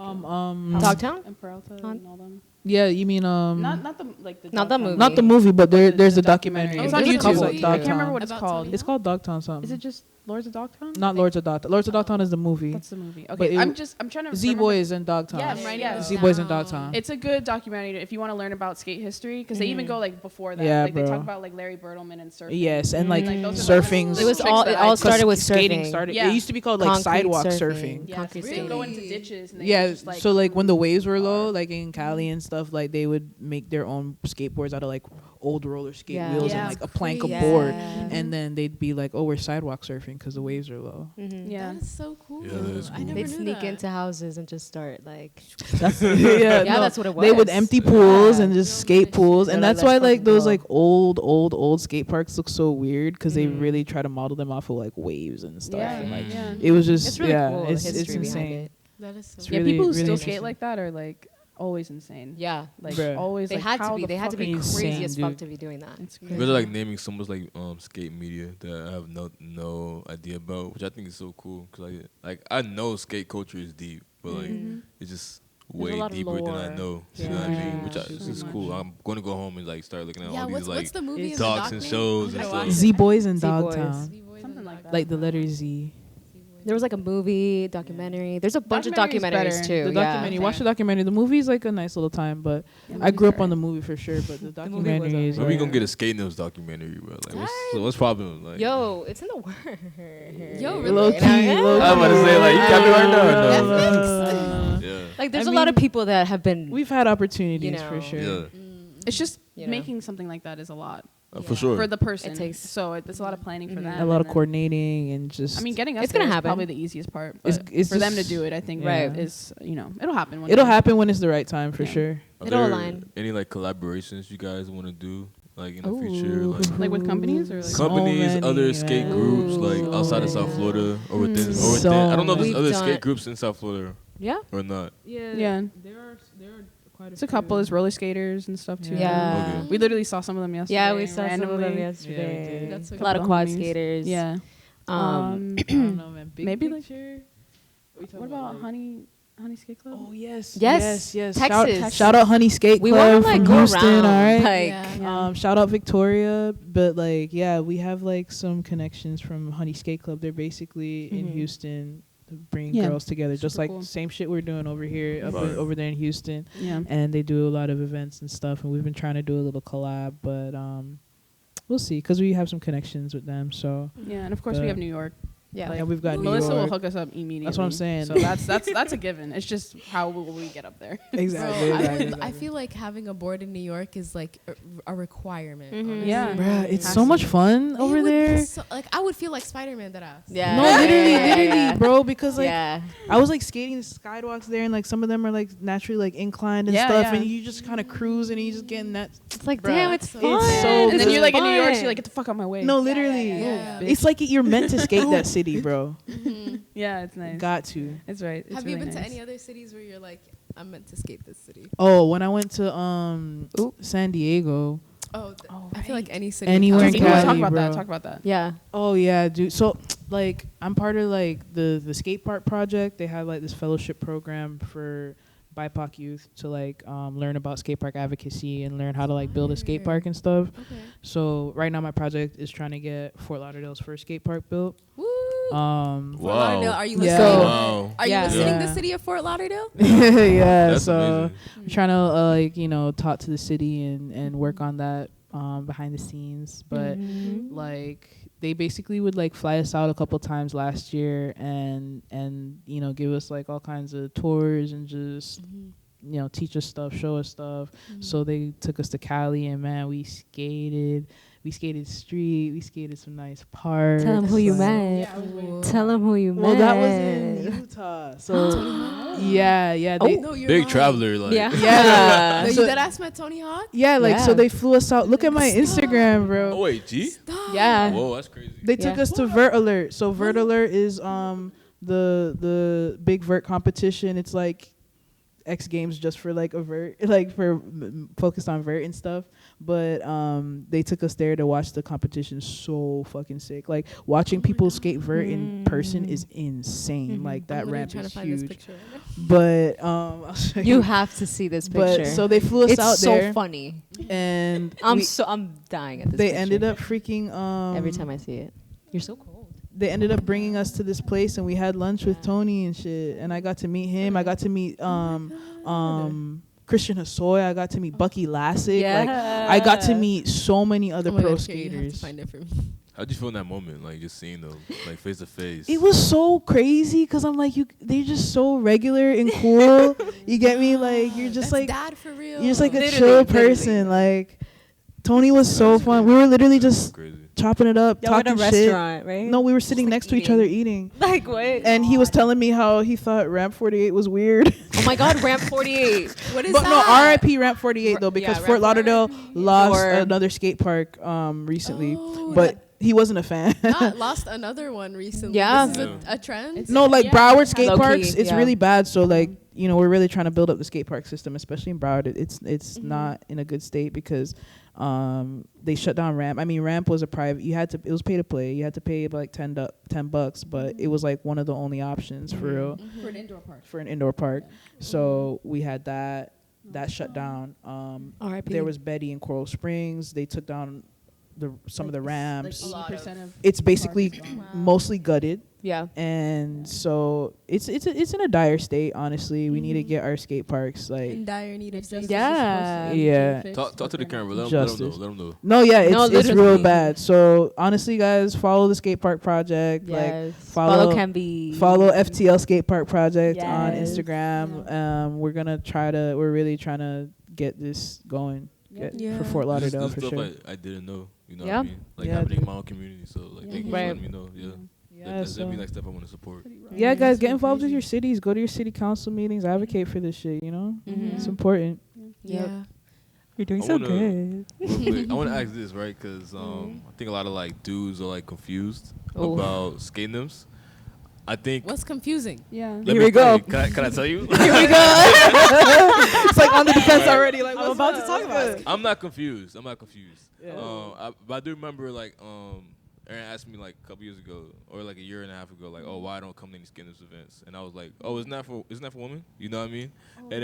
S5: Dogtown?
S1: and Peralta
S5: On-
S1: and all them?
S3: Yeah, you mean
S1: Not the like the
S5: Not the
S1: Dogtown
S5: movie.
S3: not the movie, but there's
S1: There's
S3: a
S1: a
S3: documentary.
S1: documentary.
S3: It's
S1: Oh,
S3: on
S1: there's a
S3: YouTube.
S1: movie.
S3: Like
S1: I can't remember
S3: Dogtown.
S1: what it's
S4: About
S1: called.
S4: Tony
S3: It's called Dogtown something.
S1: Is it just Lords of Dogtown?
S3: Not Lords of Dogtown? Lords of Dogtown is the movie.
S1: That's the movie.
S3: But
S1: Okay,
S3: it-
S1: I'm trying to
S3: Z
S1: remember-
S3: Boys and Dogtown.
S1: Yes,
S4: I'm writing
S1: yes.
S4: this
S3: Z Boys and
S4: down.
S3: Dogtown.
S1: It's a good documentary if you want to learn about skate history because they even go like before that.
S3: Yeah,
S1: like they
S3: bro.
S1: talk about like Larry Birdleman and surfing.
S3: Yes, and like
S1: Like, those are the
S3: surfing.
S1: little
S5: It was
S1: tricks
S5: all.
S1: that
S5: It
S1: I
S5: all
S1: took.
S5: started with
S3: skating
S5: surfing.
S3: started.
S1: Yeah.
S3: It used to be called like
S5: Concrete
S3: sidewalk
S5: surfing.
S3: surfing.
S1: Yeah,
S5: Concrete
S1: so they go into
S4: surfing.
S1: ditches. And they
S3: Yeah,
S1: just, like,
S3: so like when the waves were low,
S1: hard.
S3: like in Cali and stuff, like they would make their own skateboards out of like old roller skate
S5: Yeah.
S3: wheels
S1: Yeah.
S3: and like a plank of
S5: Crazy.
S3: board,
S5: Yeah.
S3: and then they'd be like, "Oh, we're sidewalk surfing because the waves are low."
S5: Mhm.
S1: Yeah.
S4: That is so cool.
S2: Yeah, that is
S4: I
S2: cool.
S4: never
S5: They'd
S4: knew
S5: sneak
S4: that.
S5: into houses and just start like.
S3: yeah,
S5: Yeah, that's what it
S3: They would
S5: was.
S3: empty pools
S5: Yeah.
S3: and just skate pools, and
S5: They're like,
S3: that's why
S5: "Let's
S3: like
S5: fucking
S3: those
S5: go."
S3: like old skate parks look so weird because they
S5: Mhm.
S3: really try to model them off of like waves and stuff.
S1: Yeah,
S3: And, like
S1: yeah.
S3: it was just
S5: It's really
S3: yeah,
S5: cool. The
S3: it's
S5: history behind
S3: insane.
S5: it.
S4: That is so
S3: It's
S1: Yeah,
S3: really-
S1: people who
S3: really
S1: still
S3: interesting.
S1: skate like that are like always insane.
S5: Yeah.
S1: Like
S3: Bruh.
S1: always.
S5: They
S1: like,
S5: had
S1: how
S5: to be.
S1: the
S5: They had to
S1: fuck
S5: be
S1: are you-
S3: insane,
S5: crazy as fuck
S3: dude.
S5: to be doing that.
S1: It's
S2: You
S1: crazy.
S2: guys are like naming so much like skate media that I have no idea about, which I think is so cool because I know skate culture is deep, but like it's just
S5: There's a
S2: way
S5: lot of
S2: deeper than I
S5: lore.
S2: know. You know what I mean?
S5: Yeah.
S2: Which
S1: So
S2: is
S1: much.
S2: cool. I'm gonna go home and like start looking at
S4: Yeah,
S2: all
S4: what's
S2: these like
S4: the movie
S3: it's
S4: and the
S2: docs
S4: doc
S2: and
S4: name?
S2: shows
S4: I'm
S2: and
S4: gonna watch
S2: stuff.
S3: Z Boys and
S5: Z-Boys.
S3: Dogtown,
S4: it.
S1: Something like that.
S3: like the letter Z.
S5: There was like a movie, documentary. There's a bunch of
S1: Documentary's
S5: documentaries
S1: better.
S5: too.
S3: The documentary. Watch the documentary. The movie's like a nice little time, but
S1: Yeah,
S3: I grew up
S1: movie's
S3: on the
S1: alright.
S3: movie for sure. But the
S5: movie was
S3: documentary is.
S2: When we
S3: like-
S2: gonna get a Skate Nymphs documentary, bro? Like, what's problem? Like,
S5: Yo, it's in the works.
S4: Yo, really?
S3: Low key,
S5: Yeah.
S3: low
S2: I'm about to say like you got me right now.
S3: Uh,
S2: Yeah.
S5: Like, there's
S3: I
S5: a lot of
S3: mean,
S5: people that have been.
S3: We've had opportunities
S5: You
S3: for
S5: know.
S3: sure.
S2: Yeah.
S1: It's just
S5: You know.
S1: making something like that is a lot
S2: For sure.
S1: for the person.
S5: takes-
S1: so it's a lot of planning for them.
S3: A lot
S1: and
S3: of
S1: then-
S3: coordinating and just.
S1: I mean, getting us
S5: It's gonna
S1: there is
S5: happen.
S1: probably the easiest part.
S3: It's-
S1: But
S3: it's
S1: for them to
S3: just-
S1: do it, I think
S3: yeah.
S1: is it'll happen. One
S3: it'll
S1: day.
S3: happen when it's the right time for
S1: Yeah.
S3: sure.
S2: Are
S5: It'll
S2: there
S5: align.
S2: any like collaborations you guys want to do like in the
S3: Ooh.
S2: future? Like
S1: Like with companies or like
S3: So
S2: companies,
S3: many,
S2: other skate
S3: man.
S2: groups like
S5: Ooh.
S2: outside of South Florida or within.
S3: So
S2: I don't know if there's
S5: We've
S2: other
S5: done-
S2: skate groups in South Florida
S5: Yeah.
S2: or not.
S1: Yeah.
S3: There are quite
S1: It's a couple. There's roller skaters and stuff too.
S5: Yeah.
S2: Okay.
S1: We literally saw some of them yesterday.
S5: Yeah, we saw some of them
S1: randomly.
S5: yesterday.
S3: did.
S4: That's so
S5: a lot of
S1: Couple
S5: quad
S1: homies.
S5: skaters.
S1: Yeah.
S3: I don't know, man. Big
S1: maybe, like,
S3: picture?
S1: What about Honey Skate Club?
S3: Oh yes,
S5: Yes.
S3: yes.
S5: Texas.
S3: Shout out Honey Skate
S5: We
S3: Club
S5: want to like
S3: from
S5: go
S3: Houston.
S5: around.
S3: All right.
S5: Like,
S1: Yeah.
S3: Shout out Victoria, but like, yeah, we have like some connections from Honey Skate Club. They're basically in
S5: Mhm.
S3: Houston to bring
S1: Yeah.
S3: girls together, just
S1: Super
S3: like
S1: cool.
S3: same shit we're doing over here,
S2: Right.
S3: over there in Houston.
S1: Yeah.
S3: And they do a lot of events and stuff, and we've been trying to do a little collab, but we'll see, because we have some connections with them. So
S1: Yeah, and of course we have New York.
S5: yeah.
S3: yeah, we've got New
S1: Melissa will
S3: York.
S1: hook us up immediately.
S3: That's what I'm saying.
S1: So that's a given. It's just how will we get up there?
S3: Exactly.
S4: Bro,
S3: exactly.
S4: I feel like having a board in New York is like a requirement.
S5: Mhm.
S4: honestly.
S1: Yeah.
S3: Bruh, it's
S1: Has
S3: so
S1: to
S3: much
S1: be.
S3: fun
S4: It
S3: over
S4: would be
S3: there.
S4: so- like I would feel like Spider-Man that ass.
S5: Yeah.
S3: No,
S5: Yeah,
S3: literally,
S5: yeah, yeah,
S3: literally,
S5: yeah.
S3: bro. Because like
S5: Yeah.
S3: I was like skating the skywalks there, and like some of them are like naturally like inclined and
S1: Yeah,
S3: stuff,
S1: yeah.
S3: and you just kind of cruise and you just getting that.
S5: It's like,
S1: Bruh,
S5: damn, it's
S4: so
S5: fun.
S3: It's so
S1: And then you're like in New York, so
S5: fun.
S1: you're like, get the fuck out my way.
S3: No, literally,
S4: yeah.
S3: it's like you're meant to skate that city, bro.
S1: Yeah, it's nice.
S3: Got to.
S1: It's right. It's
S4: Have
S1: really
S4: you been
S1: nice.
S4: to any other cities where you're like, I'm meant to skate this city?
S3: Oh, when I went to San Diego.
S4: Oh,
S1: Oh,
S4: I feel like
S1: right.
S4: any city.
S3: Anywhere in
S1: You know what?
S3: Cali,
S1: Talk about that.
S3: bro.
S1: Talk about that.
S5: Yeah.
S3: Oh yeah, dude. So like I'm part of like the skate park project. They have like this fellowship program for BIPOC youth to like learn about skate park advocacy and learn how to like build a skate park and stuff.
S4: Okay.
S3: So right now my project is trying to get Fort Lauderdale's first skate park built.
S4: Woo! Fort Lauderdale, are you
S3: Yeah.
S4: listening?
S2: Wow.
S4: Are you
S5: Yeah.
S4: listening
S3: Yeah.
S4: the city of Fort Lauderdale?
S3: Yeah,
S2: That's
S3: so
S2: amazing.
S3: I'm trying to like talk to the city and work on that behind the scenes, but like they basically would like fly us out a couple times last year and give us like all kinds of tours and just teach us stuff, show us stuff. So they took us to Cali, and man, we skated street, we skated some nice parks.
S5: Tell them who you
S3: like-
S5: met. Tell them who you met.
S3: Well, that was in Utah. So yeah, they,
S4: No, you're
S2: Big
S4: lying.
S2: traveler, like.
S5: Yeah.
S3: Yeah.
S4: No,
S3: So-
S4: you that ass met Tony Hawk?
S3: yeah, like so
S5: Yeah.
S3: they flew us out. Look at my Instagram, bro.
S2: Oh wait, G.
S5: Yeah.
S2: Whoa, that's crazy.
S3: They took
S5: Yeah.
S3: us to Vert Alert. So Vert Alert is the big vert competition. It's like X Games just for like a vert, like for focused on vert and stuff. But they took us there to watch the competition. So fucking sick. Like watching people skate vert in person is insane. Like that
S4: I'm literally
S3: ramp
S4: trying to
S3: is
S4: find this
S3: huge.
S4: picture.
S3: But I'll show
S5: You have to see this picture.
S3: But so they flew us
S5: it's
S3: out
S5: so
S3: there,
S5: funny.
S3: and
S5: I'm dying at this.
S3: they
S5: picture.
S3: ended up freaking
S5: every time I see it. You're so cold.
S3: they ended up bringing us to this place, and we had lunch with Tony and shit. And I got to meet him. I got to meet Christian Hosoi. I got to meet Bucky Lassick. Like I got to meet so many other
S4: Oh my
S3: pro
S4: God, okay, you have to
S3: skaters.
S4: find it for me.
S2: How'd you feel in that moment, like just seeing them, like face to face?
S3: It was so crazy because I'm like, they're just so regular and cool. You get me? Like you're just
S4: That's
S3: like
S4: dad for real.
S3: you're just like a
S5: Literally,
S3: chill
S5: literally.
S3: person. Like Tony was so fun. We were literally just
S2: Crazy.
S3: chopping it up,
S5: Y'all were at a
S3: talking shit.
S5: restaurant, right?
S3: No, we were sitting
S5: like,
S3: next to each other eating.
S5: Like what?
S3: And he was telling me how he thought Ramp 48 was weird.
S5: Oh my God, Ramp 48.
S4: What is
S3: But no,
S4: that?
S3: RIP Ramp 48 though, because
S5: yeah,
S3: Fort
S5: Ramp
S3: Lauderdale lost
S5: Or-
S3: another skate park recently,
S4: Oh,
S3: but he wasn't a fan.
S4: Not lost another one recently.
S5: Yeah.
S4: This is a trend.
S3: No, like Broward skate
S5: Low-key,
S3: parks, it's
S5: yeah.
S3: really bad. So like, we're really trying to build up the skate park system, especially in Broward. It's not in a good state because they shut down Ramp. I mean, Ramp was a private. It was pay to play. You had to pay like $10, but it was like one of the only options for real
S1: For an indoor park.
S3: for an indoor park. So we had that shut down.
S5: R.I.P.
S3: There was Betty in Coral Springs. They took down some of the ramps.
S1: Like 80% of
S3: It's basically
S1: parks is gone.
S3: mostly gutted.
S5: Yeah.
S3: And so it's in a dire state. Honestly, we need to get our skate parks like.
S4: in dire need of justice.
S5: Yeah.
S3: Yeah.
S2: Talk to the camera. Let them
S3: Justice.
S2: know. Let them know.
S3: No, yeah, it's
S5: No,
S3: it's real
S5: literally.
S3: bad. So honestly, guys, follow the skate park project.
S5: Yes.
S3: Like follow
S5: Canby.
S3: follow FTL Skate Park Project on
S5: Yes.
S3: Instagram. We're really trying to get this going
S4: Yeah.
S3: for Fort Lauderdale
S2: This
S3: for
S2: stuff
S3: sure.
S2: I didn't know. You know
S5: Yeah.
S2: what I mean? Like
S3: Yeah,
S2: happening in
S3: dude.
S2: my own community. So like, thank you
S5: Right.
S2: for letting me know. Yeah.
S3: Yeah,
S2: That's
S3: so-
S2: the next step I want to support.
S3: Yeah, guys, get involved with your cities. Go to your city council meetings. Advocate for this shit. It's important.
S4: Yeah.
S5: You're doing
S2: I
S5: so
S2: wanna-
S5: good.
S2: Real quick, I want to ask this, right? Because I think a lot of like dudes are like confused
S5: Oof.
S2: about skate nymphs. I think.
S4: What's confusing?
S1: Yeah.
S2: Let
S3: Here
S2: me
S3: we go.
S2: Can I tell you?
S3: Here we go. It's like on the defense already. Like
S5: I'm about to talk about it.
S2: I'm not confused.
S3: Yeah.
S2: But I do remember like Aaron asked me like a couple years ago or like a year and a half ago, like, oh, why I don't come to any skate nymphs events? And I was like, oh, isn't that for women? You know what I mean? And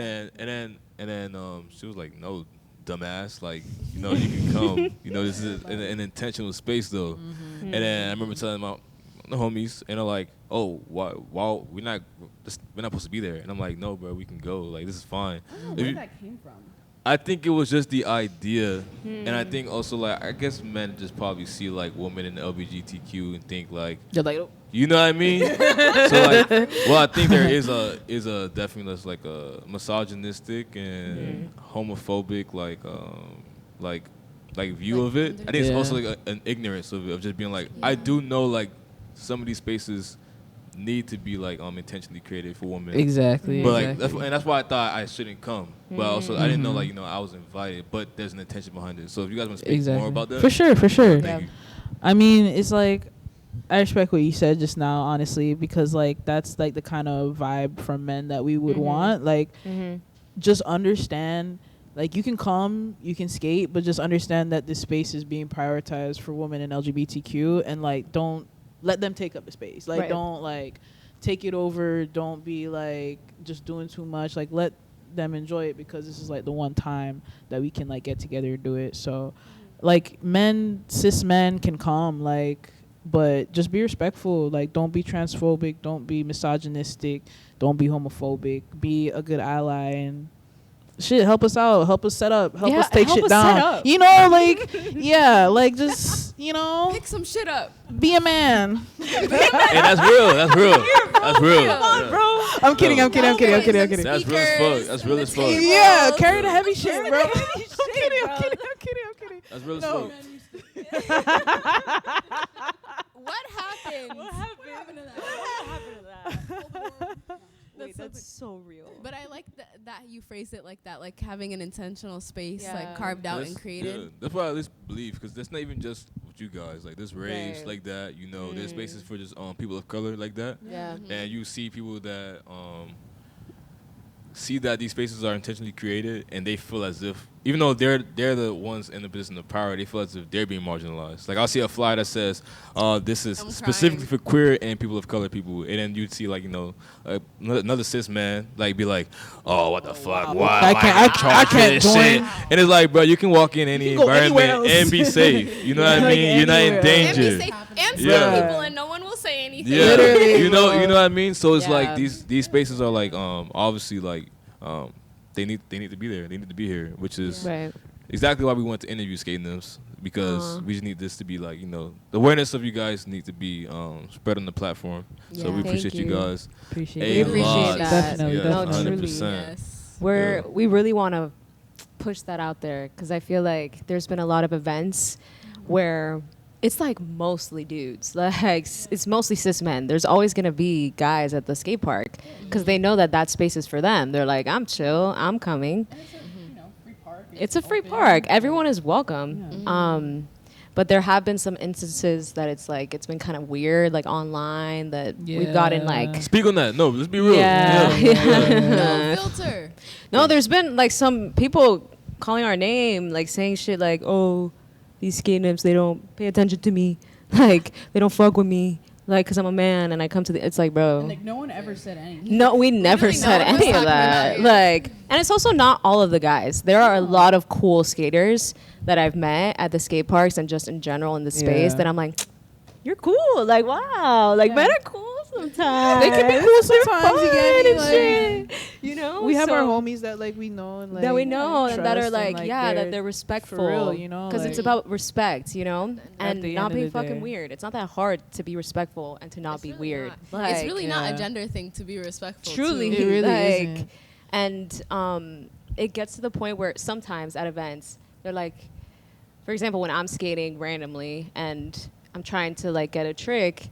S2: then she was like, no, dumbass, like, you can come. This is an intentional space though. And then I remember telling my the homies, and they're like, oh, why we're not supposed to be there? And I'm like, no, bro, we can go. Like, this is fine.
S1: I don't know
S2: If
S1: where
S2: you-
S1: that came from.
S2: I think it was just the idea, and I think also like I guess men just probably see like women in the LGBTQ and think like,
S3: You're like,
S2: you know what I mean? So like, well, I think there is a definitely less like a misogynistic and homophobic like view of it. I think it's also like an ignorance of it, of just being like, I do know like some of these spaces need to be like intentionally created for women.
S3: exactly.
S2: But like that's why I thought I shouldn't come. But also I didn't know like I was invited, but there's an intention behind it. So if you guys want to speak more about that,
S3: For sure.
S2: thank you.
S3: I mean, it's like I respect what you said just now, honestly, because like that's like the kind of vibe from men that we would want. Like, just understand. Like, you can come, you can skate, but just understand that this space is being prioritized for women and LGBTQ, and like don't let them take up the space. Like,
S5: Right.
S3: don't like take it over. Don't be like just doing too much. Like, let them enjoy it, because this is like the one time that we can like get together and do it. So like cis men can come, like but just be respectful. Like, don't be transphobic, don't be misogynistic, don't be homophobic. Be a good ally and shit. Help us out. Help us set up. Help us take shit down. You know, like yeah, like just
S4: pick some shit up.
S3: be a man.
S2: Hey, that's real. That's real. That's real.
S3: Come on, bro. I'm kidding. I'm kidding.
S2: That's real as fuck. That's real as fuck.
S3: Yeah, carry the heavy shit, bro. I'm kidding.
S2: That's real as fuck.
S4: What happened?
S6: What happened to that? Wait, that's so real.
S4: But I like that you phrased it like that, like having an intentional space like carved out and created.
S2: Yeah, that's what I at least believe, because that's not even just with you guys. Like there's raves like that, there's spaces for just people of color like that.
S5: Yeah.
S2: And you see people that see that these spaces are intentionally created, and they feel as if, even though they're the ones in the position of power, they feel as if they're being marginalized. Like I'll see a flyer that says, "This is specifically for queer and people of color people," and then you'd see like another cis man like be like, "Oh, what the fuck? Why I can't join." Shit? And it's like, bro, you can walk in any environment and be safe. You know what I mean? You're not in danger.
S4: And people, and no one will say anything.
S2: Yeah, you know what I mean. So it's like these spaces are like obviously like they need to be there. They need to be here, which is exactly why we went to interview Skate Nymphs, because we just need this to be like the awareness of you guys need to be spread on the platform. So we appreciate you guys.
S5: We appreciate that.
S3: Definitely,
S5: No,
S2: 100%.
S5: Yes. We really want to push that out there, because I feel like there's been a lot of events where it's like mostly dudes. Like it's mostly cis men. There's always gonna be guys at the skate park because they know that space is for them. They're like, I'm chill, I'm coming.
S1: Free park.
S5: It's a free park. Everyone is welcome. But there have been some instances that it's been kind of weird, like online, that we've gotten like.
S2: Speak on that. No, let's be real.
S4: No filter.
S5: No, there's been like some people calling our name, like saying shit like, "Oh, these skate nymphs, they don't pay attention to me. Like, they don't fuck with me. Like, because I'm a man and I come to it's like, bro.
S1: And like, no one ever said anything.
S5: No, we never
S4: really
S5: said any of that. Like, and it's also not all of the guys. There are a lot of cool skaters that I've met at the skate parks and just in general in the space that I'm like, you're cool. Like, wow. Like, men are cool sometimes.
S3: They can be cool sometimes. You get me? Like,
S5: shit. We
S3: have our homies that like we know and like
S5: that we know and that are like,
S3: they're
S5: that they're respectful,
S3: for real,
S5: because it's about respect, and
S3: the
S5: not
S3: end
S5: being
S3: of the
S5: fucking
S3: day.
S5: weird. It's not that hard to be respectful and to not be weird. Like,
S4: It's really not a gender thing to be respectful.
S5: truly,
S3: It really
S5: like,
S3: isn't.
S5: and it gets to the point where sometimes at events they're like, for example, when I'm skating randomly and I'm trying to like get a trick,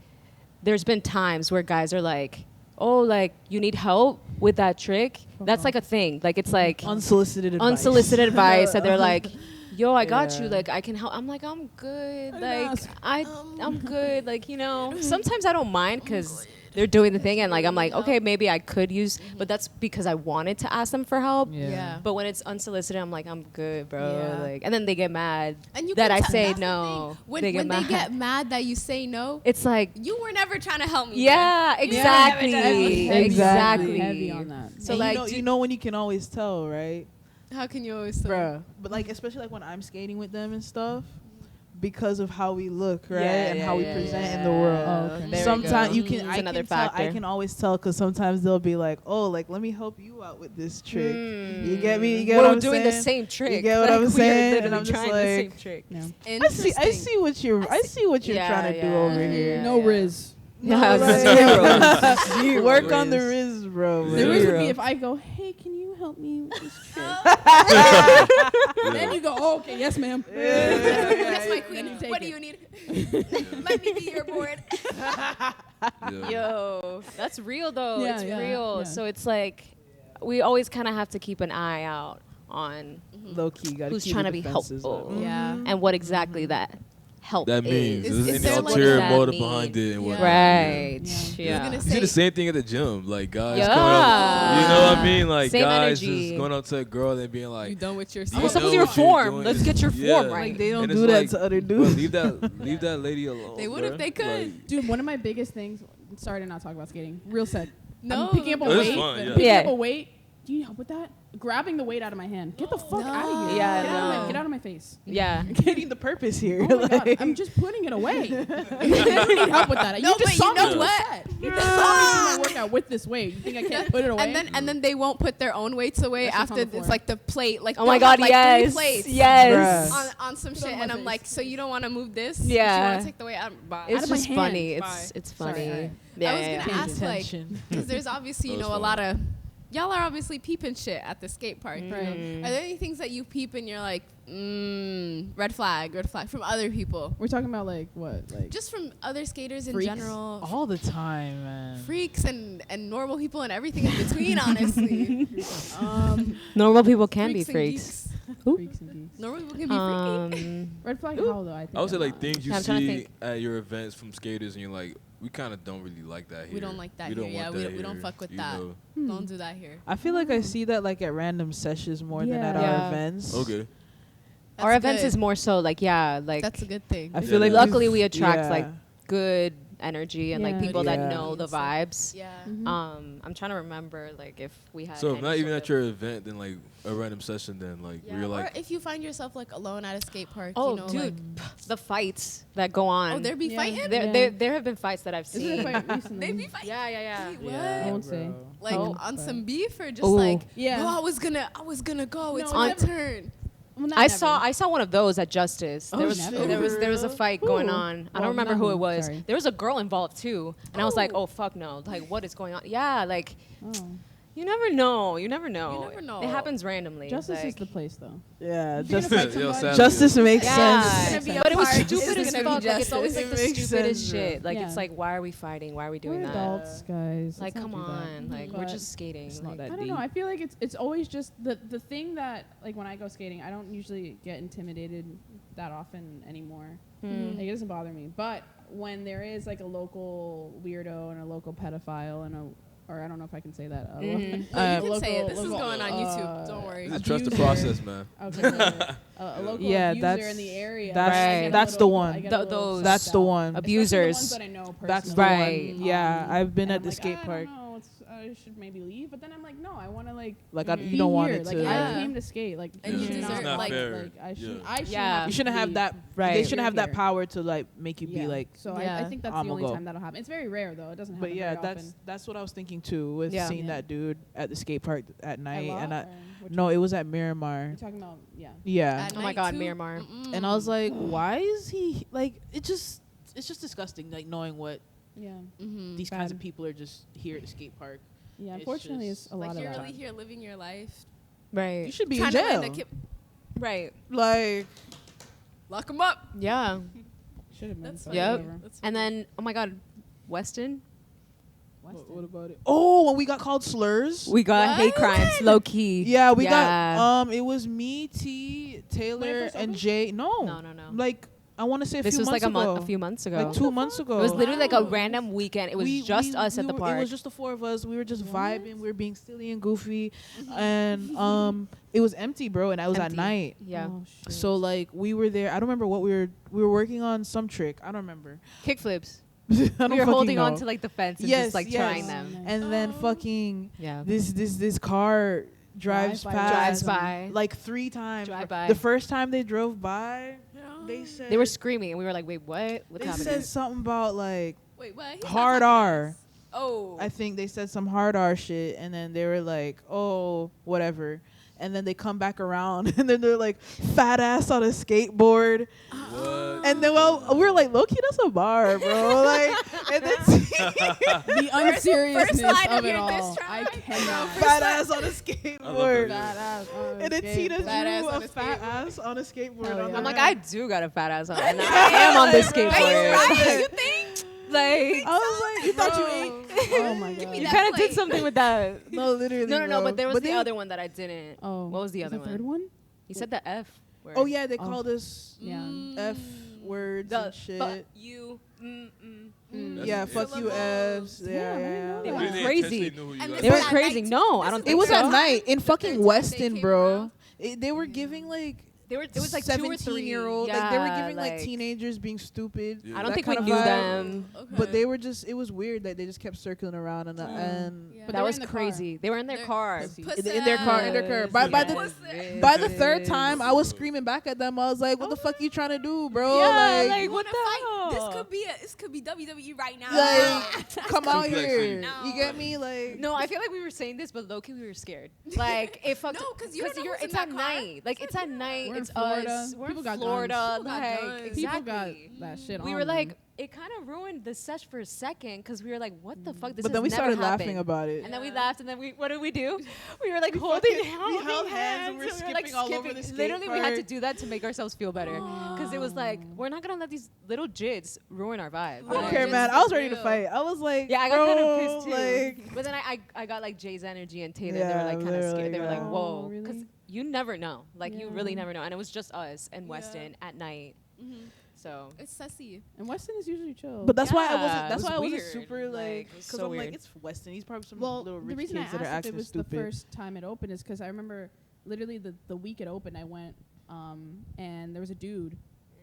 S5: there's been times where guys are like, oh, like, you need help with that trick? That's like a thing. Like, it's like
S3: unsolicited
S5: advice. And they're like, yo, I got you. Like, I can help. I'm like, I'm good. Like, I'm good. Like, sometimes I don't mind because they're doing the thing. And like, I'm like, okay, maybe I could use, but that's because I wanted to ask them for help.
S4: Yeah.
S5: But when it's unsolicited, I'm like, I'm good, bro.
S4: Yeah.
S5: Like, and then they get mad
S4: And you
S5: that
S4: can
S5: I
S4: tell-
S5: say
S4: that's the
S5: no.
S4: thing. When
S5: they
S4: they get mad that you say no,
S5: it's like,
S4: you were never trying to help me.
S5: yeah, exactly. Exactly.
S1: Heavy on that.
S5: So
S3: And
S5: like,
S3: you know when you can always tell, right?
S4: How can you always say?
S3: Bruh. But like, especially like when I'm skating with them and stuff, because of how we look, right,
S5: Yeah,
S3: and
S5: yeah,
S3: how we
S5: yeah,
S3: present
S5: yeah.
S3: in the world.
S1: Oh, okay.
S5: There we
S3: Sometimes
S5: go.
S3: you can,
S5: It's
S3: I
S5: another
S3: can tell, I
S5: factor.
S3: can always tell because sometimes they'll be like, oh, like let me help you out with this trick. You get me? You get
S5: we're
S3: what I'm
S5: doing
S3: saying?
S5: the same trick.
S3: You get what
S5: Like,
S3: I'm
S5: we're
S3: saying?
S5: literally
S3: And I'm just
S5: trying the
S3: like,
S5: same trick.
S3: I see what you're
S5: Yeah,
S3: trying to do
S5: yeah,
S3: over
S5: yeah,
S3: here.
S5: yeah.
S1: No Riz.
S5: Yeah,
S3: Like-
S5: zero.
S3: Work on the Riz, bro.
S1: The Riz would
S5: Zero.
S1: be if I go, hey, can you help me with this trick? Then you go, oh, okay, yes, ma'am.
S4: That's my queen.
S1: Then you take
S4: What
S1: it.
S4: do you need? Let me be your board.
S2: Yeah.
S5: Yo, that's real though.
S1: Yeah,
S5: It's
S1: yeah,
S5: real.
S1: yeah.
S5: So it's like we always kind of have to keep an eye out on
S3: Low key, gotta
S5: who's
S3: keep
S5: trying
S3: the
S5: to be
S3: defenses
S5: helpful.
S3: up.
S4: Yeah.
S5: and what exactly that help
S2: That means
S5: is.
S2: there's
S4: there
S2: any
S4: like-
S2: ulterior
S5: what does that
S2: motive
S5: mean?
S2: behind it and whatnot.
S5: Right.
S1: Yeah.
S5: Yeah.
S4: gonna
S2: You see the same thing at the gym, like guys
S5: Yeah.
S2: coming up, you know what I mean? Like
S5: Same
S2: guys
S5: energy.
S2: just going up to a girl and being
S4: You
S2: like,
S4: done with your
S2: "Do you
S5: What's up
S2: know
S5: with your
S2: what you're
S5: form?
S2: doing?"
S5: Let's get your
S2: Yeah.
S5: form right.
S3: Like they don't
S2: And
S3: do
S2: it's
S3: that
S2: like,
S3: to other
S2: bro,
S3: dudes.
S2: leave that lady alone.
S4: They would if
S2: bruh.
S4: they could.
S2: Like,
S1: Dude, one of my biggest things, sorry to not talk about skating, real sad.
S4: No.
S1: I'm picking up a
S2: No, it's
S1: weight.
S2: fine, yeah.
S1: Picking
S5: Yeah.
S1: up a weight. Do you need help with that? grabbing the weight out of my hand. Get the fuck out of here.
S5: Yeah,
S1: Get out of my face.
S5: Yeah.
S3: Getting the purpose here.
S1: Oh my God, I'm just putting it away. You need help with that.
S4: No,
S1: You just
S4: but
S1: saw
S4: you know
S1: me do
S4: what?
S1: a set. You just saw me do my workout with this weight. You think I can't put it away?
S4: And then they won't put their own weights away
S1: That's what's on
S4: after
S1: the
S4: it's
S1: floor.
S4: like the plate. Like
S5: Oh my
S4: they'll have,
S5: God,
S4: like, 3
S5: yes.
S4: plates
S5: Yes.
S3: Bruh.
S4: on some
S1: Put it
S4: shit,
S1: on my
S4: and I'm
S1: face.
S4: like, so you don't want to move this?
S5: Yeah.
S4: You want to take the weight out? Bye.
S5: It's
S1: of my
S5: just
S1: hand.
S5: funny.
S4: Bye.
S5: It's
S1: Sorry,
S5: funny.
S1: alright.
S5: Yeah,
S4: I was
S5: yeah,
S4: gonna
S5: yeah.
S4: ask, like,
S3: Intention.
S4: because there's obviously, you
S2: That was
S4: know, a
S2: fun.
S4: lot of y'all are obviously peeping shit at the skate park.
S1: Right.
S4: Are there any things that you peep and you're like, red flag from other people?
S1: We're talking about like what? Like
S4: Just from other skaters in
S1: Freaks?
S4: general.
S3: All the time, man.
S4: Freaks and normal people and everything in between, honestly.
S5: Normal people can be
S4: and
S5: freaks.
S1: freaks and geeks.
S4: Normal people can be freaky.
S1: Red flag how though? I think
S2: I would say
S1: I'm
S2: like
S1: not.
S2: things you
S5: I'm trying to
S2: see
S5: think.
S2: at your events from skaters, and you're like, we kind of don't really like that here.
S4: We don't like that
S2: We
S4: here.
S2: don't
S4: Yeah,
S2: want
S4: we
S2: that
S4: don't, we don't
S2: here,
S4: fuck with
S2: you
S4: that.
S2: know.
S4: Don't do that here.
S3: I feel like I see that like at random sessions more than at
S5: Yeah.
S3: our events.
S2: Okay.
S5: Our
S4: That's
S5: events
S4: good.
S5: is more so like, yeah, like
S4: That's a good thing.
S3: I
S2: Yeah,
S3: feel like
S2: yeah.
S5: luckily
S3: we've-
S5: we attract
S3: yeah.
S5: like good energy and like
S1: Yeah.
S5: people
S3: Yeah.
S5: that know the vibes.
S4: Yeah.
S5: I'm trying to remember like if we had.
S2: So if
S5: any
S2: not even
S5: sort
S2: at your event, then like a random session, then like
S4: Yeah,
S2: where you're
S4: or
S2: like,
S4: if you find yourself like alone at a skate park,
S5: Oh,
S4: you know,
S5: dude,
S4: like,
S5: the fights that go on.
S4: oh, there be
S1: Yeah.
S4: fighting.
S5: There have been fights that I've
S1: Isn't
S5: seen.
S1: it quite recently?
S4: They be fighting.
S5: Yeah, yeah.
S4: Wait, what?
S3: Yeah,
S1: I won't say.
S3: bro.
S4: Like
S5: Oh.
S4: on some beef or just
S5: Ooh.
S4: like,
S1: Yeah.
S4: oh, I was gonna go. It's
S1: No,
S4: my
S1: never.
S4: turn.
S1: Well, not
S5: I
S1: never.
S5: saw one of those at Justice.
S1: Oh,
S5: There was
S1: never.
S5: there was a fight going
S1: Who?
S5: on. I
S1: Well,
S5: don't remember
S1: not
S5: who
S1: who,
S5: it was.
S1: sorry.
S5: There was a girl involved too, and I was like, oh fuck no! Like what is going on? Yeah, like
S1: Oh.
S5: you never know. You never know.
S4: You never know.
S5: It happens randomly.
S1: Justice is
S5: like,
S1: the place though.
S3: Yeah,
S1: If you're
S3: just
S1: gonna fight
S2: Yo,
S1: somebody-
S2: sadly,
S3: justice makes
S5: Yeah,
S3: sense.
S1: It's gonna be
S5: but it was
S4: park.
S5: stupid
S4: It's
S5: as
S4: gonna
S5: fuck.
S4: be
S5: Like, it's always like the
S3: justice. It makes
S5: stupidest
S3: sense,
S5: shit.
S3: bro.
S5: Like
S1: Yeah.
S5: it's like, why are we fighting? Why are we doing
S1: We're
S5: that?
S1: adults, guys.
S5: Like,
S1: Let's
S5: come
S1: not do that.
S5: on. Like we're
S1: But
S5: just skating.
S3: It's not
S5: Like,
S3: that
S1: I don't
S3: deep.
S1: know. I feel like it's always just the thing that like when I go skating, I don't usually get intimidated that often anymore. Like it doesn't bother me. But when there is like a local weirdo and a local pedophile and a or I don't know if I can say that.
S4: You can
S1: local-
S4: say it. This is
S1: local,
S4: going on YouTube. Don't worry.
S2: just trust the
S1: abuser.
S2: process, man.
S1: Okay, whatever. A local
S3: Yeah,
S1: abuser
S3: that's-
S1: in the area.
S3: that's-
S1: I get a
S3: that's the
S1: little-
S3: one.
S1: I get a
S5: Th-
S1: little
S5: those-
S3: That's
S1: stressed
S3: the
S1: out.
S3: one.
S1: Especially
S5: Abusers.
S1: the ones that I know
S3: That's the
S1: personally.
S5: Right.
S3: one. Yeah, I've been
S1: And
S3: at
S1: I'm
S3: the
S1: like,
S3: skate
S1: I
S3: park.
S1: don't know, I should maybe leave, but then I'm like, no, I want to like
S3: You
S1: be
S3: don't want
S1: here.
S3: it
S1: Like
S3: to.
S4: Yeah.
S1: I came to skate. Like
S4: And
S2: you
S1: should
S2: deserve-
S1: not,
S2: It's not
S1: like,
S2: fair.
S1: like I should.
S2: Yeah.
S1: I should
S5: Yeah.
S1: not
S3: You shouldn't have
S1: leave.
S3: that.
S5: Right.
S3: They shouldn't have that
S1: Here.
S3: power to like make you be
S1: Yeah.
S3: like.
S1: So
S5: Yeah.
S1: I think that's the
S3: I'ma
S1: only
S3: go.
S1: time that'll happen. It's very rare though. It doesn't happen
S3: But yeah,
S1: very
S3: that's what I was thinking too with
S5: Yeah.
S3: seeing
S1: Yeah.
S3: that dude at the skate park at night,
S1: often.
S3: and I
S1: Which
S3: no,
S1: one?
S3: it was at Miramar.
S1: You're talking about
S3: Yeah,
S4: At
S5: Oh my
S4: night,
S5: God,
S4: too?
S5: Miramar.
S3: and I was like, why is he like? It's just disgusting, like knowing what
S1: yeah.
S3: these kinds of people are just here at the skate park.
S1: Yeah,
S3: It's
S1: unfortunately,
S3: just-
S1: it's a lot
S4: Like
S1: of
S4: you're
S1: that.
S4: really here living your life.
S5: Right.
S3: You should be in
S4: Trying to
S3: jail.
S4: land a kid.
S5: Right.
S3: Like,
S4: Lock them up.
S5: Yeah.
S1: Should have been.
S4: That's
S1: but
S4: fine.
S5: Yep.
S1: whatever.
S4: That's
S5: And then, oh my God, Weston.
S3: what about it? Oh, when we got called slurs.
S5: We got hate crimes, low key.
S3: Yeah, we
S5: Yeah.
S3: got it was me, T, Taylor,
S1: first
S3: and
S1: opened?
S3: Jay. No,
S5: No.
S3: Like I want to say
S5: This
S3: few
S5: was like
S3: months ago.
S5: a few months ago.
S3: Like 2 months ago.
S5: It was literally like a random weekend. It was just us at the
S3: It
S5: park.
S3: was just the four of us. We were just vibing. We were being silly and goofy, and it was empty, bro. And I was at
S5: Empty.
S3: night.
S5: Yeah.
S1: Oh, shit.
S3: So like we were there. I don't remember what we were working on some trick. I don't remember.
S5: Kickflips.
S3: I don't
S5: We were
S3: fucking
S5: holding on
S3: know.
S5: to like the fence and
S3: Yes,
S5: just like
S3: yes.
S5: trying
S1: Oh,
S5: them.
S1: nice.
S3: And then fucking
S5: Yeah.
S3: this car drives
S1: Drive by.
S3: past.
S5: Drives by.
S3: Like 3 times.
S5: Drive by.
S3: The first time they drove by, they said
S5: They were screaming and we were like, wait, what? What's
S3: they
S5: happening?
S3: said something about like
S4: Wait, what? He's not
S3: hard
S4: talking to
S3: R.
S4: us. Oh.
S3: I think they said some hard R shit, and then they were like, "Oh, whatever." And then they come back around, and then they're like, "Fat ass on a skateboard."
S2: What?
S3: And then we're like, "Low key, that's a bar, bro." Like, and then
S1: the unseriousness
S4: line
S1: of
S4: of
S1: it
S4: your
S1: all.
S4: diss track?
S1: I cannot.
S3: fat ass on a
S2: I love
S3: skateboard.
S2: that.
S1: Badass on a
S3: And then Tina
S1: skateboard.
S4: Fat ass
S3: drew
S4: on
S3: a
S4: a
S3: fat
S4: skateboard.
S3: ass on a skateboard.
S1: Hell
S3: on
S1: yeah.
S3: the
S5: I'm like,
S3: back.
S5: I do got a fat ass on, and I am on this skateboard.
S4: Right? You think?
S5: Like,
S3: I was like, "You thought you ate?"
S1: Oh my god.
S5: you
S4: that
S5: kind of did
S4: plate.
S5: something with that.
S3: No, literally.
S5: No,
S3: bro.
S5: but there was the
S3: they-
S5: other one that I didn't.
S1: Oh.
S5: What was the
S1: Is
S5: other
S1: the third
S5: one?
S1: one?
S5: He said the F word.
S3: Oh yeah, they
S1: Oh.
S3: called us
S1: Yeah.
S3: F words
S5: The
S3: and shit.
S5: fuck you.
S2: That's
S3: Yeah,
S2: it.
S3: fuck you,
S4: Syllables.
S3: Fs.
S1: Damn, I
S3: Yeah,
S1: didn't
S3: yeah.
S1: know
S5: They
S1: that.
S5: were
S2: Maybe they
S5: crazy.
S2: intentionally knew who you
S4: And
S2: guys
S4: this
S5: They
S4: was
S5: were
S4: at
S5: crazy.
S4: night.
S5: No, I
S4: This
S5: don't
S4: was
S5: think
S3: It was
S5: so.
S3: at night in
S4: Third
S3: fucking
S4: time they
S3: Weston,
S4: came
S3: bro.
S4: around.
S3: They were giving like
S5: It was like 2 or 3
S3: 17-year-old.
S5: Yeah,
S3: like they were giving like teenagers being stupid.
S2: Yeah.
S5: I don't
S3: that
S5: think we
S3: kind of
S5: knew
S3: vibe.
S5: them.
S4: Okay.
S3: But they were just, it was weird that they just kept circling around and
S4: Yeah.
S5: But
S1: they
S5: that
S1: were
S5: was
S1: in the car.
S5: crazy. They were in their
S4: They're
S5: car.
S4: pussy.
S3: in their car, By the third time, I was
S2: Pussy.
S3: screaming back at them. I was like, "What the fuck you trying to do, bro?
S5: Yeah,
S3: like
S5: what the hell?
S6: This could be WWE right now.
S3: like, come out
S2: Complex
S3: here.
S6: No.
S3: You get me? Like,
S5: No, I feel like we were saying this, but low-key we were scared. Like, it fucked.
S6: No, 'cause you don't know who's in
S5: it's
S6: that
S5: at
S6: car.
S5: night. Like, it's at night.
S1: We're in
S5: It's
S1: Florida.
S5: us. We're
S1: People
S5: in
S1: got
S5: Florida.
S1: guns.
S4: People got
S5: Like,
S4: guns.
S1: People got
S5: exactly.
S1: that shit
S5: We
S1: on
S5: were
S1: them.
S5: like, it kind of ruined the sesh for a second because we were like, what the fuck? This
S3: but then
S5: has
S3: we
S5: never
S3: started
S5: happened.
S3: laughing about it.
S5: And then we laughed, and then what did we do? We were like holding
S3: held hands and we're
S5: like,
S3: skipping all over the skate
S5: Literally, we had to
S3: park.
S5: do that to make ourselves feel better because it was like we're not gonna let these little jits ruin our vibe.
S3: I don't
S5: Like,
S3: care,
S4: just
S3: man. I was ready to
S4: real.
S3: fight. I was like,
S5: Yeah, I got kind of
S3: bro,
S5: pissed too.
S3: Like,
S5: But then I got like Jay's energy and Taylor.
S3: Yeah,
S5: They were like kind
S3: they
S5: of
S3: were
S5: scared.
S3: like,
S5: They were like,
S3: oh,
S5: whoa,
S1: really?
S5: because you never know. Like you really
S1: Yeah.
S5: never know. And it was just us and Weston at night.
S4: Mhm.
S5: So
S4: It's sussy.
S1: And Weston is usually chill.
S3: but that's why I
S5: Yeah,
S3: wasn't.
S5: it
S3: That's
S5: was
S3: why I wasn't
S5: weird.
S3: super
S5: Like,
S3: like,
S5: it was
S3: because
S5: so
S3: I'm
S5: weird.
S3: like, it's Weston. He's probably some
S1: well,
S3: little
S1: the
S3: rich
S1: reason I
S3: kids that are
S1: asked if
S3: acting
S1: it was
S3: stupid.
S1: the first time it opened is because I remember literally the week it opened, I went and there was a dude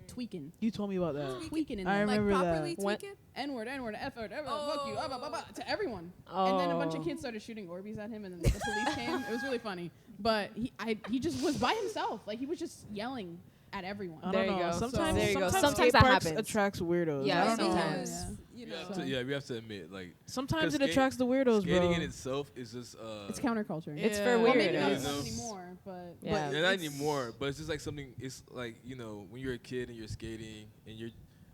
S1: tweaking
S3: You told me about that.
S1: in
S3: I
S1: there.
S3: remember
S4: like
S3: that.
S4: properly
S5: What?
S4: tweak it.
S1: N-word, F-word, fuck you, to everyone.
S5: Oh.
S1: And then a bunch of kids started shooting Orbeez at him, and then the police came. It was really funny. But he just was by himself. Like, he was just yelling at everyone.
S3: I
S5: There
S3: don't
S5: you
S3: know.
S5: go.
S3: Sometimes,
S5: There you go.
S3: sometimes
S5: Sometimes
S3: skate
S5: that
S3: parks
S5: happens.
S3: attracts weirdos.
S5: Yeah,
S3: I don't know.
S5: sometimes.
S4: You
S2: We
S4: know.
S2: have to, yeah, we have to admit, like,
S3: Sometimes
S2: 'cause
S3: it attracts the weirdos,
S2: skating
S3: bro.
S2: in itself is just
S1: It's counterculture.
S5: It's
S4: Yeah.
S5: for
S1: Well,
S5: weirdos.
S1: maybe not
S2: You
S1: so
S2: know?
S1: much anymore, but
S5: Yeah.
S2: Yeah, not anymore, but it's just like something. It's like, you know, when you're a kid and you're skating and you're.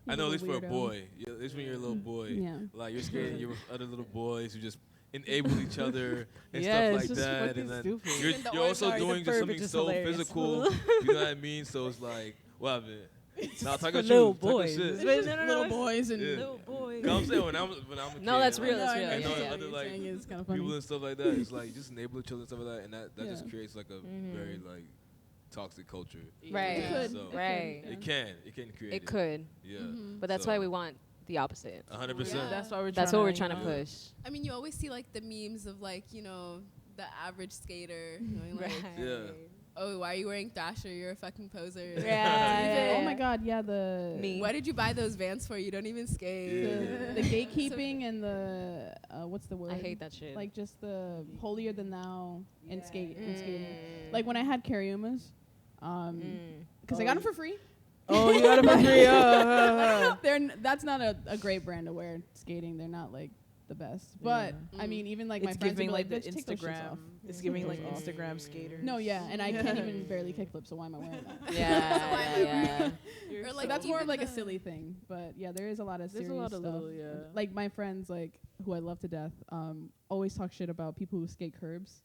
S2: I know, at least
S1: little
S2: for a
S1: weirdo.
S2: boy, yeah, at least when you're a little boy,
S1: Yeah.
S2: like you're skating, you're with other little boys who just enable each other and
S3: Yeah,
S2: stuff
S3: it's
S2: like
S3: just
S2: that,
S3: fucking
S2: and then
S3: stupid.
S2: you're,
S4: Even the
S2: you're also
S4: organs.
S2: doing
S5: The
S2: just
S5: verbiage
S2: something
S5: is
S2: so
S5: hilarious.
S2: physical. You know what I mean? So it's like, what happened? Nah, talk
S5: For
S2: about
S5: little
S2: you, talk
S5: boys.
S2: shit.
S5: It's just
S1: little boys and
S2: Yeah.
S5: Little boys.
S2: You know what I'm saying? When I'm a kid,
S5: No, that's real.
S1: No,
S5: That's
S1: I
S5: real.
S2: I
S1: know
S2: know
S5: Yeah,
S1: what
S5: yeah.
S2: other
S1: you're
S2: like
S1: saying is kind of funny.
S2: people and stuff like that. It's like just enable children and stuff like that, and that just
S1: Yeah.
S2: creates like a very like toxic culture.
S5: Right.
S1: It could.
S2: So-
S5: Right.
S2: It can create
S5: It could.
S2: Yeah.
S5: But that's
S2: So,
S5: why we want the opposite.
S2: 100%.
S4: Yeah.
S3: That's why we're.
S5: That's
S3: trying
S5: what we're
S3: to,
S5: trying to
S3: you know,
S5: push.
S4: I mean, you always see like the memes of like, you know, the average skater going like,
S2: Yeah.
S4: oh, why are you wearing Thrasher? You're a fucking poser.
S5: Yeah.
S1: Oh my God, yeah, the
S5: Me.
S4: Why did you buy those Vans for? You don't even skate.
S1: the gatekeeping and the what's the word?
S5: I hate that shit.
S1: Like just the holier than thou in skating. Like when I had Cariumas, because I got them for free.
S3: Oh, you got it for free.
S1: That's not a great brand to wear skating. They're not like the best. But I mean, even like my
S3: It's
S1: friends would
S3: giving
S1: be
S3: like the
S1: "Bitch, take those shits
S3: Instagram.
S1: off."
S3: It's giving like
S1: Take those off.
S3: Instagram skater.
S1: No, yeah, and I can't even barely kickflip, so why am I wearing that?
S5: yeah.
S4: Or
S1: Like
S4: like
S1: that's more of
S4: even
S1: like a
S4: the-
S1: silly thing, but yeah, there is a lot of
S3: There's
S1: serious
S3: a lot of
S1: stuff.
S3: little, yeah.
S1: Like my friends, like who I love to death, always talk shit about people who skate curbs,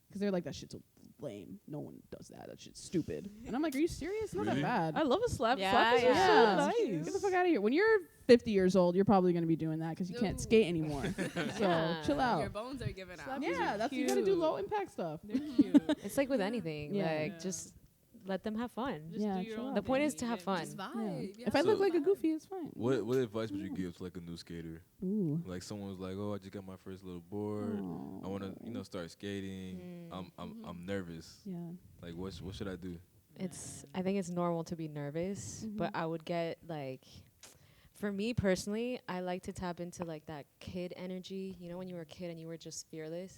S1: because they're like, that shit's so lame. No one does that. That shit's stupid. And I'm like, are you serious? Not
S2: Really?
S1: that bad.
S3: I love a slap.
S5: Yeah,
S3: Slap is
S5: yeah.
S3: so
S1: Get
S3: nice.
S1: the fuck out of here. When you're 50 years old, you're probably gonna be doing that because you can't
S4: Ooh.
S1: skate anymore. So
S5: Yeah.
S1: chill
S4: Your
S1: out.
S4: bones are giving out.
S1: Yeah, that's you gotta do
S3: cute.
S1: low impact stuff.
S3: They're cute.
S5: It's like with anything.
S1: Yeah.
S5: Like just let them have fun.
S3: Just
S1: Yeah,
S3: do your
S1: chill
S3: own
S1: out.
S5: The point is
S3: thing
S5: to have
S3: and
S5: fun.
S4: Just
S1: Yeah.
S4: vibe. Yeah.
S1: If I look
S2: So-
S1: like a goofy, it's fine.
S2: What advice would you give to like a new skater?
S1: Ooh.
S2: Like someone was like, oh, I just got my first little board. I want to start skating. I'm nervous.
S1: Yeah.
S2: Like what should I do?
S5: I think it's normal to be nervous, but I would get like, for me personally, I like to tap into like that kid energy. You know, when you were a kid and you were just fearless.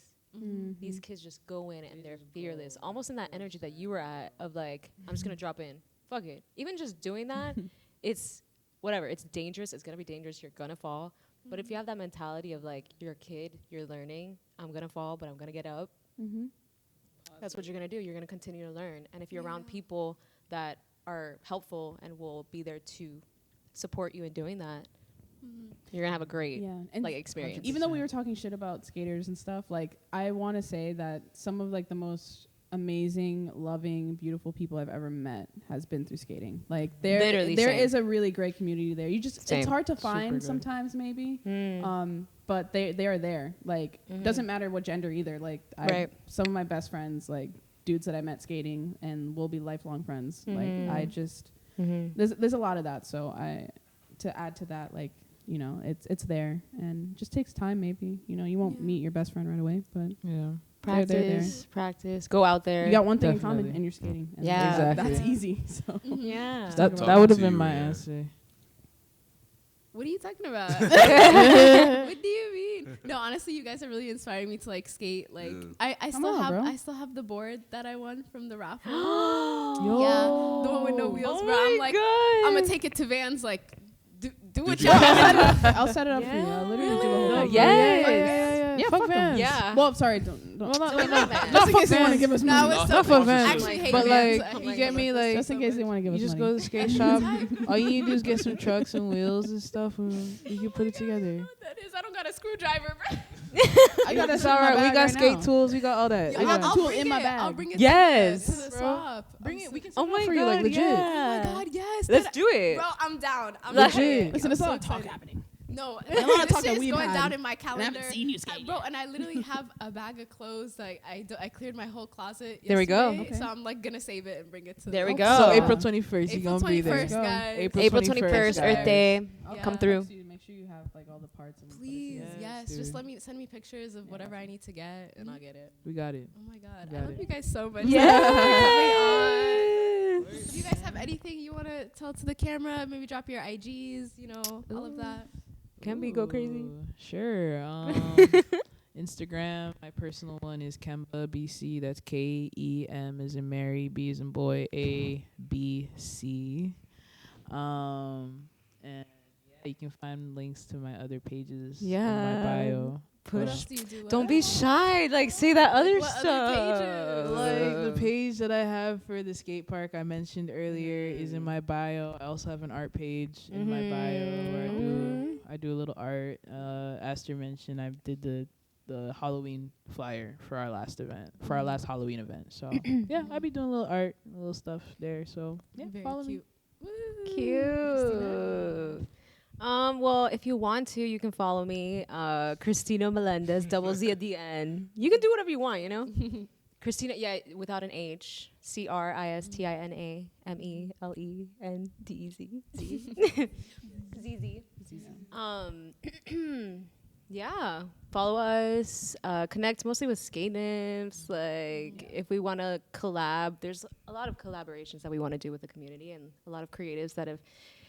S5: These kids just go in and they're fearless, almost in that energy that you were at of like, I'm just gonna drop in, fuck it. Even just doing that, it's whatever. It's dangerous. It's gonna be dangerous. You're gonna fall. But if you have that mentality of like, you're a kid, you're learning. I'm gonna fall, but I'm gonna get up. That's what you're gonna do. You're gonna continue to learn. And if you're around people that are helpful and will be there to support you in doing that, you're gonna have a great
S1: And
S5: like experience.
S1: even though we were talking shit about skaters and stuff, like I want to say that some of like the most amazing, loving, beautiful people I've ever met has been through skating. Like
S5: Literally
S1: there
S5: same.
S1: is a really great community there. You just
S5: Same.
S1: it's hard to
S3: Super
S1: find
S3: good.
S1: sometimes maybe. But they are there. Like doesn't matter what gender either. Like
S5: Right.
S1: some of my best friends, like dudes that I met skating and will be lifelong friends. Like I just there's a lot of that. So to add to that, like, you know, it's there and just takes time maybe. You know, you won't meet your best friend right away, but They're there.
S5: Practice. Go out there.
S1: You got one thing in
S3: Definitely.
S1: common, and you're skating. And
S5: Yeah.
S3: Exactly.
S1: that's easy. So
S5: Yeah.
S3: That
S2: Talking
S3: would have
S2: to
S3: been
S2: you,
S3: my
S2: yeah.
S3: answer.
S4: What are you talking about? What do you mean? No, honestly, you guys are really inspiring me to like skate. Like
S2: Yeah.
S4: I
S1: Come
S4: still
S1: on,
S4: have
S1: bro.
S4: I still have the board that I won from the raffle.
S3: Yo.
S4: Yeah, the one with no wheels.
S5: Oh
S4: Bro, I'm
S5: my
S4: like,
S5: God.
S4: I'm gonna take it to Vans. Like, do what
S2: Did
S4: y'all
S2: you-
S4: want.
S1: I'll set it up for you. I'll literally do a whole
S5: Really?
S1: thing.
S5: Yes.
S1: Yeah,
S3: Fuck
S1: fuck 'em.
S3: Vans.
S5: Yeah.
S1: Well, sorry, don't.
S3: Well, not,
S5: Wait,
S3: not,
S5: not Vans.
S3: not
S1: Just in
S3: fuck
S1: case they want to
S3: Vans.
S1: give us
S4: No,
S1: money.
S4: it's
S3: Not
S4: so
S3: for Vans.
S4: I actually hate
S3: But
S4: Vans.
S3: like,
S4: I
S3: you
S4: hate
S3: get me,
S4: Vans.
S3: like,
S1: Just in case they want to give
S3: You
S1: us
S3: just
S1: money.
S3: go to the skate shop. All you need to do is get some trucks and wheels and stuff, and you can put it together.
S4: That is, I don't got a screwdriver, bro.
S1: I got that
S3: It's
S1: shit in
S3: all
S1: my
S3: right. We
S1: bag
S3: got
S1: right
S3: skate
S1: now.
S3: tools. We got all that.
S1: I got the
S4: I'll
S1: tool
S4: bring
S1: in my
S4: it.
S1: bag.
S4: I'll bring it
S5: Yes.
S4: to the swap.
S1: Bring it.
S4: I'm
S1: We can
S5: Oh
S1: set it up
S5: my
S1: for
S5: God.
S1: you, like legit.
S4: Oh
S5: Yeah.
S4: my God, yes.
S5: Let's do it.
S4: Bro, I'm down. I'm
S3: Legit.
S1: Listen, there's a
S4: so
S1: lot of talk
S4: excited.
S1: happening.
S4: No,
S1: a lot of
S4: this
S1: talk
S4: shit
S1: that
S4: is
S1: we've
S4: going
S1: had,
S4: down in my
S1: I
S4: calendar.
S1: haven't seen you skate
S4: Bro,
S1: yet.
S4: and I literally have a bag of clothes. Like I cleared my whole closet.
S5: There we go.
S4: yesterday,
S1: Okay.
S4: So I'm like gonna save it and bring it to.
S5: There we
S4: the
S5: go.
S3: So
S5: Oh.
S3: April 21st, you
S4: April
S3: gonna be
S4: 21st,
S3: there.
S4: guys.
S5: April 21st,
S3: guys.
S5: Earth Day.
S4: Yeah.
S5: Come through.
S1: Make sure you have like all the parts. And
S4: Please,
S3: Yes,
S4: yes. Just
S3: dude.
S4: send me pictures of whatever I need to get, and I'll get it.
S3: We got it.
S4: Oh my God, I
S3: Got
S4: love
S3: it.
S4: you guys so much.
S5: Yes.
S4: Do you guys have anything you want to tell to the camera? Maybe drop your IGs, all of that.
S5: Can we go crazy?
S3: Ooh, Sure. Instagram, my personal one is Kemba BC. That's KEM as in Mary, B as in boy, ABC. And yeah, you can find links to my other pages in
S5: Yeah.
S3: my bio.
S4: What
S5: Push.
S4: else do you do?
S5: Don't be shy. Like, say that other
S4: What other
S5: stuff.
S4: pages?
S3: Like the page that I have for the skate park I mentioned earlier is in my bio. I also have an art page in my bio where I do a little art. Aster mentioned I did the Halloween flyer for our last event, for our last Halloween event. So yeah, I'll be doing a little art, a little stuff there. So yeah,
S4: Very
S3: follow me.
S4: cute. Woo.
S5: Cute. Well, if you want to, you can follow me, Christina Melendez, double Z at the end. You can do whatever you want, Christina, yeah, without an H. ChristinaMeLendez. ZZ. Yeah, follow us. Connect mostly with Skate Nymphs. Like, if we want to collab, there's a lot of collaborations that we want to do with the community and a lot of creatives that have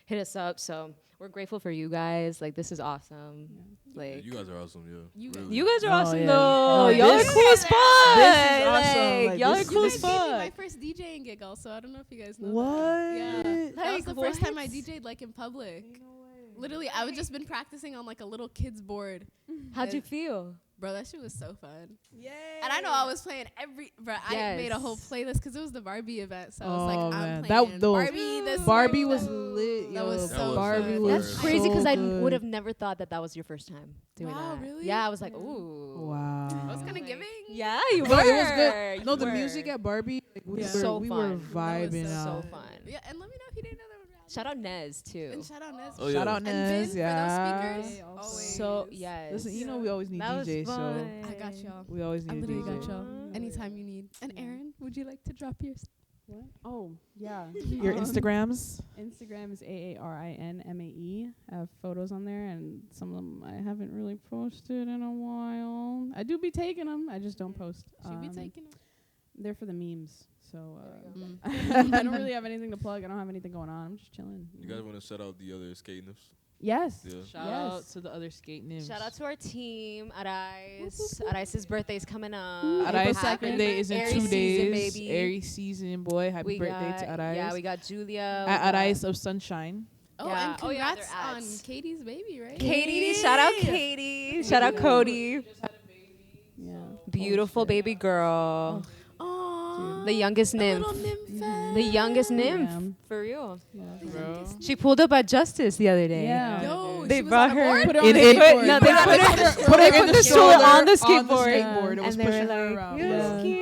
S5: hit us up. So we're grateful for you guys. Like, this is awesome. Like,
S2: You guys are awesome, yeah.
S4: You
S2: Really.
S5: you guys are
S3: Oh,
S5: awesome
S3: yeah.
S5: though.
S3: No,
S5: Y'all are
S3: this-
S5: cool as fuck.
S3: this is awesome. Like,
S5: Y'all
S3: this
S5: are cool
S4: You
S5: as
S4: guys gave me my
S5: fuck.
S4: first DJing gig also. I don't know if you guys know
S3: What?
S4: that. Yeah. That was
S5: Like,
S4: the first time I
S5: what?
S4: DJ'd like in public. Literally, I would just been practicing on like a little kid's board.
S5: How'd you feel?
S4: Bro, that shit was so fun.
S1: Yeah.
S4: And I know I was playing I made a whole
S5: Yes.
S4: playlist because it was the Barbie event. So I was
S3: Oh,
S4: like, I'm
S3: man.
S4: playing
S3: That- those-
S4: Barbie. This
S3: Barbie
S4: one,
S3: was
S4: that-
S3: lit,
S4: That
S3: yo.
S4: was
S2: That
S4: so
S2: was
S3: Barbie
S2: fun.
S3: was
S5: That's crazy
S3: so
S5: because I
S3: good.
S5: would have never thought that was your first time doing
S4: Wow,
S5: that.
S4: really?
S5: Yeah, I was like, ooh.
S3: Wow.
S4: I was kind of giving.
S5: Yeah, you were.
S3: No, it was good.
S5: You
S3: No, the
S5: were.
S3: music at Barbie, like, we,
S4: Yeah.
S3: were,
S5: So
S3: we
S5: fun.
S3: were
S5: That was
S3: vibing
S5: so
S3: out.
S5: fun.
S4: Yeah, and let me know if you didn't know that would happen.
S5: Shout out Nez too.
S4: And shout out Nez.
S2: Oh,
S3: Shout
S2: yeah.
S3: out
S4: And
S3: Nez,
S4: Vin for
S3: yeah.
S4: those speakers. Always.
S5: So yes.
S3: Listen, you know we always need
S5: That was
S3: DJs, so
S5: fun.
S4: I got y'all.
S3: we always
S4: I
S3: need a
S4: literally
S3: DJ.
S4: got y'all. Anytime you need. And Aaron, would you like to drop yours?
S1: What? Oh, yeah.
S3: Your Instagrams?
S1: Instagram is AARINMAE. I have photos on there, and some of them I haven't really posted in a while. I do be taking them. I just don't post.
S4: She be taking them.
S1: They're for the memes. So
S4: Mm.
S1: I don't really have anything to plug. I don't have anything going on. I'm just chilling.
S2: You guys want to shout out the other Skate Nymphs?
S1: Yes.
S2: Yeah.
S3: Shout
S1: Yes.
S3: out to the other skate nymphs.
S5: Shout out to our team, Arais. Arais' birthday's coming up.
S3: Arais'
S5: Happy
S3: birthday is in
S5: Aries
S3: 2
S5: season,
S3: days.
S5: baby.
S3: Aries season, boy. Happy birthday to Arais.
S5: Yeah, we got Julia.
S3: At Arais of Sunshine.
S4: Oh,
S5: Yeah.
S4: and
S5: Oh, yeah,
S4: congrats
S5: they're
S4: on
S5: ads.
S4: Katie's baby, right?
S5: Katie. Shout out Katie. Shout out Cody.
S1: Yeah.
S5: Beautiful baby girl.
S4: Aww.
S5: The youngest nymph.
S4: Little nymph.
S5: The youngest nymph.
S1: Yeah.
S5: For real.
S3: Bro.
S5: She pulled up at Justice the other day.
S1: Yeah.
S4: Yo,
S5: They
S4: she was
S5: brought
S4: on a
S5: her.
S4: board?
S1: Put her
S3: In
S1: on the
S3: it.
S1: skateboard.
S5: No, they
S3: Put
S5: put
S3: her
S5: put
S3: in
S5: the
S3: the
S5: stroller
S3: stroller
S5: on the
S3: on the
S5: skateboard.
S3: skateboard. It was
S5: And they were
S3: pushing her
S5: like,
S3: around.
S5: it was
S1: Yeah.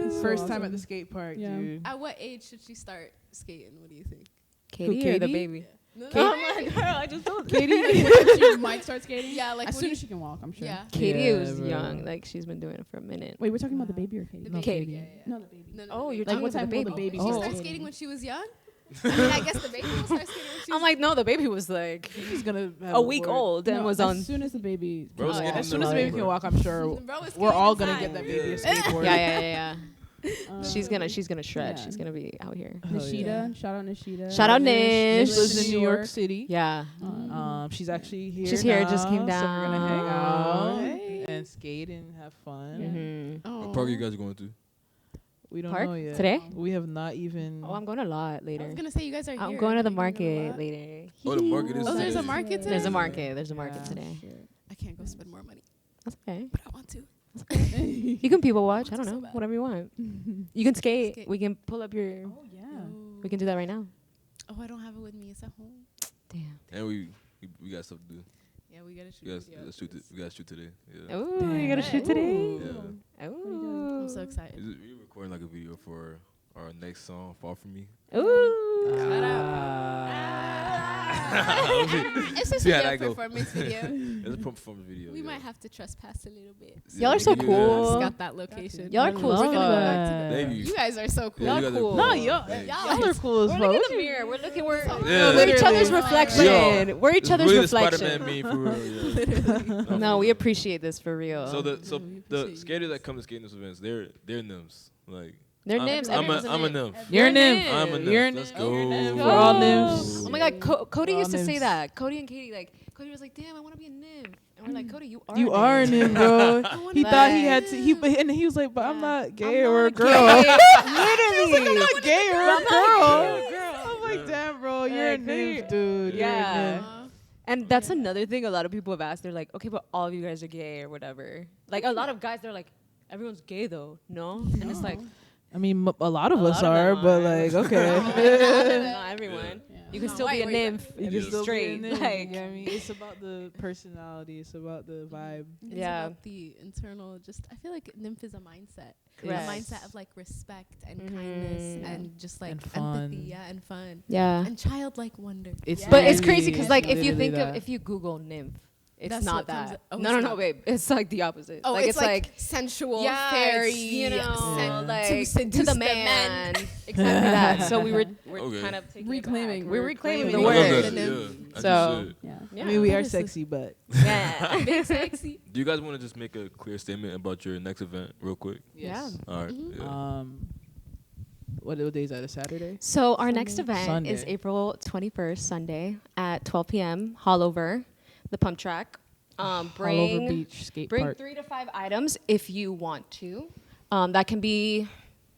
S5: cute.
S3: First
S1: So
S3: time at
S1: awesome.
S3: the skate park,
S1: Yeah.
S3: dude.
S4: At what age should she start skating? What do you think?
S5: Katie or the
S3: Katie?
S5: baby?
S4: No,
S5: Oh my girl, I just told
S1: Katie, when she might start skating?
S4: Yeah, like
S1: as
S4: what
S1: soon
S4: do
S1: as she can walk, I'm sure.
S4: Yeah.
S5: Katie
S3: Yeah,
S5: was
S3: bro.
S5: young. Like, she's been doing it for a minute.
S1: Wait, we're talking about the baby or Katie?
S4: The
S3: No,
S4: baby.
S3: Katie.
S4: Yeah.
S1: No, the baby.
S4: No,
S5: Oh,
S4: the
S5: you're
S4: baby.
S1: Like,
S5: talking
S1: what
S5: about the
S1: time will
S5: baby.
S1: the baby
S4: She
S1: start
S4: started
S1: skating?
S4: skating when she was young? I mean, I guess the baby will start skating when she
S5: I'm like, no, the baby was like
S3: He's gonna have
S5: a week old and
S6: No,
S5: was
S6: as
S5: on.
S6: soon as the baby.
S2: Bro's getting
S3: As soon as the
S2: the
S3: baby
S2: bro.
S3: can walk, I'm sure
S4: Bro was
S3: we're all
S4: skating
S3: gonna get that
S2: inside.
S3: baby a skateboard.
S5: Yeah. She's gonna shred.
S6: yeah.
S5: She's gonna be out here.
S6: Nishida, shout out Nishida.
S5: Shout out
S3: Nish
S5: Nish.
S3: lives in New York City.
S5: Yeah.
S3: She's actually here.
S5: She's here, just came
S3: now, So we're gonna hang
S5: down.
S3: out
S6: Hey.
S3: and skate and have fun.
S5: Mm-hmm.
S2: What park are you guys going to?
S3: We don't
S5: Park
S3: know yet.
S5: today?
S3: We have not even.
S5: Oh, I'm going a lot
S4: I
S5: later.
S4: was gonna say you guys are here.
S5: I'm going to the
S4: Are you
S5: market
S4: lot?
S5: later.
S2: Oh, the market is.
S4: Oh, there's a
S2: today.
S4: market today.
S5: There's a market. There's a market today.
S4: I can't go spend more money,
S5: That's okay.
S4: but I want to.
S5: You can people watch. I don't
S4: So
S5: know.
S4: bad.
S5: Whatever you want. You can skate.
S4: Skate.
S5: We can pull up your.
S6: Oh yeah.
S5: We can do that right now.
S4: Oh, I don't have it with me. It's at home.
S5: Damn.
S2: And we got stuff to do.
S4: Yeah, we gotta shoot.
S2: We got
S4: video.
S2: let's shoot. We got to shoot today. Yeah.
S5: Oh, you gotta shoot today.
S2: Yeah.
S5: Oh.
S4: I'm so excited.
S2: Is it, we recording like a video for our next song, "Fall from Me."
S5: Ooh.
S4: Shout It's just
S2: See how
S4: a
S2: that go.
S4: performance video.
S2: It's a performance video.
S4: We
S2: yeah.
S4: might have to trespass a little bit.
S5: Y'all are so
S2: Yeah.
S5: cool.
S4: Just got that location.
S5: Y'all are cool as
S4: We're gonna go
S5: fuck.
S4: back to
S2: Thank you.
S4: You guys are so cool.
S2: Yeah, you guys are
S5: cool.
S3: No, y'all are cool as
S5: We're
S3: fuck.
S5: looking in the mirror. We're looking. We're
S2: Yeah.
S5: each other's
S4: Literally.
S5: reflection.
S2: Yo,
S5: We're each
S2: It's
S5: other's
S2: really
S5: reflection.
S2: the Spider-Man meme for real. Yeah.
S5: No, we appreciate this for real.
S2: So
S4: we
S2: the
S4: appreciate
S2: skaters that come to Skate Nymphs events, they're nymphs. Like
S5: They're
S2: I'm-
S5: nymphs.
S2: I'm
S5: Everyone's
S2: a
S5: nymph.
S2: nymph.
S3: You're a
S5: You're a
S3: nymph.
S5: nymph.
S2: I'm a nymph.
S3: You're a
S2: Let's
S3: nymph.
S2: go.
S3: You're a nymph. We're all nymphs.
S5: Oh my God, Cody
S3: We're all
S5: used to say
S3: nymphs.
S5: that. Cody and Katie, Cody was like, "Damn, I want to be a nymph," and we're like, "Cody, you are.
S3: You are a nymph, bro. He
S5: Like-
S3: thought he had to. And he was like, "But I'm
S5: Yeah.
S3: not gay
S5: I'm
S3: or
S5: not
S3: a girl."
S5: Literally.
S3: I'm not gay or a
S5: I'm not
S3: girl.
S5: gay or a
S3: I'm like, damn, bro, you're a
S5: Like,
S3: nymph, dude. You're a
S5: Yeah.
S3: nymph.
S5: And that's another thing a lot of people have asked. They're like, "Okay, but all of you guys are gay or whatever." Like a lot of guys, they're like, "Everyone's gay though, no?" And it's like,
S3: I mean, a lot of
S5: A
S3: us
S5: lot of
S3: are,
S5: them
S3: but
S5: are.
S3: like, okay.
S5: not everyone. You can
S4: Not
S5: still be a
S4: white,
S5: nymph.
S3: You
S5: You
S3: can
S5: can
S3: still be a
S5: straight.
S3: nymph,
S5: Like,
S3: you know what I mean, it's about the personality. It's about the vibe.
S4: It's
S5: Yeah.
S4: about the internal. Just I feel like nymph is a mindset.
S5: Correct.
S4: A mindset of like respect and kindness and just like
S3: And fun.
S4: empathy, and fun
S5: yeah.
S4: and childlike wonder.
S3: It's
S5: But it's
S3: literally-
S5: crazy because like if you
S3: literally
S5: think
S3: that.
S5: of if you Google nymph, it's
S4: That's
S5: not
S4: what comes
S5: that.
S4: up. Oh,
S5: no,
S4: it's
S5: no,
S4: not.
S5: babe. It's like the opposite.
S4: Oh,
S5: like
S4: it's like sensual,
S5: yeah,
S4: fairy,
S5: it's, you know, like
S4: to
S5: to
S4: seduce
S5: the
S4: the
S5: man.
S4: men.
S5: Exactly that. So we're
S2: Okay.
S5: kind of taking
S6: Reclaiming.
S5: It back. We're reclaiming the
S2: I love
S5: word.
S2: that.
S4: The
S2: Yeah.
S4: nymph.
S2: as
S5: So-
S2: you said.
S6: Yeah.
S5: Yeah.
S3: I mean, we
S4: That
S3: are
S4: is
S3: sexy, but
S5: Yeah.
S4: Big sexy.
S2: Do you guys want to just make a clear statement about your next event, real quick?
S5: Yeah.
S2: All right.
S4: Mm-hmm.
S2: Yeah.
S3: what day is that? A Saturday?
S5: So our next event
S3: Sunday.
S5: is April 21st, Sunday at 12 p.m. Hollover, the pump track.
S3: All over
S5: Bring
S3: Beach Skate
S5: bring
S3: Park.
S5: 3 to 5 items if you want to. That can be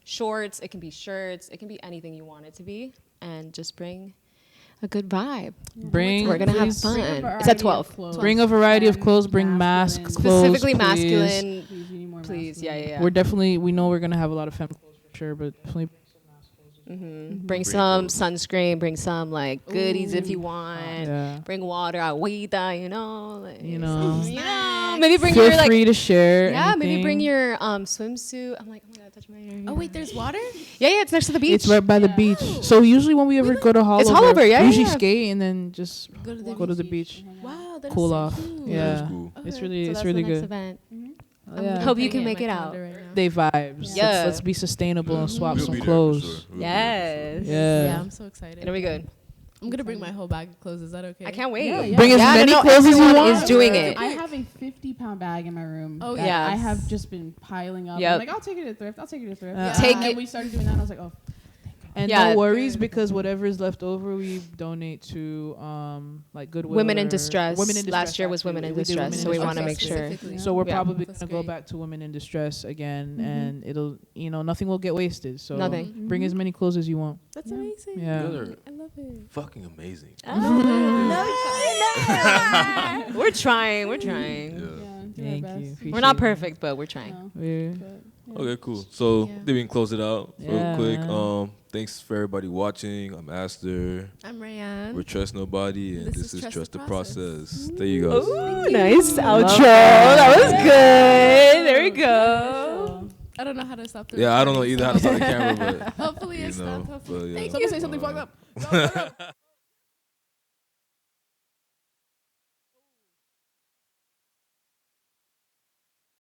S5: shorts, it can be shirts, it can be anything you want it to be, and just bring a good vibe.
S3: Bring.
S5: We're gonna have
S3: please
S5: fun.
S6: Bring a
S5: It's
S6: variety
S5: at
S6: of
S5: 12.
S6: clothes.
S3: Bring a variety of
S6: And
S3: clothes. Bring masks,
S6: masculine.
S3: clothes,
S5: Specifically
S3: please.
S5: masculine.
S6: Please, we need more
S5: Please,
S6: masculine.
S5: yeah.
S3: We're definitely. We know we're gonna have a lot of femme clothes for sure, but definitely.
S5: Bring some sunscreen, bring some like goodies if you want.
S3: Yeah.
S5: Bring water, agüita, you know. Like,
S3: You know.
S5: maybe bring
S3: Feel
S5: your like
S3: free to share.
S5: yeah, maybe bring
S3: anything.
S5: your swimsuit. I'm like, oh my god, touch my hair.
S4: Oh wait, there's water.
S5: Yeah, it's next to the beach.
S3: It's right by the beach. So usually when we ever go to Hollover,
S5: It's Hollover, yeah,
S3: we usually
S5: yeah.
S3: skate and then just
S4: Go to the
S3: go to the beach,
S4: Wow, that is
S3: cool
S4: so
S3: off.
S4: cute.
S3: Yeah,
S2: That's cool.
S3: it's
S4: Okay.
S3: really
S5: So
S3: it's
S5: that's
S3: really
S5: the next
S3: good.
S5: event.
S3: Yeah.
S5: Hope you
S4: Putting
S5: can make
S4: in
S5: it
S4: my
S5: out.
S4: calendar right now.
S3: They vibes.
S5: Yeah.
S3: Let's be sustainable and swap
S2: We'll
S3: some
S2: be there for
S3: clothes.
S2: sure. We'll be there for
S5: Yes.
S3: Yeah.
S4: Yeah, I'm so excited.
S5: It'll be good.
S4: I'm gonna bring my whole bag of clothes. Is that okay?
S5: I can't wait.
S6: Yeah, yeah.
S3: Bring as
S5: Yeah,
S3: many
S5: no,
S3: clothes as you
S5: everyone
S3: want.
S5: is doing it.
S6: I have a 50-pound bag in my room.
S4: Oh,
S6: that
S5: yeah.
S6: I have just been piling up.
S5: Yep.
S6: I'm like, I'll take it to thrift. I'll take it to thrift.
S3: Yeah.
S5: Take
S6: and
S5: it.
S6: then we started doing that, and I was like, oh,
S3: And
S5: Yeah.
S3: no worries because whatever is left over, we donate to like Goodwill.
S5: Women in
S3: or-
S5: distress.
S3: Women in distress.
S5: Last year was
S3: actually.
S5: women in
S3: We did
S5: distress, so we
S3: distress
S5: wanna make sure.
S4: Specifically.
S3: So we're
S5: Yeah.
S3: probably
S4: That's
S3: gonna go
S4: great.
S3: back to women in distress again, and it'll nothing will get wasted. So
S5: Nothing.
S3: bring as many clothes as you want.
S4: That's amazing.
S3: Yeah.
S2: You guys are
S4: I love it.
S2: fucking amazing.
S5: We're trying. We're trying.
S2: Yeah.
S6: yeah, do our
S3: Thank
S6: best.
S3: you.
S5: We're not
S3: Appreciate it.
S5: perfect, but we're trying.
S6: No,
S3: We're-
S6: but, yeah.
S2: Okay, cool. So
S4: Yeah.
S2: then we can close it out real
S3: Yeah,
S2: quick.
S3: man.
S2: Thanks for everybody watching. I'm Aster.
S4: I'm Rayanne.
S2: We're Trust Nobody, and
S4: This
S2: this
S4: is
S2: is
S4: Trust the
S2: Trust the Process. There you go.
S5: Ooh, nice outro. That was good. There we go.
S4: I don't know how to stop the
S2: Yeah, I don't know
S4: recording,
S2: either how to start the camera, but
S4: Hopefully
S2: you
S4: it
S2: know,
S4: stopped. Hopefully.
S2: but yeah.
S4: Thank
S6: Someone
S4: you.
S6: say something fucked up.